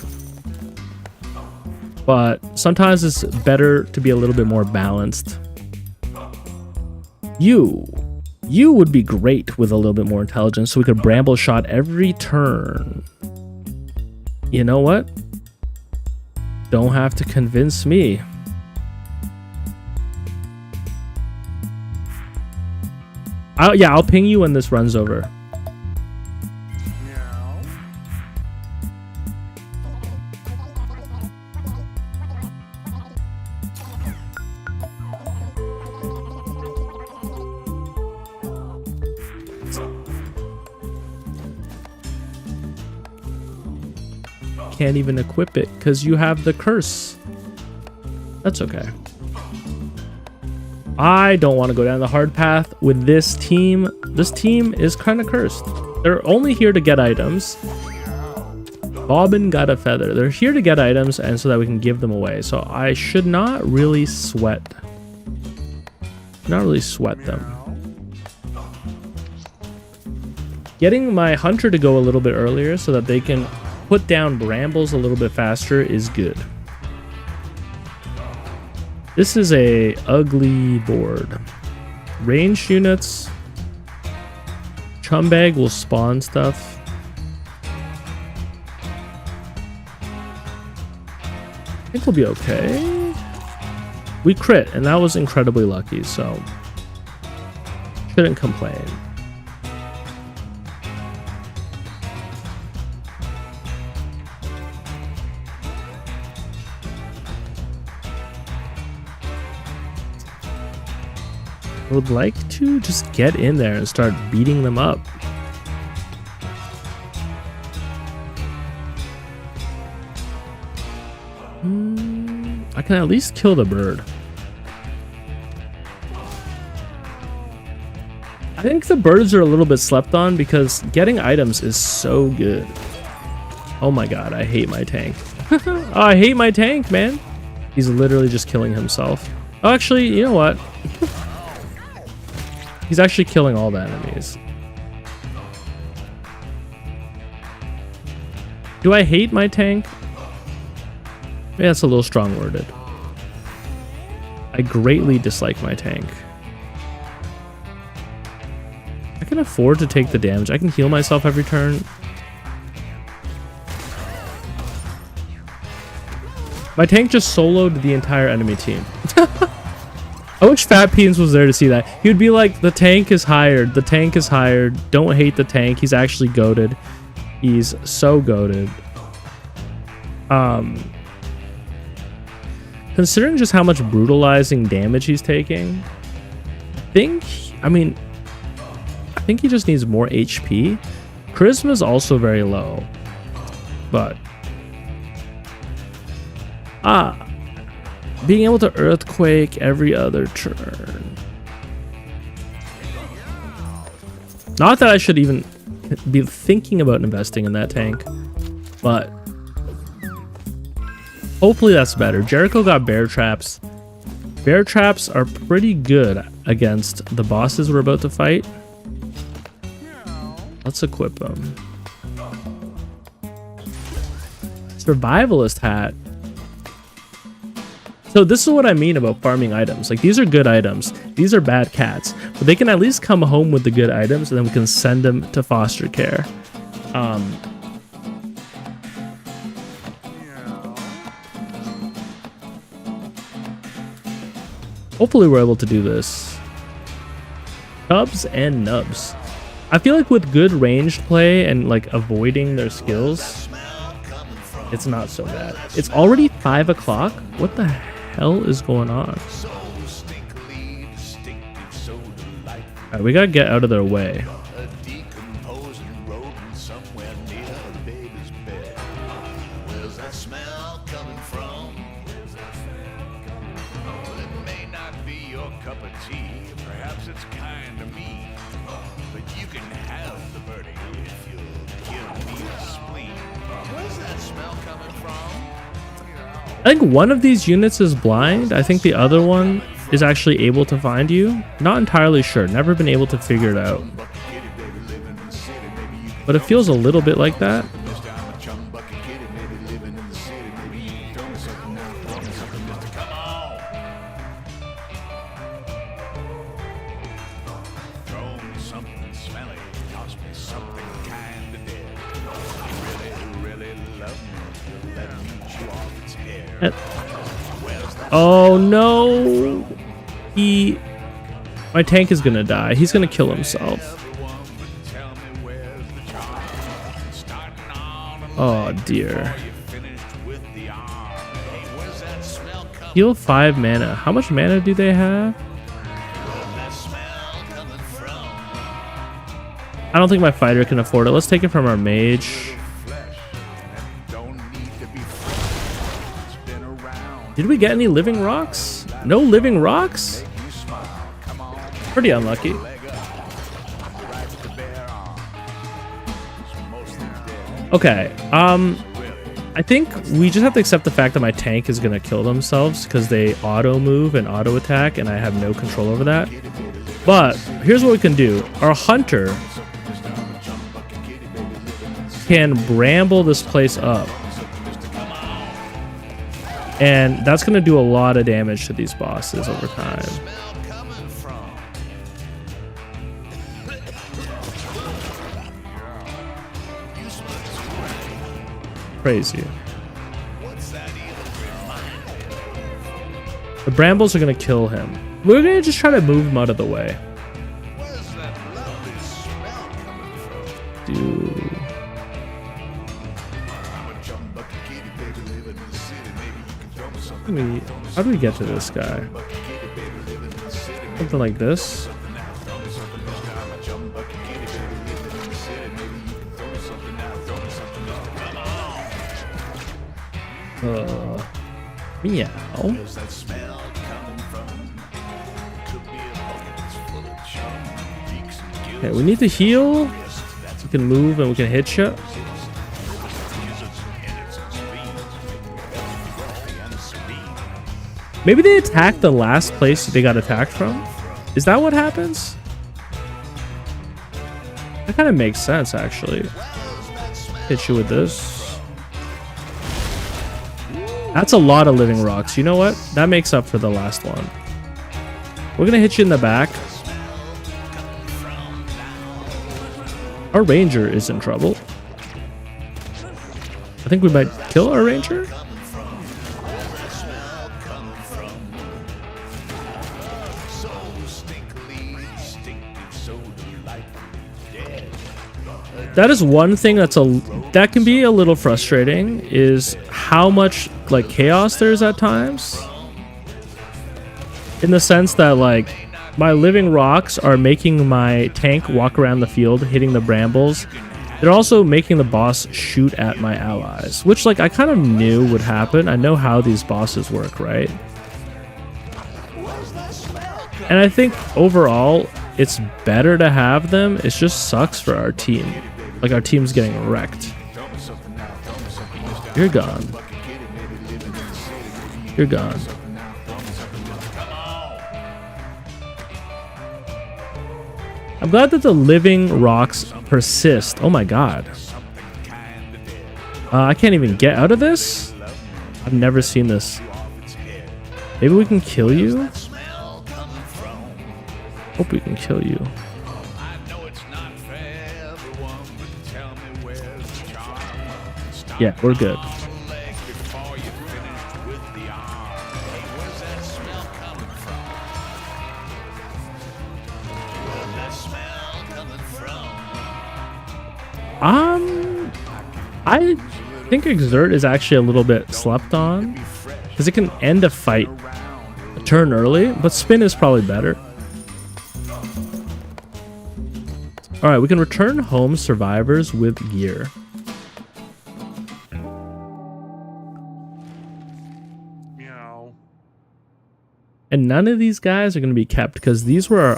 but sometimes it's better to be a little bit more balanced. You would be great with a little bit more intelligence, so we could bramble shot every turn. You know what? Don't have to convince me. I'll ping you when this runs over. Can't even equip it because you have the curse. That's okay. I don't want to go down the hard path with this team. This team is kind of cursed. They're only here to get items. Bobbin got a feather. They're here to get items and so that we can give them away. So I should not really sweat. Not really sweat them. Getting my hunter to go a little bit earlier so that they can put down brambles a little bit faster is good. This is a ugly board. Ranged units. Chumbag will spawn stuff. I think we'll be okay. We crit, and that was incredibly lucky, so shouldn't complain. I would like to just get in there and start beating them up. I can at least kill the bird. I think the birds are a little bit slept on because getting items is so good. Oh my god, I hate my tank. Oh, I hate my tank, man. He's literally just killing himself. Oh, actually, you know what? He's actually killing all the enemies. Do I hate my tank? Maybe that's a little strong worded. I greatly dislike my tank. I can afford to take the damage. I can heal myself every turn. My tank just soloed the entire enemy team. I wish Fat Peens was there to see that. He would be like, the tank is hired. The tank is hired. Don't hate the tank. He's actually goated. He's so goated. Considering just how much brutalizing damage he's taking, I think he just needs more HP. Charisma is also very low, but Being able to earthquake every other turn. Not that I should even be thinking about investing in that tank, but hopefully that's better. Jericho got bear traps. Bear traps are pretty good against the bosses we're about to fight. Let's equip them. Survivalist hat. So this is what I mean about farming items. Like, these are good items. These are bad cats. But they can at least come home with the good items, and then we can send them to foster care. Hopefully we're able to do this. Cubs and nubs. I feel like with good ranged play and like avoiding their skills, it's not so bad. It's already 5 o'clock. What the hell is going on? Alright, we gotta get out of their way. I think one of these units is blind. I think the other one is actually able to find you. Not entirely sure. Never been able to figure it out. But it feels a little bit like that. Oh no! My tank is gonna die. He's gonna kill himself. Oh dear. Heal 5 mana. How much mana do they have? I don't think my fighter can afford it. Let's take it from our mage. Did we get any living rocks? No living rocks? Pretty unlucky. Okay, I think we just have to accept the fact that my tank is gonna kill themselves because they auto move and auto attack, and I have no control over that. But here's what we can do. Our hunter can bramble this place up. And that's going to do a lot of damage to these bosses over time. Crazy. The brambles are going to kill him. We're going to just try to move him out of the way. Dude. How do we get to this guy? Something like this. Meow. Okay, we need to heal. We can move and we can hit you. Maybe they attacked the last place they got attacked from? Is that what happens? That kind of makes sense, actually. Hit you with this. That's a lot of living rocks. You know what? That makes up for the last one. We're going to hit you in the back. Our ranger is in trouble. I think we might kill our ranger. That is one thing that can be a little frustrating, is how much like chaos there's at times. In the sense that like my living rocks are making my tank walk around the field, hitting the brambles, They're also making the boss shoot at my allies, which like I kind of knew would happen. I know how these bosses work, right? And I think overall, it's better to have them. It just sucks for our team. Like our team's getting wrecked. You're gone. You're gone. I'm glad that the living rocks persist. Oh my god. I can't even get out of this? I've never seen this. Maybe we can kill you? Hope we can kill you. Yeah, we're good. I think Exert is actually a little bit slept on because it can end a fight a turn early, but Spin is probably better. All right, we can return home survivors with gear. And none of these guys are going to be kept because these were our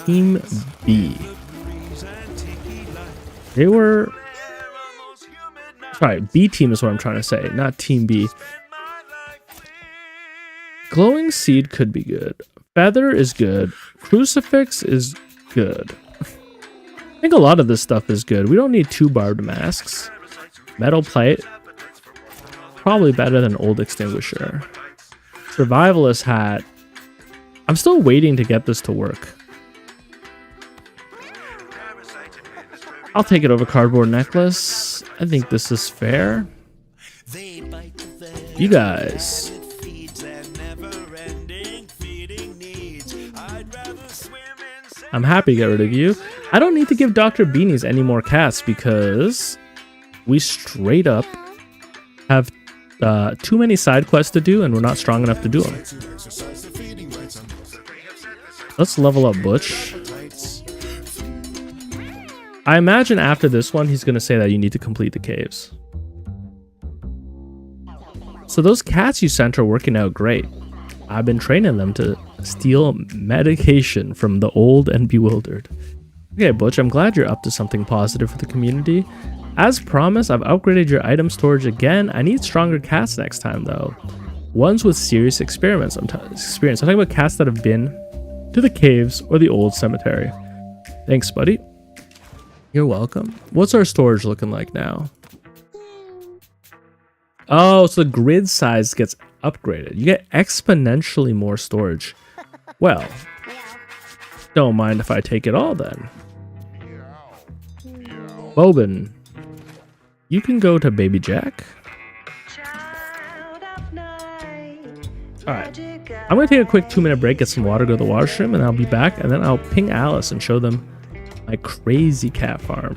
Team B. They were... Sorry, B team is what I'm trying to say, not Team B. Glowing Seed could be good. Feather is good. Crucifix is good. I think a lot of this stuff is good. We don't need 2 barbed masks. Metal Plate. Probably better than Old Extinguisher. Survivalist Hat. I'm still waiting to get this to work. I'll take it over Cardboard Necklace. I think this is fair. You guys. I'm happy to get rid of you. I don't need to give Dr. Beanies any more cats because we straight up have too many side quests to do and we're not strong enough to do them. Let's level up Butch. I imagine after this one, he's going to say that you need to complete the caves. So those cats you sent are working out great. I've been training them to steal medication from the old and bewildered. Okay, Butch, I'm glad you're up to something positive for the community. As promised, I've upgraded your item storage again. I need stronger cats next time, though. Ones with serious experience. I'm talking about cats that have been to the caves or the old cemetery. Thanks, buddy. You're welcome. What's our storage looking like now? Oh, so the grid size gets upgraded. You get exponentially more storage. Well, don't mind if I take it all then. Bobin, you can go to Baby Jack. Alright, I'm going to take a quick 2-minute break, get some water, go to the washroom, and I'll be back, and then I'll ping Alice and show them my crazy cat farm.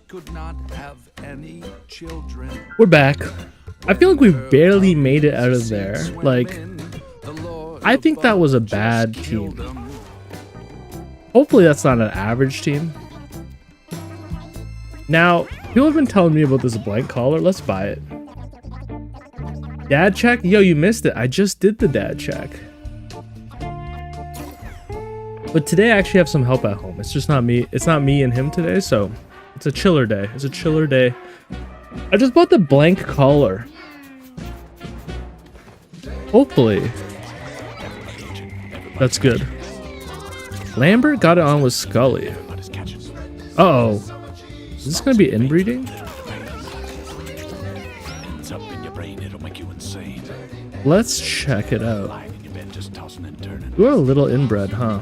Could not have any children. We're back. I feel like we barely made it out of there. Like, I think that was a bad team. Hopefully that's not an average team. Now, people have been telling me about this blank collar. Let's buy it. Dad check? Yo, you missed it. I just did the dad check. But today I actually have some help at home. It's just not me. It's not me and him today, so it's a chiller day. It's a chiller day. I just bought the blank collar. Hopefully. That's good. Lambert got it on with Scully. Uh-oh. Is this gonna be inbreeding? Let's check it out. You're a little inbred, huh?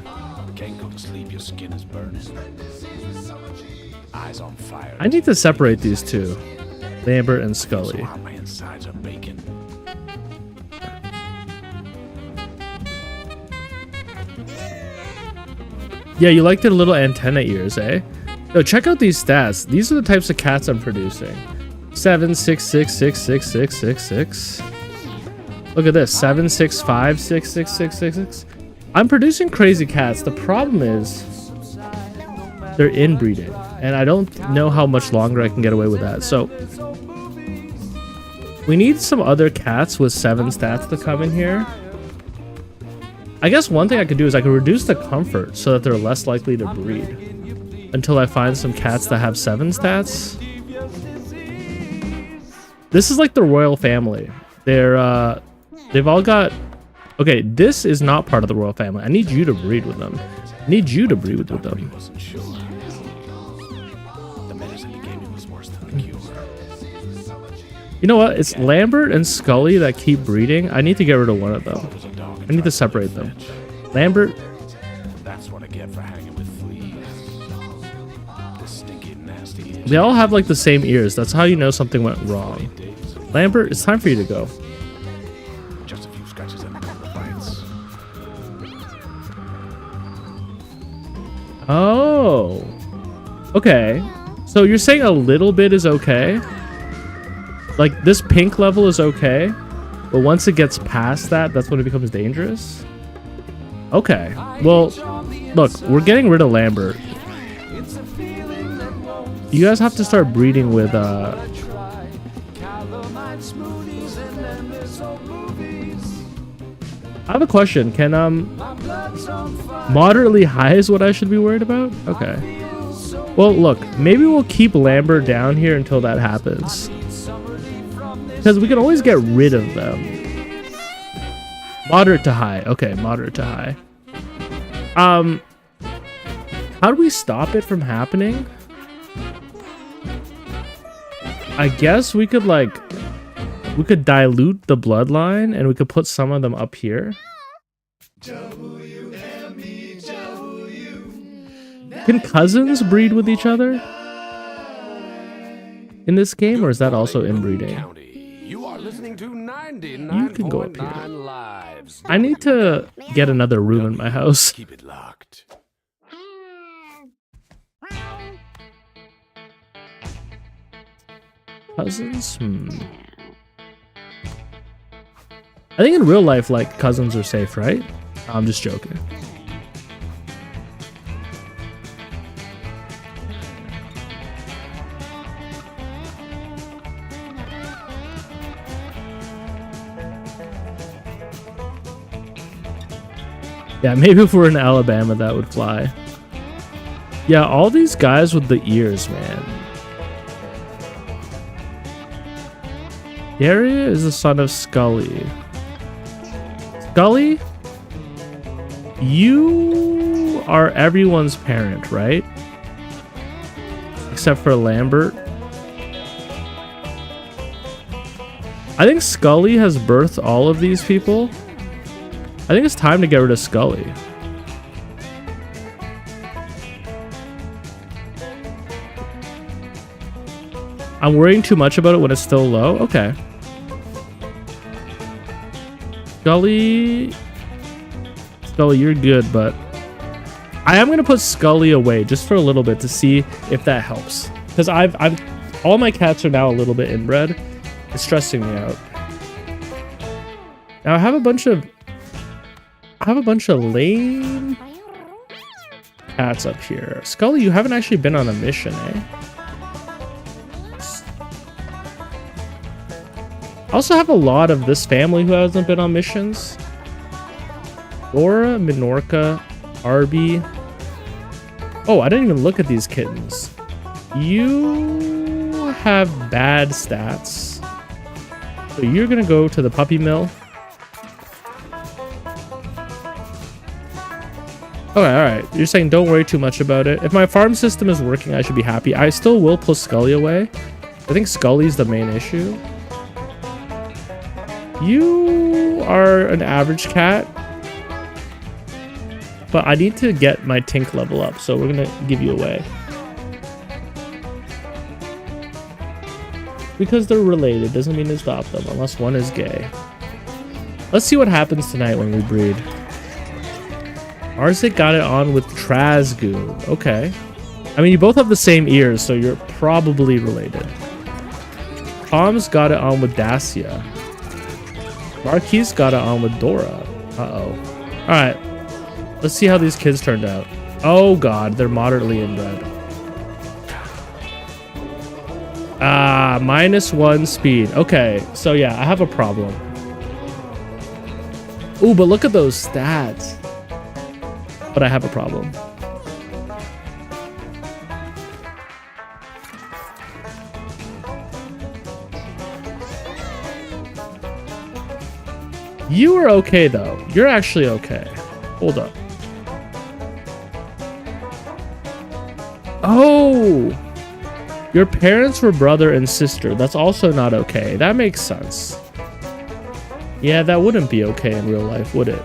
I need to separate these two. Lambert and Scully. Yeah, you liked it a little antenna ears, eh? Yo, check out these stats. These are the types of cats I'm producing. 7, 6, 6, 6, 6, 6, 6, 6. Look at this. 7, 6, 5, 6, 6, 6, 6, 6. I'm producing crazy cats. The problem is they're inbreeding, and I don't know how much longer I can get away with that. So we need some other cats with 7 stats to come in here. I guess one thing I could do is I could reduce the comfort so that they're less likely to breed until I find some cats that have 7 stats. This is like the royal family. They've all got... Okay, this is not part of the royal family. I need you to breed with them. I need you to breed with them. You know what? It's Lambert and Scully that keep breeding. I need to get rid of one of them. I need to separate them. Lambert. That's what I get for hanging with fleas. The stinky, nasty. They all have like the same ears. That's how you know something went wrong. Lambert, it's time for you to go. Just a few scratches and the bites. Oh. Okay. So you're saying a little bit is okay? Like this pink level is okay? But once it gets past that, that's when it becomes dangerous? Okay. Well, look, we're getting rid of Lambert. You guys have to start breeding with, I have a question. Can, moderately high is what I should be worried about? Okay. Well, look, maybe we'll keep Lambert down here until that happens. Because we can always get rid of them. Moderate to high. Okay, moderate to high. How do we stop it from happening? I guess we could like... We could dilute the bloodline and we could put some of them up here. Can cousins breed with each other in this game, or is that also inbreeding? You are listening to 99.9 You can go up here. Lives. I need to get another room in my house. Keep it locked. Cousins? I think in real life, like, cousins are safe, right? I'm just joking. Yeah, maybe if we're in Alabama, that would fly. Yeah, all these guys with the ears, man. Gary is the son of Scully. Scully, you are everyone's parent, right? Except for Lambert. I think Scully has birthed all of these people. I think it's time to get rid of Scully. I'm worrying too much about it when it's still low. Okay. Scully, you're good, but I am gonna put Scully away just for a little bit to see if that helps. Because all my cats are now a little bit inbred. It's stressing me out. Now I have a bunch of lame cats up here. Scully, you haven't actually been on a mission, eh? I also have a lot of this family who hasn't been on missions. Laura, Minorca, Arby. Oh, I didn't even look at these kittens. You have bad stats. So you're gonna go to the puppy mill. Okay, alright. You're saying don't worry too much about it. If my farm system is working, I should be happy. I still will pull Scully away. I think Scully's the main issue. You are an average cat. But I need to get my Tink level up, so we're gonna give you away. Because they're related doesn't mean to stop them, unless one is gay. Let's see what happens tonight when we breed. Arzik got it on with Trasgoon. Okay. I mean, you both have the same ears, so you're probably related. Tom's got it on with Dacia. Marquise got it on with Dora. Uh-oh. Alright. Let's see how these kids turned out. Oh god, they're moderately inbred. -1 speed. Okay, so yeah, I have a problem. Ooh, but look at those stats. But I have a problem. You are okay though. You're actually okay. Hold up. Oh! Your parents were brother and sister. That's also not okay. That makes sense. Yeah, that wouldn't be okay in real life, would it?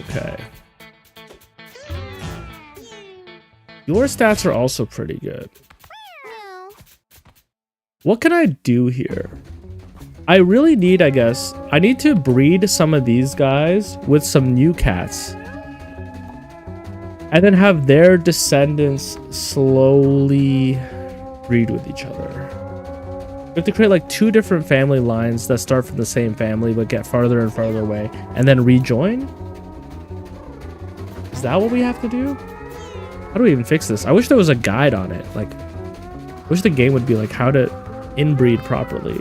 Okay. Your stats are also pretty good. What can I do here? I really need, I guess, I need to breed some of these guys with some new cats. And then have their descendants slowly breed with each other. We have to create like 2 different family lines that start from the same family but get farther and farther away and then rejoin? Is that what we have to do? How do we even fix this? I wish there was a guide on it. Like, I wish the game would be like how to inbreed properly.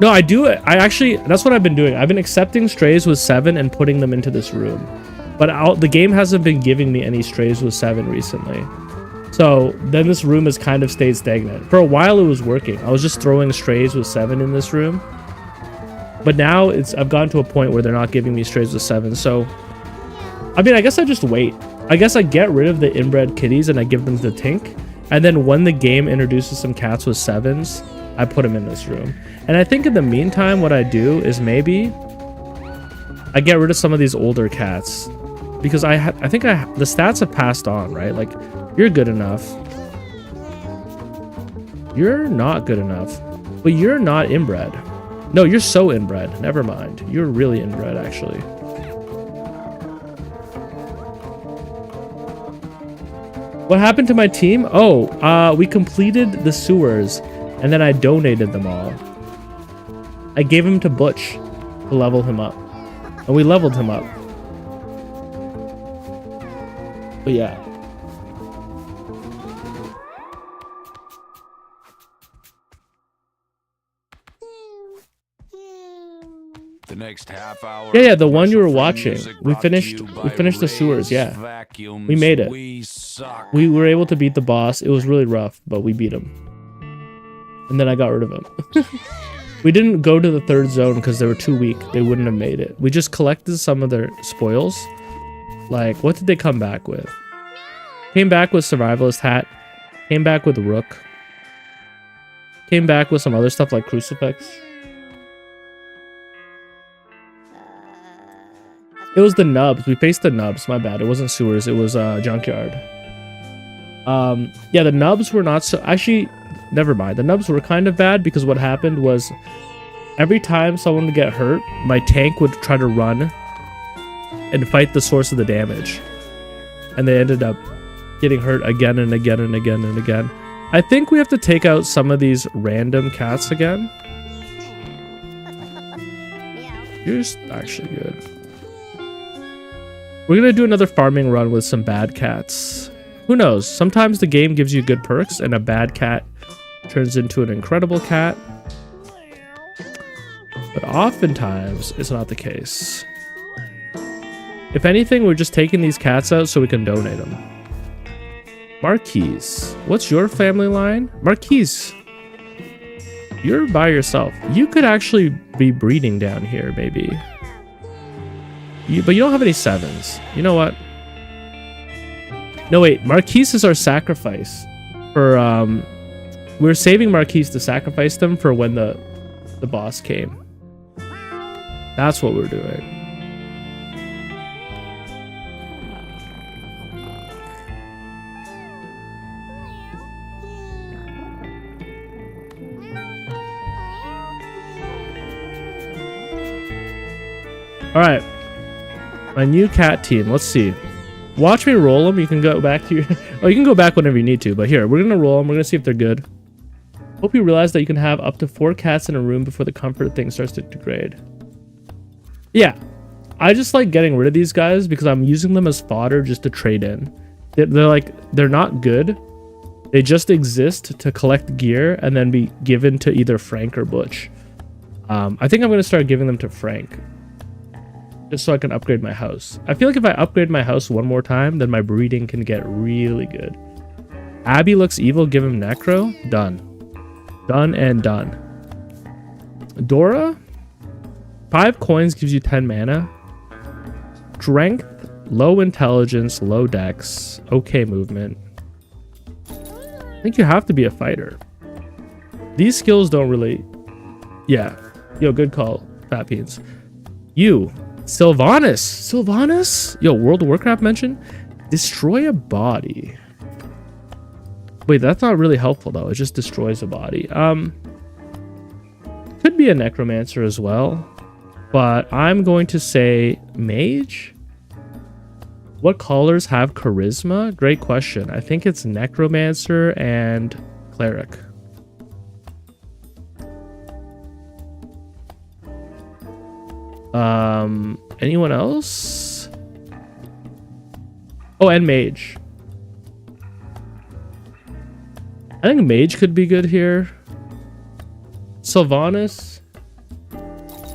No, I do it. I actually, that's what I've been doing. I've been accepting strays with 7 and putting them into this room. But the game hasn't been giving me any strays with 7 recently. So then this room has kind of stayed stagnant. For a while it was working. I was just throwing strays with 7 in this room. But now I've gotten to a point where they're not giving me strays with 7. So, I mean, I guess I just wait. I guess I get rid of the inbred kitties and I give them to Tink. And then when the game introduces some cats with 7s, I put them in this room. And I think in the meantime, what I do is maybe I get rid of some of these older cats. Because I think the stats have passed on, right? Like, you're good enough. You're not good enough. But you're not inbred. No, you're so inbred. Never mind. You're really inbred, actually. What happened to my team? Oh, we completed the sewers. And then I donated them all. I gave him to Butch to level him up. And we leveled him up. But yeah. The next half hour. Yeah, the one you were watching. We finished the sewers, yeah. We made it. We were able to beat the boss. It was really rough, but we beat him. And then I got rid of him. We didn't go to the 3rd zone because they were too weak. They wouldn't have made it. We just collected some of their spoils. Like, what did they come back with? Came back with Survivalist Hat. Came back with Rook. Came back with some other stuff like Crucifix. It was the nubs. We faced the nubs. My bad. It wasn't sewers. It was junkyard. Yeah, the nubs were not so... Actually, never mind. The nubs were kind of bad because what happened was every time someone would get hurt, my tank would try to run and fight the source of the damage. And they ended up getting hurt again and again and again and again. I think we have to take out some of these random cats again. You're just actually good. We're gonna do another farming run with some bad cats. Who knows? Sometimes the game gives you good perks and a bad cat turns into an incredible cat. But oftentimes, it's not the case. If anything, we're just taking these cats out so we can donate them. Marquise, what's your family line? Marquise, you're by yourself. You could actually be breeding down here, maybe. But you don't have any 7s. You know what? No, wait. Marquise is our sacrifice. For, we're saving Marquise to sacrifice them for when the boss came. That's what we're doing. Alright. My new cat team. Let's see. Watch me roll them. You can go back to your... Oh, you can go back whenever you need to. But here, we're going to roll them. We're going to see if they're good. Hope you realize that you can have up to 4 cats in a room before the comfort thing starts to degrade. Yeah. I just like getting rid of these guys because I'm using them as fodder just to trade in. They're not good. They just exist to collect gear and then be given to either Frank or Butch. I think I'm going to start giving them to Frank. Just so I can upgrade my house. I feel like if I upgrade my house one more time, then my breeding can get really good. Abby looks evil, give him Necro. Done. Done and done. Dora? 5 coins gives you 10 mana. Strength, low intelligence, low dex, okay movement. I think you have to be a fighter. These skills don't really... Yeah. Yo, good call, Fat Beans. You... Sylvanas. Sylvanas? Yo, World of Warcraft mention? Destroy a body. Wait, that's not really helpful though. It just destroys a body. Could be a necromancer as well. But I'm going to say mage? What colors have charisma? Great question. I think it's necromancer and cleric. Anyone else? Oh, and mage. I think mage could be good here. Sylvanas.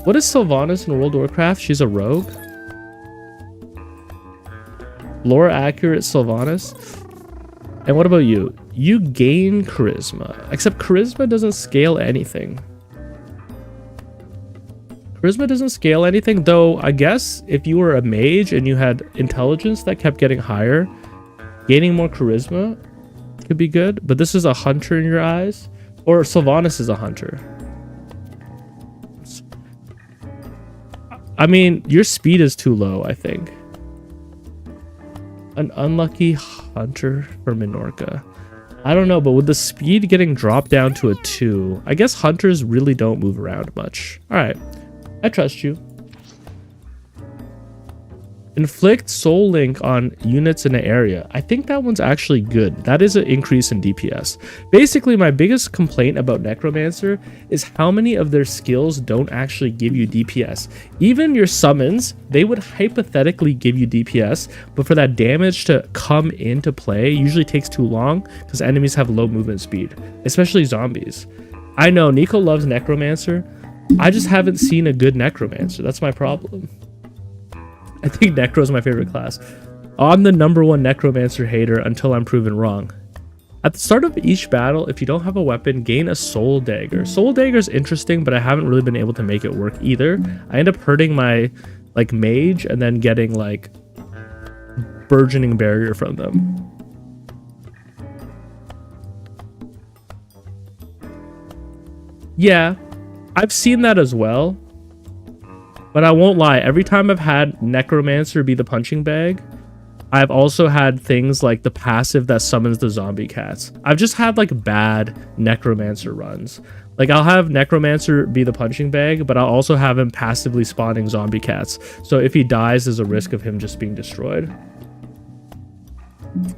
What is Sylvanas in World of Warcraft? She's a rogue. Lore accurate Sylvanas. And what about you? You gain charisma. Except charisma doesn't scale anything. Charisma doesn't scale anything, though I guess if you were a mage and you had intelligence that kept getting higher, gaining more charisma could be good. But this is a hunter in your eyes. Or Sylvanas is a hunter. I mean, your speed is too low, I think. An unlucky hunter for Minorca. I don't know, but with the speed getting dropped down to a 2, I guess hunters really don't move around much. Alright. I trust you. Inflict soul link on units in an area. I think that one's actually good. That is an increase in DPS. Basically, my biggest complaint about Necromancer is how many of their skills don't actually give you DPS. Even your summons, they would hypothetically give you DPS, but for that damage to come into play, usually takes too long because enemies have low movement speed, especially zombies. I know Nico loves Necromancer. I just haven't seen a good Necromancer. That's my problem. I think Necro is my favorite class. I'm the #1 Necromancer hater until I'm proven wrong. At the start of each battle, if you don't have a weapon, gain a Soul Dagger. Soul Dagger is interesting, but I haven't really been able to make it work either. I end up hurting my mage and then getting burgeoning barrier from them. Yeah, I've seen that as well. But I won't lie, every time I've had Necromancer be the punching bag, I've also had things like the passive that summons the zombie cats. I've just had like bad Necromancer runs. Like I'll have Necromancer be the punching bag, but I'll also have him passively spawning zombie cats. So if he dies, there's a risk of him just being destroyed.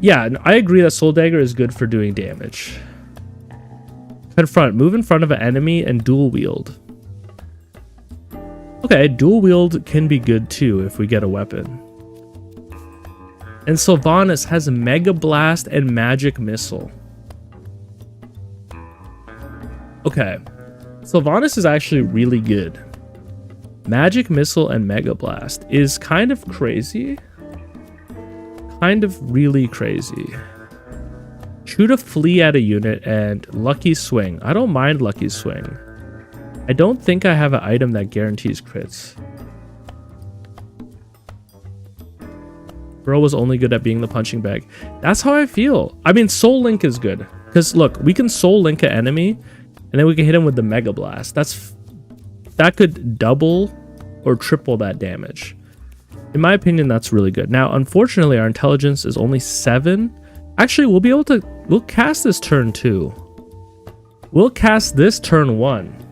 Yeah, I agree that Soul Dagger is good for doing damage. Confront. Move in front of an enemy and dual wield. Okay, dual wield can be good too if we get a weapon. And Sylvanas has Mega Blast and Magic Missile. Okay, Sylvanas is actually really good. Magic Missile and Mega Blast is kind of crazy. Kind of really crazy. Shoot a flea at a unit and Lucky Swing. I don't mind Lucky Swing. I don't think I have an item that guarantees crits. Bro was only good at being the punching bag. That's how I feel. I mean, Soul Link is good. Because look, we can Soul Link an enemy and then we can hit him with the Mega Blast. That could double or triple that damage. In my opinion, that's really good. Now, unfortunately, our intelligence is only 7. Actually, we'll cast this turn 2. We'll cast this turn 1.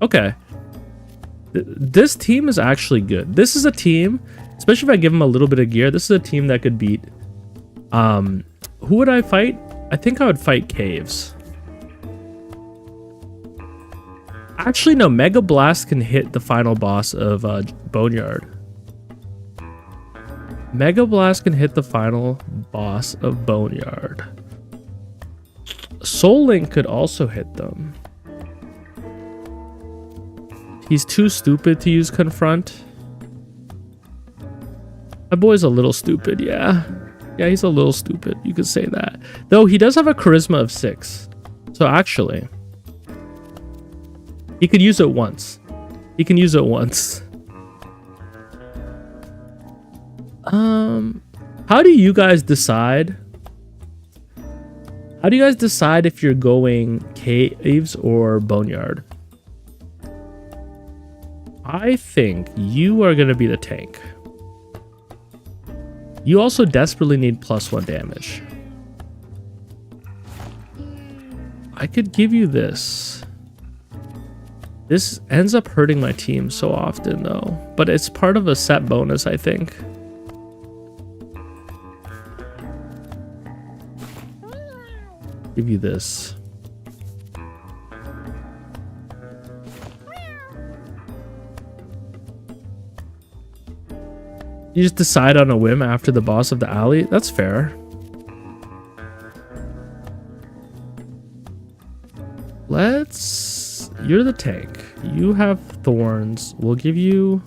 Okay. This team is actually good. This is a team, especially if I give them a little bit of gear, this is a team that could beat... who would I fight? I think I would fight Caves. Actually, no. Mega Blast can hit the final boss of Boneyard. Mega Blast can hit the final boss of Boneyard. Soul Link could also hit them. He's too stupid to use Confront. My boy's a little stupid, yeah. Yeah, he's a little stupid. You could say that. Though he does have a charisma of 6. So actually, he could use it once. He can use it once. How do you guys decide? How do you guys decide if you're going Caves or Boneyard? I think you are going to be the tank. You also desperately need +1 damage. I could give you this. This ends up hurting my team so often though, but it's part of a set bonus, I think. Give you this. You just decide on a whim after the boss of the alley? That's fair. You're the tank. You have thorns. We'll give you...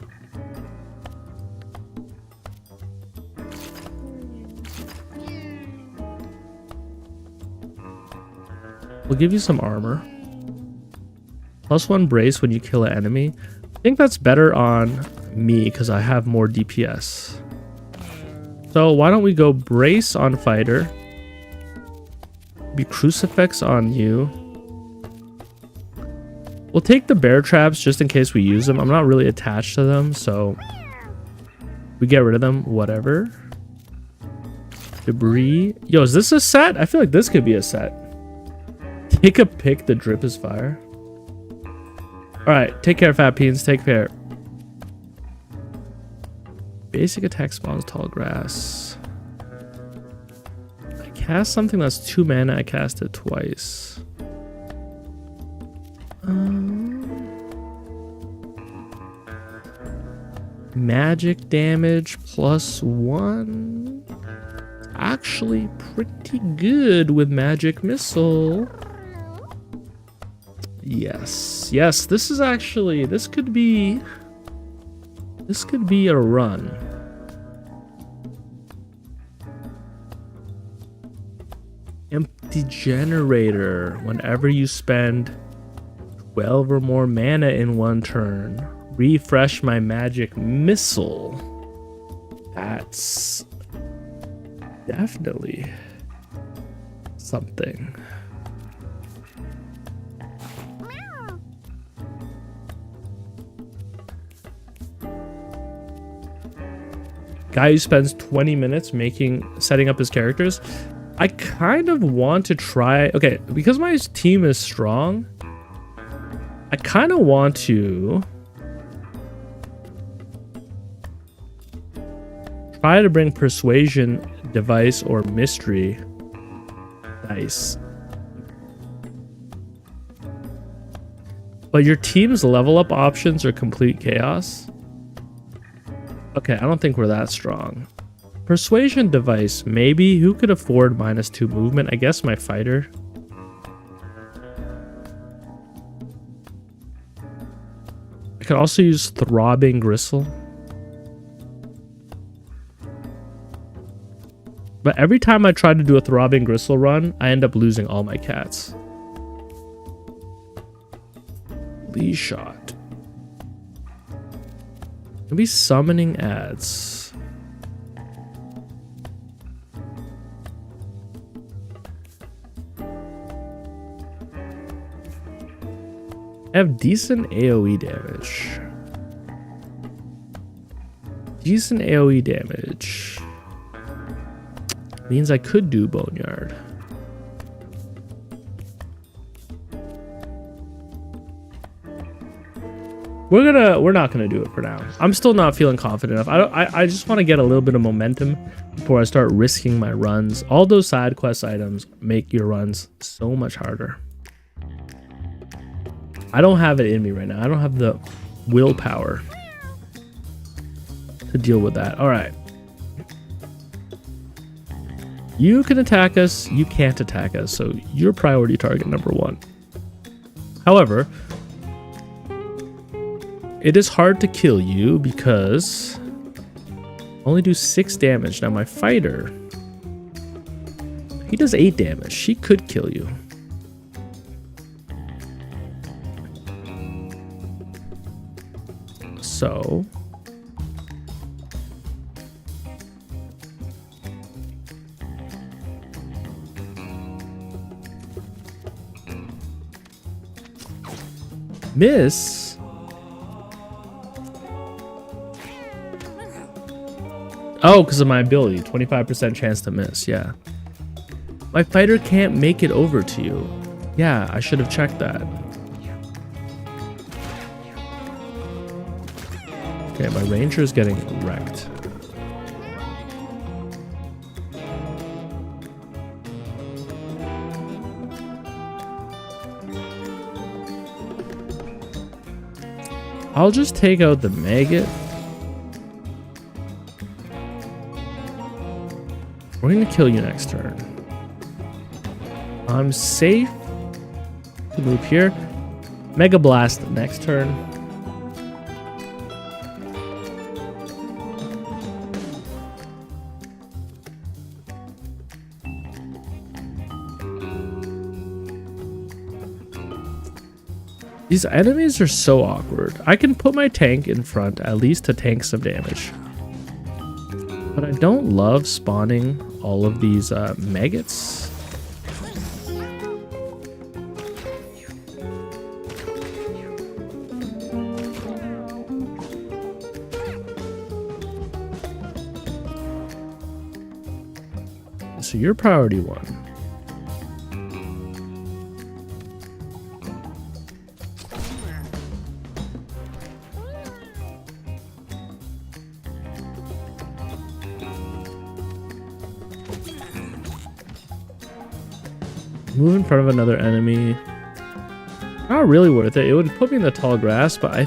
We'll give you some armor. +1 brace when you kill an enemy. I think that's better on me because I have more DPS. So why don't we go brace on fighter. Be crucifix on you. We'll take the bear traps just in case we use them. I'm not really attached to them, so we get rid of them, whatever. Debris. Yo, is this a set? I feel like this could be a set. Take a pick, the drip is fire. Alright, take care, Fat Peens, take care. Basic attack spawns tall grass. I cast something that's 2 mana, I cast it twice. Magic damage +1. Actually pretty good with Magic Missile. Yes, this is actually, this could be a run. Empty generator. Whenever you spend 12 or more mana in one turn, refresh my Magic Missile. That's definitely something. guy who spends 20 minutes setting up his characters. I kind of want to try. Okay, because my team is strong, I kind of want to try to bring persuasion device or mystery dice. But your team's level up options are complete chaos. Okay, I don't think we're that strong. Persuasion device, maybe. Who could afford -2 movement? I guess my fighter. I could also use throbbing gristle. But every time I try to do a throbbing gristle run, I end up losing all my cats. Lee shot. Maybe summoning ads. I have decent AoE damage. Decent AoE damage. Means I could do Boneyard. We're not gonna do it for now. I'm still not feeling confident enough. I just want to get a little bit of momentum before I start risking my runs. All those side quest items make your runs so much harder. I don't have it in me right now. I don't have the willpower to deal with that. All right. You can attack us. You can't attack us. So you're priority target number 1. However, it is hard to kill you because I only do 6 damage. Now my fighter, he does 8 damage. She could kill you. So miss. Oh, because of my ability. 25% chance to miss. Yeah. My fighter can't make it over to you. Yeah, I should have checked that. Okay, my ranger is getting wrecked. I'll just take out the maggot. We're gonna kill you next turn. I'm safe to move here. Mega Blast next turn. These enemies are so awkward. I can put my tank in front at least to tank some damage. But I don't love spawning all of these maggots. So you're priority 1. Move in front of another enemy. Not really worth it. It would put me in the tall grass, but I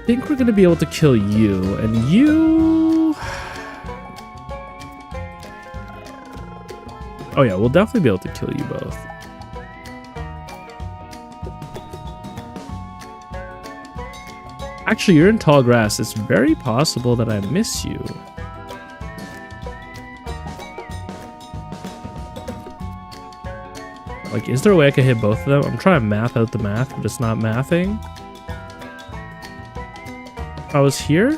think we're going to be able to kill you. And you... Oh yeah, we'll definitely be able to kill you both. Actually, you're in tall grass. It's very possible that I miss you. Like, is there a way I can hit both of them? I'm trying to math out the math, but it's not mathing. If I was here?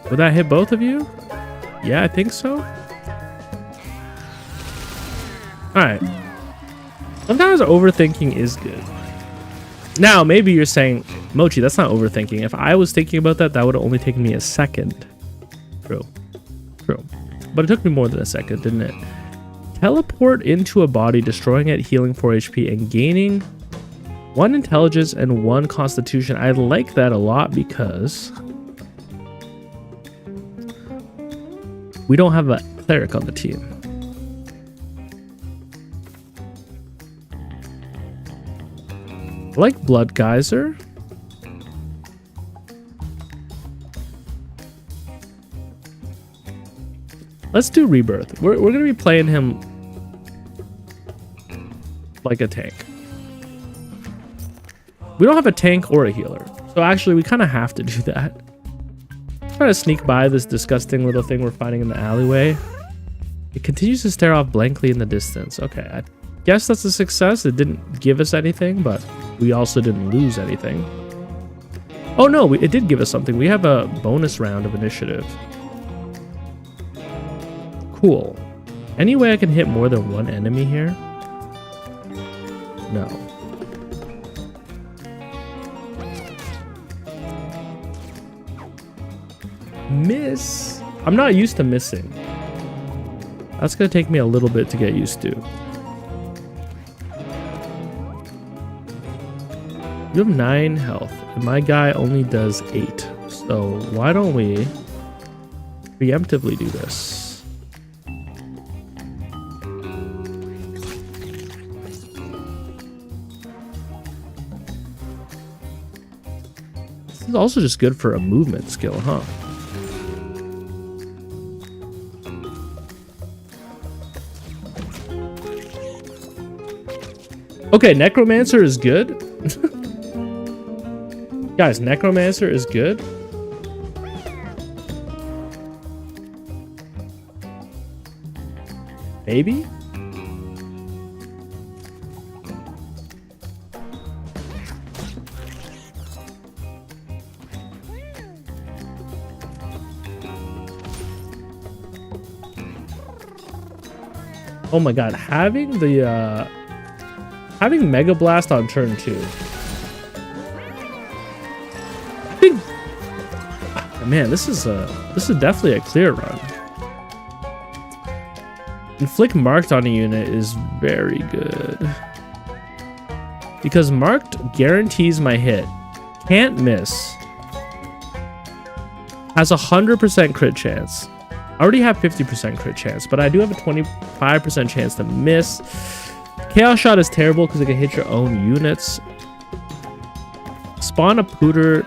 Would that hit both of you? Yeah, I think so. Alright. Sometimes overthinking is good. Now, maybe you're saying, Mochi, that's not overthinking. If I was thinking about that, that would have only taken me a second. True. True. But it took me more than a second, didn't it? Teleport into a body, destroying it, healing 4 HP, and gaining 1 intelligence and 1 constitution. I like that a lot because we don't have a cleric on the team. I like Blood Geyser. Let's do Rebirth. We're going to be playing him like a tank. We don't have a tank or a healer. So actually, we kind of have to do that. Trying to sneak by this disgusting little thing we're fighting in the alleyway. It continues to stare off blankly in the distance. Okay, I guess that's a success. It didn't give us anything, but we also didn't lose anything. Oh no, it did give us something. We have a bonus round of initiative. Cool. Any way I can hit more than 1 enemy here? No. Miss. I'm not used to missing. That's gonna take me a little bit to get used to. You have 9 health, and my guy only does 8. So why don't we preemptively do this? This is also just good for a movement skill, huh? Okay, Necromancer is good. Guys, Necromancer is good. Maybe? Oh my god, having Mega Blast on turn 2. I think, man, this is definitely a clear run. Inflict marked on a unit is very good because marked guarantees my hit, can't miss, has 100% crit chance. I already have 50% crit chance, but I do have a 25% chance to miss. Chaos Shot is terrible because it can hit your own units. Spawn a Pooter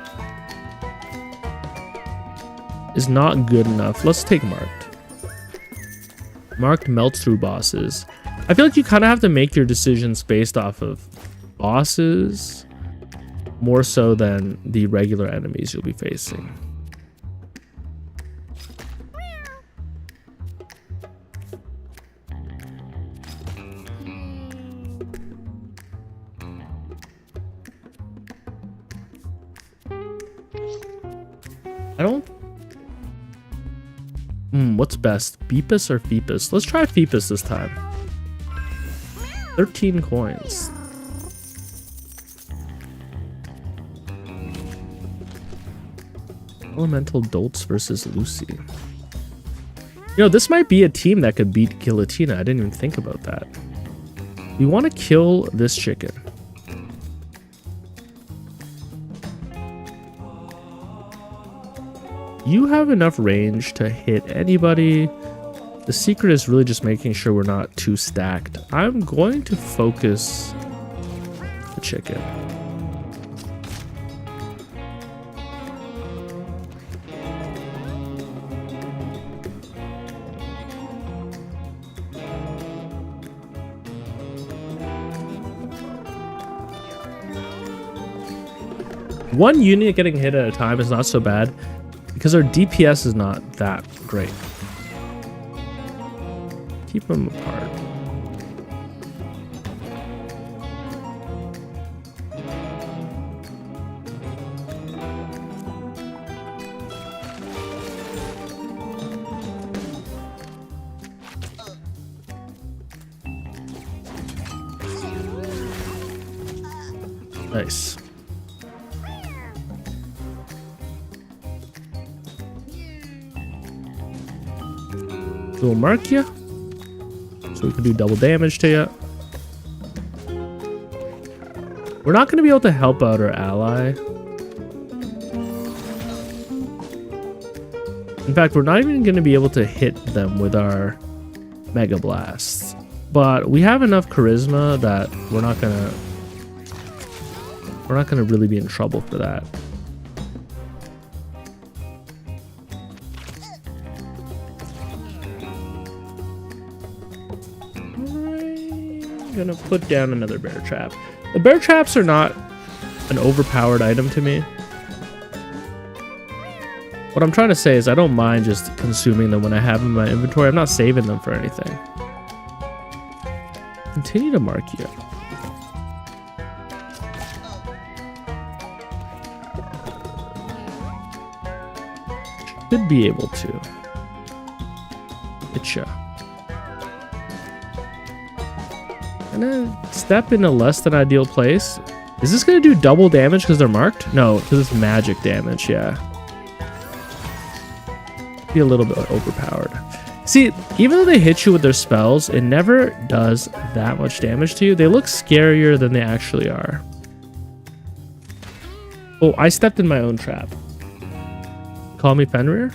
is not good enough. Let's take Marked. Marked melts through bosses. I feel like you kind of have to make your decisions based off of bosses more so than the regular enemies you'll be facing. I don't... what's best? Beepus or Phoebus? Let's try Phoebus this time. 13 coins. Elemental Dolts versus Lucy. You know, this might be a team that could beat Guillotina. I didn't even think about that. We want to kill this chicken. You have enough range to hit anybody. The secret is really just making sure we're not too stacked. I'm going to focus the chicken. One unit getting hit at a time is not so bad because our DPS is not that great. Keep them apart. Nice. We'll mark you, so we can do double damage to you. We're not going to be able to help out our ally. In fact, we're not even going to be able to hit them with our Mega Blasts. But we have enough charisma that we're not gonna really be in trouble for that. I'm gonna put down another bear trap. The bear traps are not an overpowered item to me. What I'm trying to say is I don't mind just consuming them when I have them in my inventory. I'm not saving them for anything. Continue to mark you. Should be able to. Itcha. And then step in a less than ideal place. Is this gonna do double damage because they're marked? No, because it's magic damage, yeah. Be a little bit overpowered. See, even though they hit you with their spells, it never does that much damage to you. They look scarier than they actually are. Oh, I stepped in my own trap. Call me Fenrir?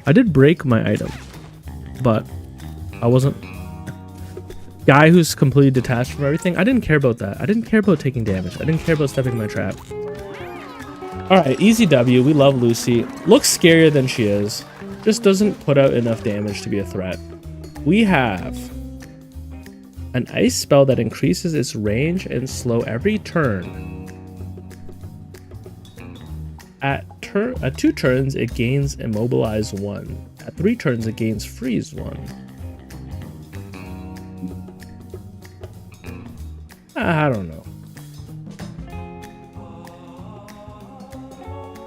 I did break my item, but I wasn't... Guy who's completely detached from everything, I didn't care about that. I didn't care about taking damage. I didn't care about stepping in my trap. Alright, easy W. We love Lucy. Looks scarier than she is. Just doesn't put out enough damage to be a threat. We have an ice spell that increases its range and slow every turn. At 2 turns, it gains Immobilize 1. At 3 turns, it gains Freeze 1. I don't know.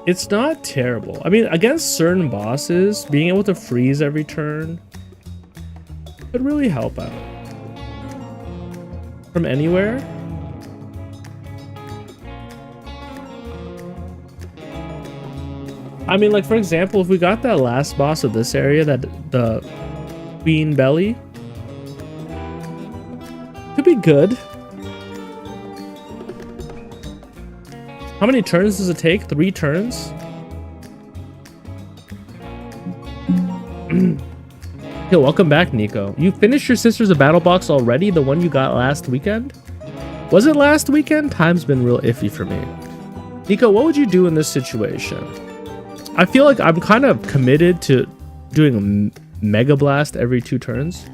It's not terrible. I mean, against certain bosses, being able to freeze every turn could really help out. From anywhere? I mean, like, for example, if we got that last boss of this area, that the Queen Belly, could be good. How many turns does it take? 3 turns? Yo, welcome back, Nico. You finished your Sisters of Battle box already? The one you got last weekend? Was it last weekend? Time's been real iffy for me. Nico, what would you do in this situation? I feel like I'm kind of committed to doing a Mega Blast every 2 turns.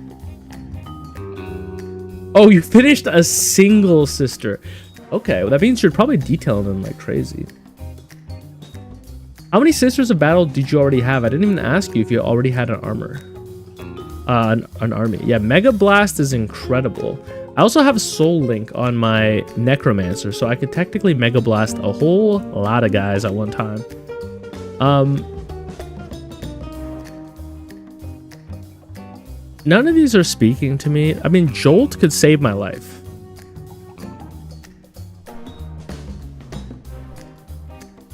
Oh, you finished a single sister. Okay, well, that means you're probably detailing them like crazy. How many Sisters of Battle did you already have? I didn't even ask you if you already had an armor. An army. Yeah, Mega Blast is incredible. I also have Soul Link on my Necromancer, so I could technically Mega Blast a whole lot of guys at one time. None of these are speaking to me. I mean, Jolt could save my life.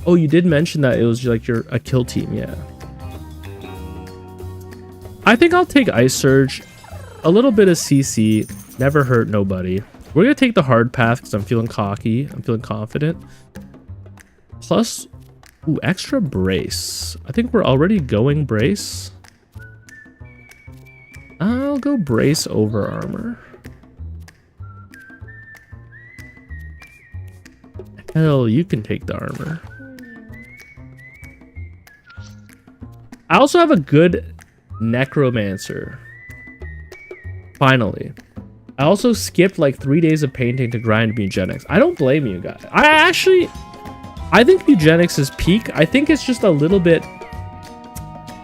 Oh, you did mention that it was like a kill team, yeah. I think I'll take Ice Surge, a little bit of CC, never hurt nobody. We're gonna take the hard path because I'm feeling cocky, I'm feeling confident. Plus, ooh, extra brace. I think we're already going brace. I'll go brace over armor. Hell, you can take the armor. I also have a good Necromancer. Finally. I also skipped like 3 days of painting to grind Mewgenics. I don't blame you guys. I think Mewgenics is peak. I think it's just a little bit...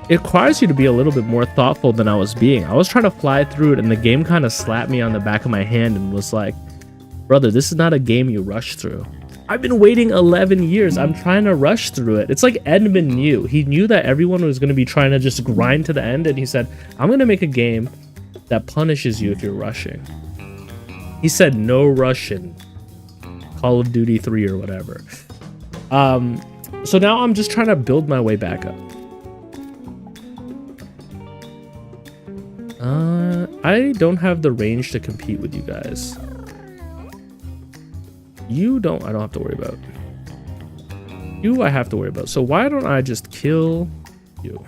It requires you to be a little bit more thoughtful than I was being. I was trying to fly through it and the game kind of slapped me on the back of my hand and was like, brother, this is not a game you rush through. I've been waiting 11 years. I'm trying to rush through it. It's like Edmund knew. He knew that everyone was going to be trying to just grind to the end, and he said, I'm going to make a game that punishes you if you're rushing. He said no rushing. Call of Duty 3 or whatever. So now I'm just trying to build my way back up. I don't have the range to compete with you guys. I don't have to worry about. You I have to worry about. So why don't I just kill you?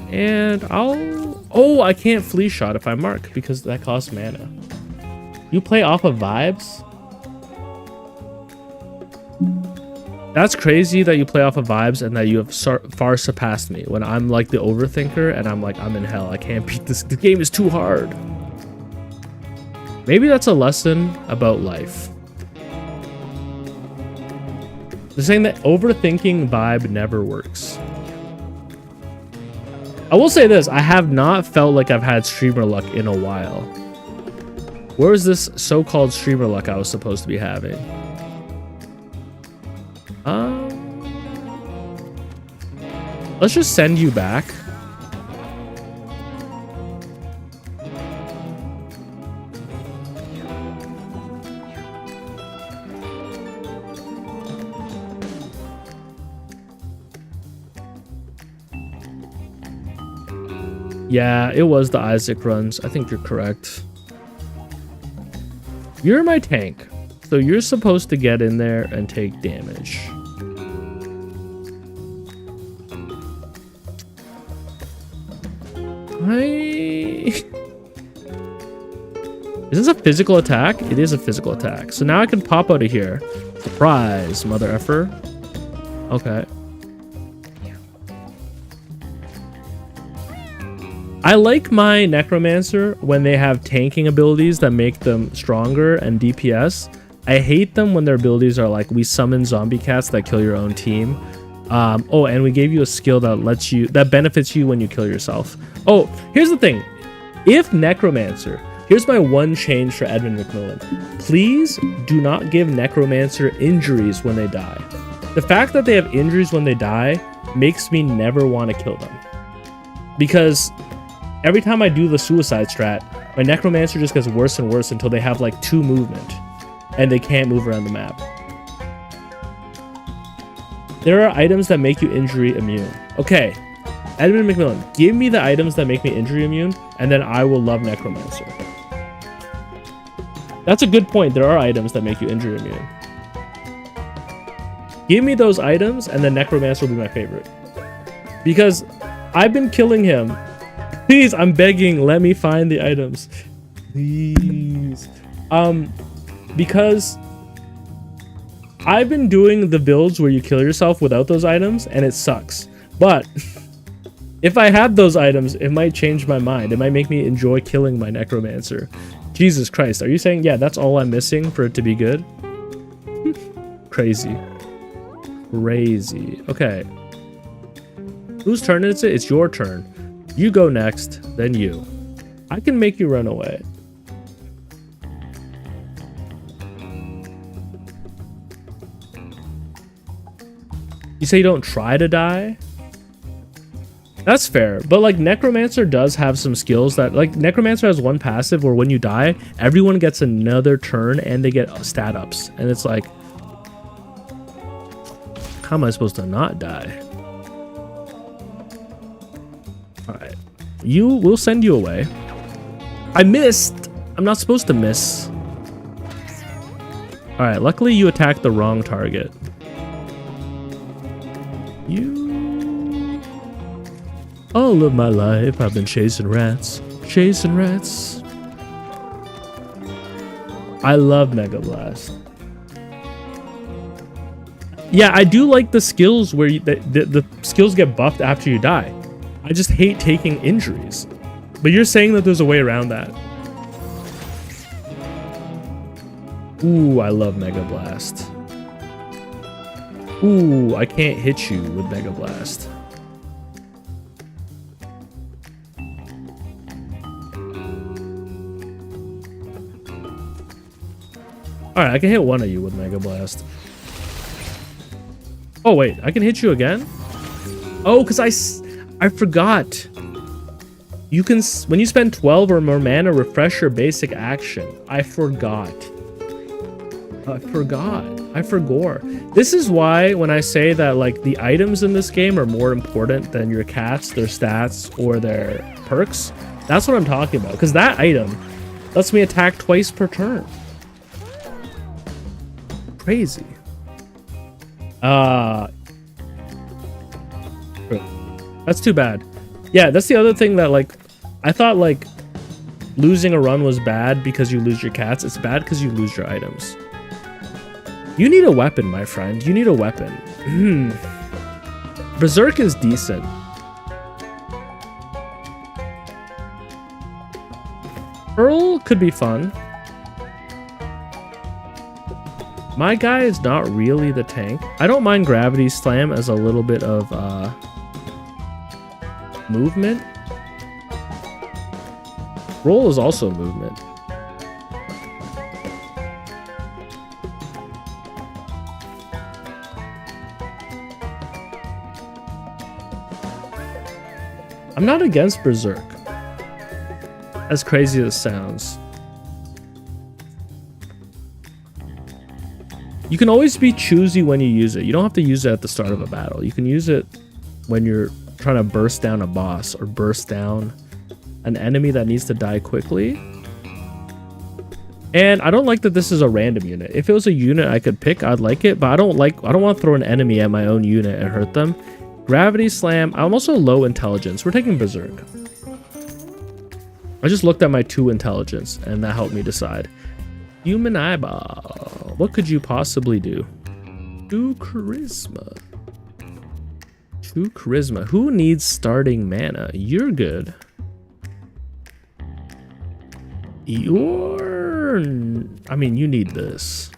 And oh, I can't flee shot if I mark because that costs mana. You play off of vibes? That's crazy that you play off of vibes and that you have far surpassed me when I'm like the overthinker and I'm like, I'm in hell. I can't beat this. The game is too hard. Maybe that's a lesson about life. They're saying that overthinking vibe never works. I will say this, I have not felt like I've had streamer luck in a while. Where is this so-called streamer luck I was supposed to be having? Let's just send you back. Yeah, it was the Isaac runs. I think you're correct. You're my tank, so you're supposed to get in there and take damage. Is this a physical attack? It is a physical attack. So now I can pop out of here. Surprise, mother effer. Okay. I like my Necromancer when they have tanking abilities that make them stronger and DPS. I hate them when their abilities are like, we summon zombie cats that kill your own team. Oh, and we gave you a skill that benefits you when you kill yourself. Oh, here's the thing. If Necromancer, here's my one change for Edmund McMillan. Please do not give Necromancer injuries when they die. The fact that they have injuries when they die makes me never want to kill them. Because every time I do the suicide strat, my Necromancer just gets worse and worse until they have like 2 movement and they can't move around the map. There are items that make you injury immune. Okay, Edmund McMillan, give me the items that make me injury immune and then I will love Necromancer. That's a good point. There are items that make you injury immune. Give me those items and then Necromancer will be my favorite. Because I've been killing him. Please, I'm begging, let me find the items. Please. Because I've been doing the builds where you kill yourself without those items and it sucks. But if I had those items, it might change my mind. It might make me enjoy killing my Necromancer. Jesus Christ, are you saying, yeah, that's all I'm missing for it to be good? Crazy. Crazy. Okay. Whose turn is it? It's your turn. You go next, then you. I can make you run away. You say you don't try to die? That's fair, but like Necromancer does have some skills that, like Necromancer has one passive where when you die, everyone gets another turn and they get stat ups. And it's like, how am I supposed to not die? Alright. We'll send you away. I missed! I'm not supposed to miss. Alright, luckily you attacked the wrong target. All of my life I've been chasing rats. Chasing rats. I love Mega Blast. Yeah, I do like the skills where the skills get buffed after you die. I just hate taking injuries. But you're saying that there's a way around that. Ooh, I love Mega Blast. Ooh, I can't hit you with Mega Blast. Alright, I can hit one of you with Mega Blast. Oh wait, I can hit you again? Oh, because I forgot. You can, when you spend 12 or more mana, refresh your basic action. I forgot. I forgot. This is why when I say that like the items in this game are more important than your cats, their stats, or their perks. That's what I'm talking about. Because that item lets me attack twice per turn. Crazy. That's too bad. Yeah, that's the other thing that like I thought like losing a run was bad because you lose your cats. It's bad because you lose your items. You need a weapon, my friend. You need a weapon. Berserk is decent. Pearl could be fun. My guy is not really the tank. I don't mind Gravity Slam as a little bit of movement. Roll is also movement. I'm not against Berserk. As crazy as it sounds. You can always be choosy when you use it. You don't have to use it at the start of a battle. You can use it when you're trying to burst down a boss or burst down an enemy that needs to die quickly. And I don't like that this is a random unit. If it was a unit I could pick, I'd like it, but I don't want to throw an enemy at my own unit and hurt them. Gravity Slam. I'm also low intelligence. We're taking Berserk. I just looked at my 2 intelligence and that helped me decide. Human Eyeball. What could you possibly do? 2 charisma. 2 charisma. Who needs starting mana? You're good. I mean, you need this.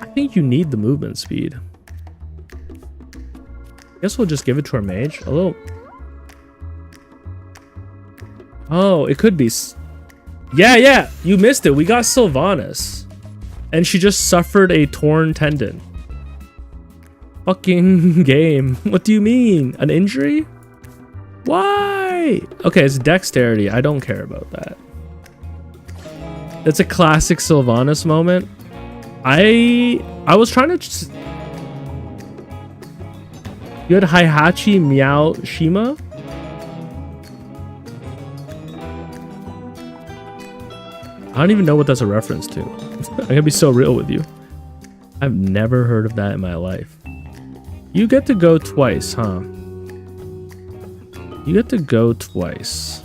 I think you need the movement speed. Guess we'll just give it to our mage. A little. Oh, it could be. Yeah, you missed it. We got Sylvanas. And she just suffered a torn tendon. Fucking game. What do you mean? An injury? Why? Okay, it's dexterity. I don't care about that. It's a classic Sylvanas moment. I was trying to just... You had Heihachi Meow Shima? I don't even know what that's a reference to. I'm gonna be so real with you. I've never heard of that in my life. You get to go twice, huh? You get to go twice.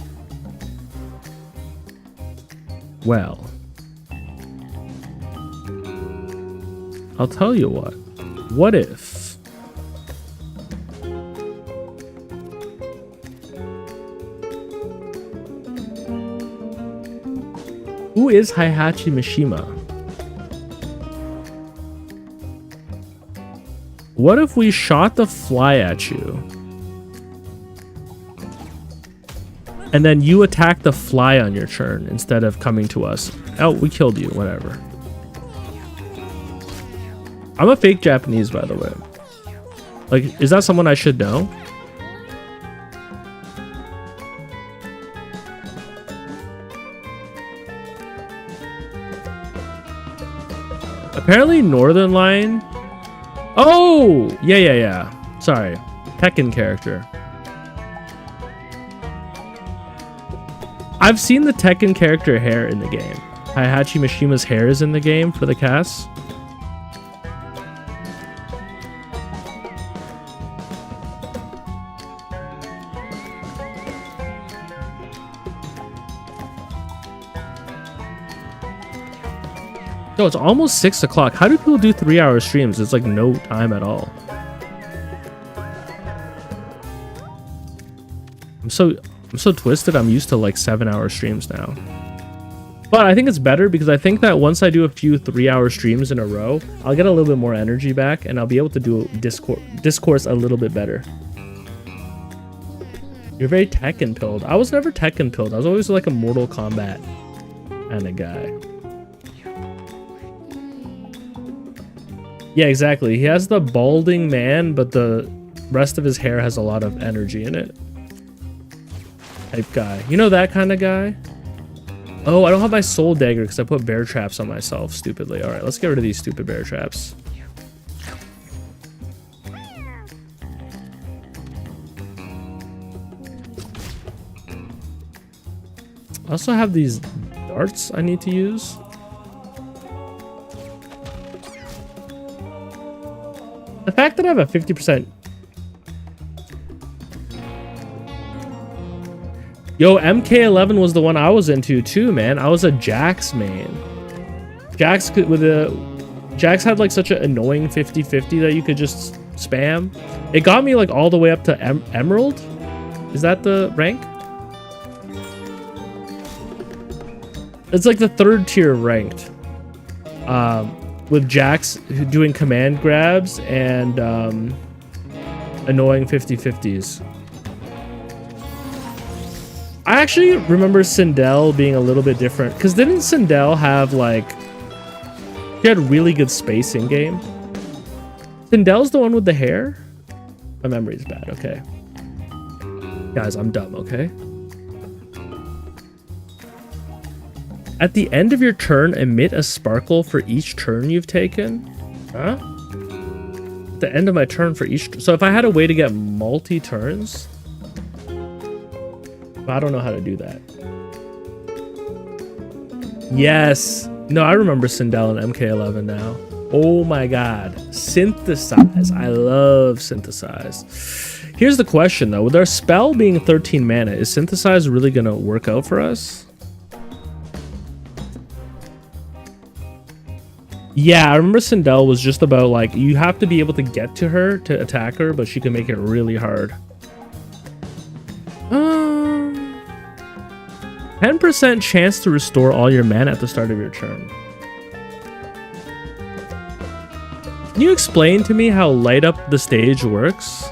Well. I'll tell you what. What if... Who is Heihachi Mishima? What if we shot the fly at you? And then you attack the fly on your turn instead of coming to us. Oh, we killed you, whatever. I'm a fake Japanese, by the way. Like, is that someone I should know? Apparently Northern Line. Oh, yeah. Sorry. Tekken character. I've seen the Tekken character hair in the game. Heihachi Mishima's hair is in the game for the cast. Yo, it's almost 6 o'clock. How do people do 3-hour streams? It's like no time at all. I'm so twisted. I'm used to like 7-hour streams now. But I think it's better because I think that once I do a few 3-hour streams in a row, I'll get a little bit more energy back and I'll be able to do discourse a little bit better. You're very Tekken pilled. I was never Tekken pilled. I was always like a Mortal Kombat kind of guy. Yeah, exactly. He has the balding man, but the rest of his hair has a lot of energy in it. Type guy. You know that kind of guy? Oh, I don't have my soul dagger because I put bear traps on myself stupidly. All right, let's get rid of these stupid bear traps. I also have these darts I need to use. The fact that I have a 50%... Yo, MK11 was the one I was into too, man. I was a Jax main. Jax had like such an annoying 50-50 that you could just spam. It got me like all the way up to Emerald. Is that the rank? It's like the 3rd tier ranked. With Jax doing command grabs and annoying 50-50s. I actually remember Sindel being a little bit different, because didn't Sindel have like, he had really good space in game? Sindel's the one with the hair? My memory's bad, okay. Guys, I'm dumb, okay? At the end of your turn, emit a sparkle for each turn you've taken? Huh? At the end of my turn for each... So if I had a way to get multi-turns... I don't know how to do that. Yes. No, I remember Sindel and MK11 now. Oh my god. Synthesize. I love Synthesize. Here's the question though. With our spell being 13 mana, is Synthesize really going to work out for us? Yeah, I remember Sindel was just about like, you have to be able to get to her to attack her, but she can make it really hard. 10% chance to restore all your mana at the start of your turn. Can you explain to me how light up the stage works?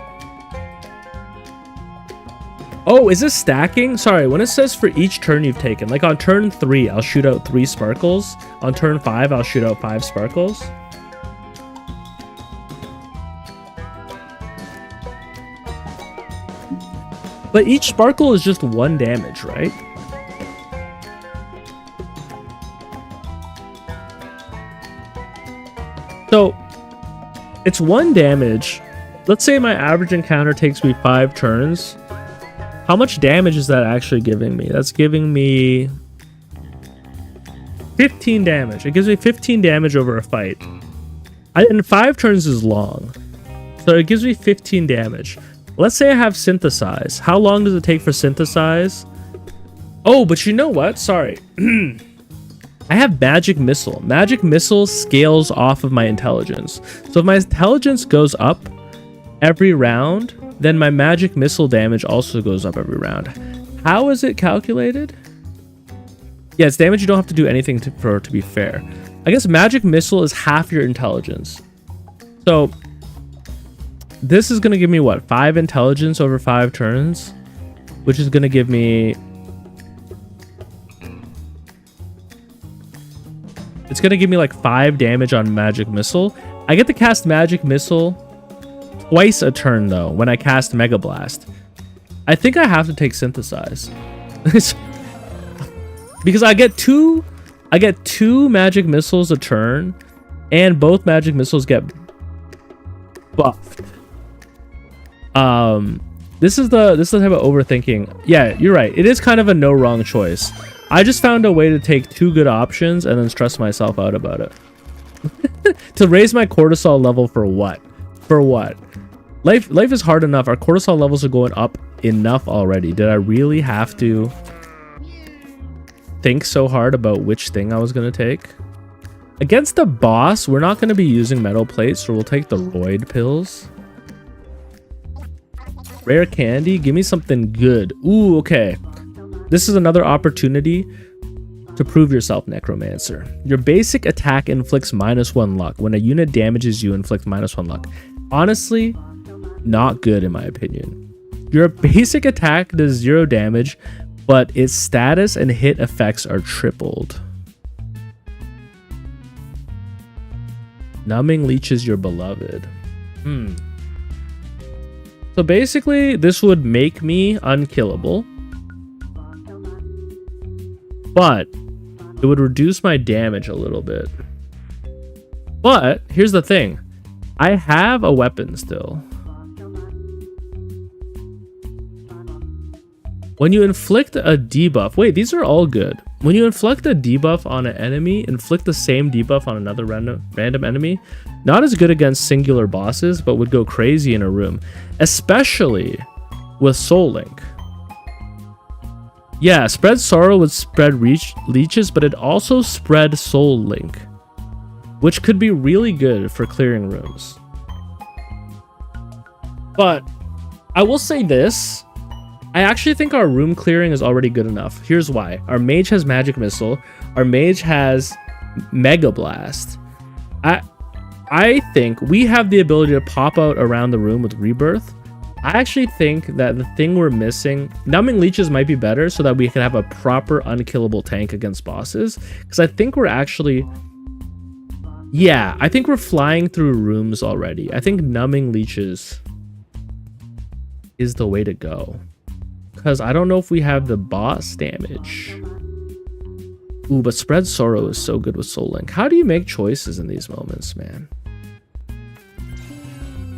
Oh, is this stacking? Sorry, when it says for each turn you've taken, like on turn 3, I'll shoot out 3 sparkles. On turn 5, I'll shoot out 5 sparkles. But each sparkle is just 1 damage, right? So, it's 1 damage. Let's say my average encounter takes me 5 turns. How much damage is that actually giving me? That's giving me 15 damage. It gives me 15 damage over a fight. And 5 turns is long. So it gives me 15 damage. Let's say I have Synthesize. How long does it take for Synthesize? Oh, but you know what? Sorry. I have Magic Missile. Magic Missile scales off of my intelligence. So if my intelligence goes up every round, then my Magic Missile damage also goes up every round. How is it calculated? Yeah, it's damage you don't have to do anything for it to be fair. I guess Magic Missile is half your intelligence. So this is going to give me what? 5 intelligence over 5 turns, which is going to give me... It's going to give me like 5 damage on Magic Missile. I get to cast Magic Missile twice a turn though when I cast Mega Blast. I think I have to take Synthesize. Because I get two Magic Missiles a turn, and both Magic Missiles get buffed. This is the type of overthinking. Yeah, you're right. It is kind of a no wrong choice. I just found a way to take 2 good options and then stress myself out about it. To raise my cortisol level for what? For what? Life is hard enough. Our cortisol levels are going up enough already. Did I really have to think so hard about which thing I was going to take? Against the boss, we're not going to be using metal plates, so we'll take the roid pills. Rare candy, give me something good. Ooh, okay. This is another opportunity to prove yourself, Necromancer. Your basic attack inflicts -1 luck. When a unit damages you, inflict -1 luck. Honestly, not good in my opinion. Your basic attack does 0 damage, but its status and hit effects are tripled. Numbing leeches your beloved. So basically, this would make me unkillable. But it would reduce my damage a little bit. But here's the thing. I have a weapon still. When you inflict a debuff, wait, these are all good. When you inflict a debuff on an enemy, inflict the same debuff on another random enemy. Not as good against singular bosses, but would go crazy in a room, especially with Soul Link. Yeah, spread sorrow would spread leeches, but it also spread Soul Link, which could be really good for clearing rooms. But I will say this. I actually think our room clearing is already good enough. Here's why. Our mage has magic missile. Our mage has mega blast. I think we have the ability to pop out around the room with rebirth. I actually think that the thing we're missing, numbing leeches might be better so that we can have a proper unkillable tank against bosses. Because I think we're actually, yeah, I think we're flying through rooms already. I think numbing leeches is the way to go. Because I don't know if we have the boss damage. Ooh, but spread sorrow is so good with Soul Link. How do you make choices in these moments, man?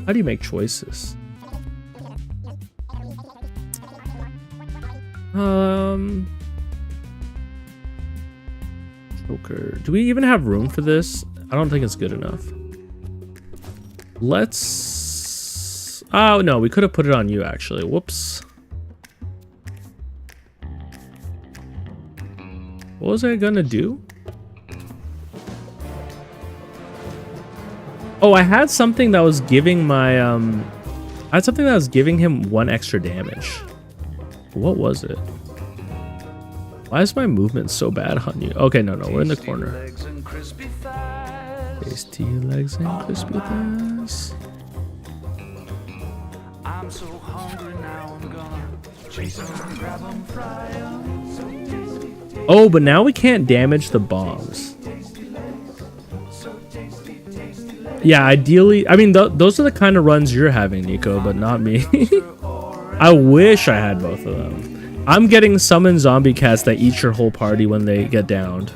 How do you make choices? Joker. Do we even have room for this? I don't think it's good enough. Let's... Oh, no, we could have put it on you, actually. Whoops. What was I gonna do? Oh, I had something that was giving my I had something that was giving him 1 extra damage. What was it? Why is my movement so bad on you? Okay, no, we're in the corner. Tasty legs and crispy thighs. I'm so hungry now, I'm gonna chase them, grab them, fry them. Oh, but now we can't damage the bombs. Yeah, ideally, I mean, those are the kind of runs you're having, Nico, but not me. I wish I had both of them. I'm getting summoned zombie cats that eat your whole party when they get downed.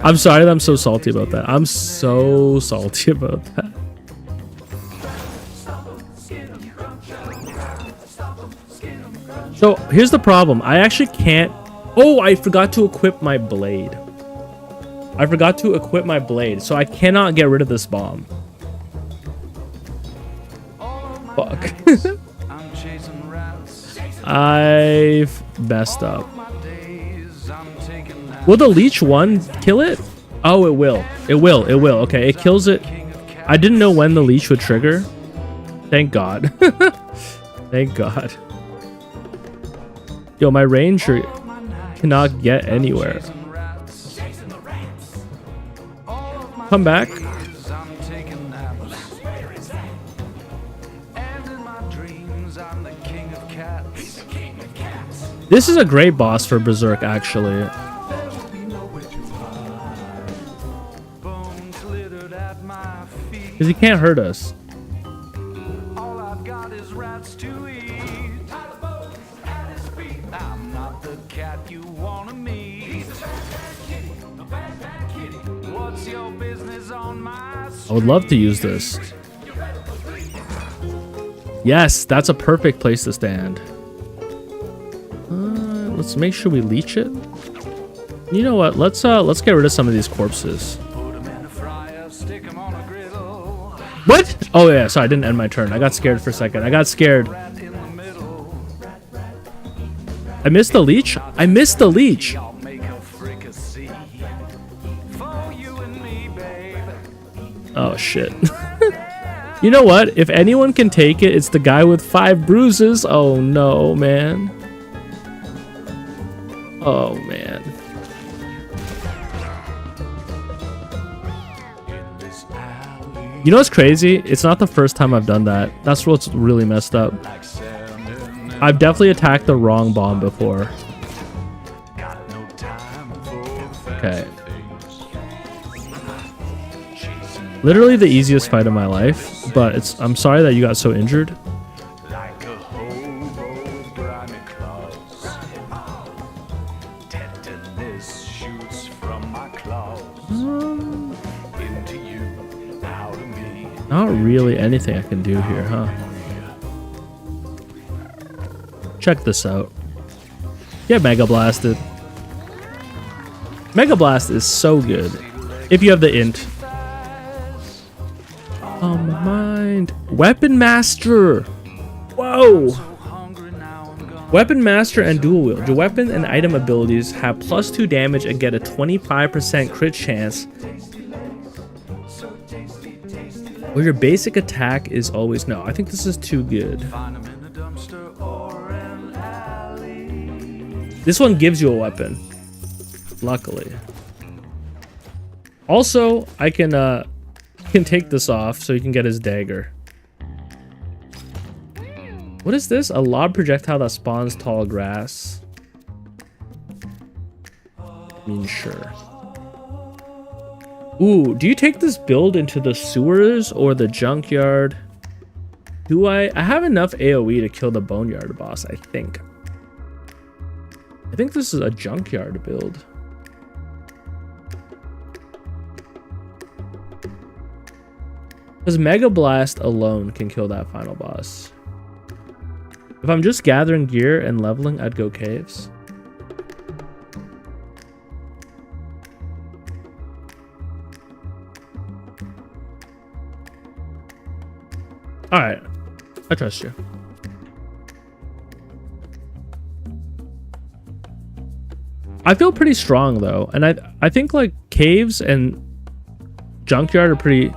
I'm sorry that I'm so salty about that. I'm so salty about that. So here's the problem. I actually can't. Oh, I forgot to equip my blade. So I cannot get rid of this bomb. Fuck. I've messed up. Will the leech 1 kill it? Oh, it will. It will. Okay, it kills it. I didn't know when the leech would trigger. Thank God. Thank God. Yo, my ranger cannot get anywhere. Come back. This is a great boss for Berserk, actually. Because he can't hurt us. I would love to use this. Yes, that's a perfect place to stand. Let's make sure we leech it. You know what? Let's get rid of some of these corpses. What? Oh yeah, sorry, I didn't end my turn. I got scared for a second. I got scared. I missed the leech? I missed the leech. Oh shit. You know what? If anyone can take it, it's the guy with 5 bruises. Oh no, man. Oh man. You know what's crazy? It's not the first time I've done that. That's what's really messed up. I've definitely attacked the wrong bomb before. Okay. Literally the easiest fight of my life, but I'm sorry that you got so injured. Like a hobo with grimy claws. Tetanus shoots from my claws. Into you, out of me. Not really anything I can do here, huh? Check this out. Get Mega Blasted. Mega Blast is so good. If you have the int. Oh my mind. Weapon Master. Whoa. Weapon Master and Dual Wield. Your weapon and item abilities have +2 damage and get a 25% crit chance. Where your basic attack is always no. I think this is too good. This one gives you a weapon. Luckily. Also, I can take this off so you can get his dagger. What is this? A lob projectile that spawns tall grass. I mean, sure. Ooh, do you take this build into the sewers or the junkyard? Do I have enough AoE to kill the boneyard boss, I think. I think this is a junkyard build. Because Mega Blast alone can kill that final boss. If I'm just gathering gear and leveling, I'd go caves. Alright. I trust you. I feel pretty strong though, and I think like caves and junkyard are pretty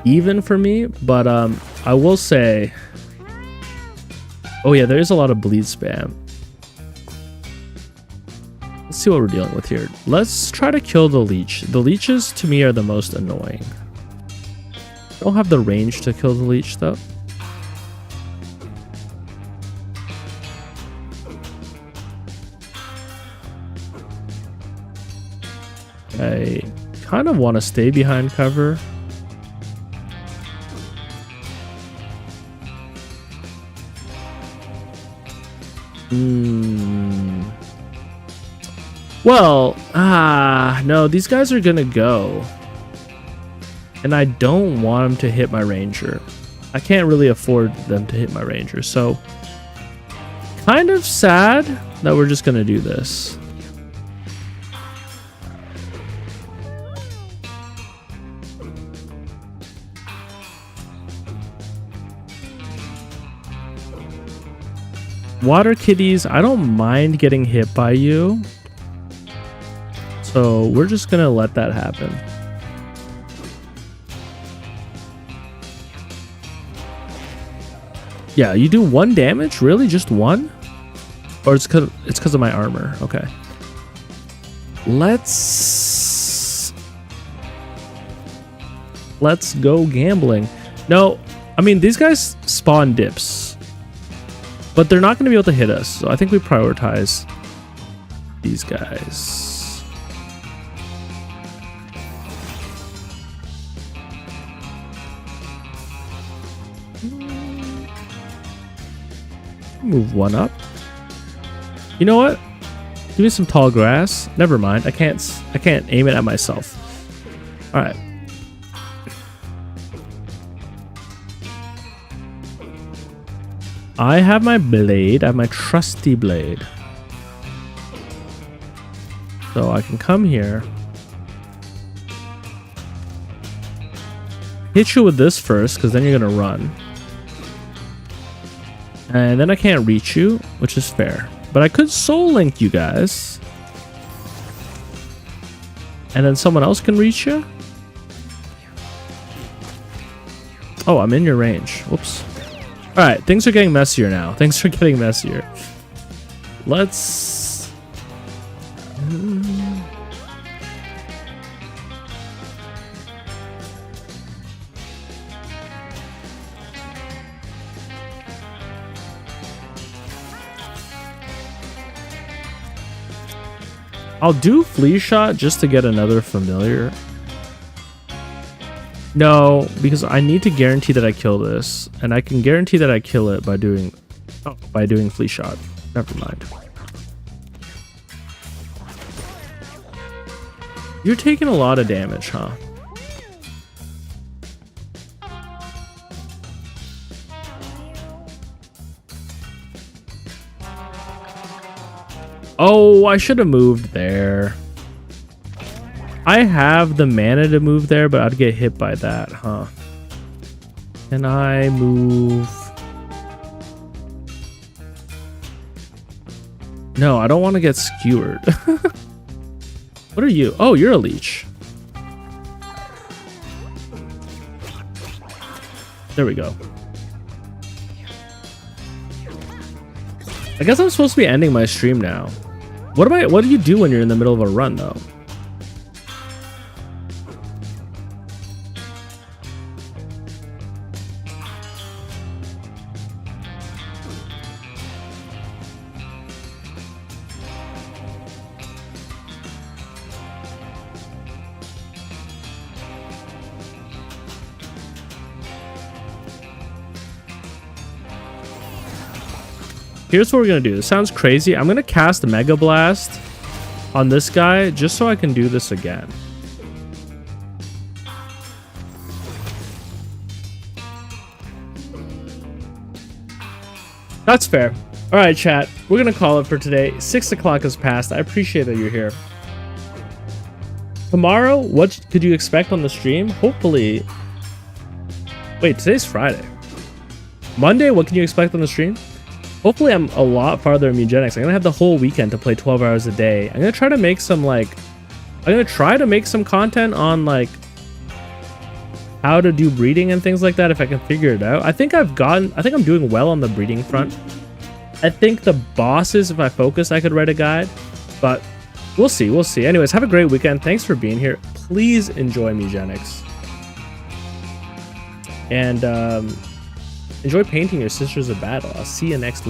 even for me, but I will say, oh yeah, there is a lot of bleed spam. Let's see what we're dealing with here. Let's try to kill the leech. The leeches to me are the most annoying. I don't have the range to kill the leech though. I kind of want to stay behind cover. Well, no, these guys are gonna go. And I don't want them to hit my ranger. I can't really afford them to hit my ranger, so kind of sad that we're just gonna do this. Water kitties, I don't mind getting hit by you. So we're just gonna let that happen. Yeah, you do 1 damage? Really? Just 1? Or it's because of my armor. Okay. Let's go gambling. No, I mean, these guys spawn dips. But they're not going to be able to hit us. So I think we prioritize these guys. Move 1 up. You know what? Give me some tall grass. Never mind. I can't aim it at myself. All right. I have my blade. I have my trusty blade. So I can come here. Hit you with this first, because then you're going to run. And then I can't reach you, which is fair. But I could soul link you guys. And then someone else can reach you. Oh, I'm in your range. Whoops. Alright, things are getting messier now. Things are getting messier. Let's... I'll do Flea Shot just to get another familiar. No, because I need to guarantee that I kill this, and I can guarantee that I kill it by doing flea shot. Never mind. You're taking a lot of damage, huh? Oh, I should have moved there. I have the mana to move there, but I'd get hit by that, huh? Can I move? No, I don't want to get skewered. What are you? Oh, you're a leech. There we go. I guess I'm supposed to be ending my stream now. What do you do when you're in the middle of a run though? Here's what we're gonna do. This sounds crazy. I'm gonna cast Mega Blast on this guy just so I can do this again. That's fair. All right, chat. We're gonna call it for today. 6 o'clock has passed. I appreciate that you're here. Tomorrow, what could you expect on the stream? Hopefully. Wait, today's Friday. Monday, what can you expect on the stream? Hopefully I'm a lot farther in Mewgenics. I'm gonna have the whole weekend to play 12 hours a day. I'm gonna try to make some content on like how to do breeding and things like that if I can figure it out. I think I'm doing well on the breeding front. I think the bosses, if I focus, I could write a guide, but we'll see. Anyways, have a great weekend. Thanks for being here. Please enjoy Mewgenics. And enjoy painting your sisters of battle. I'll see you next week.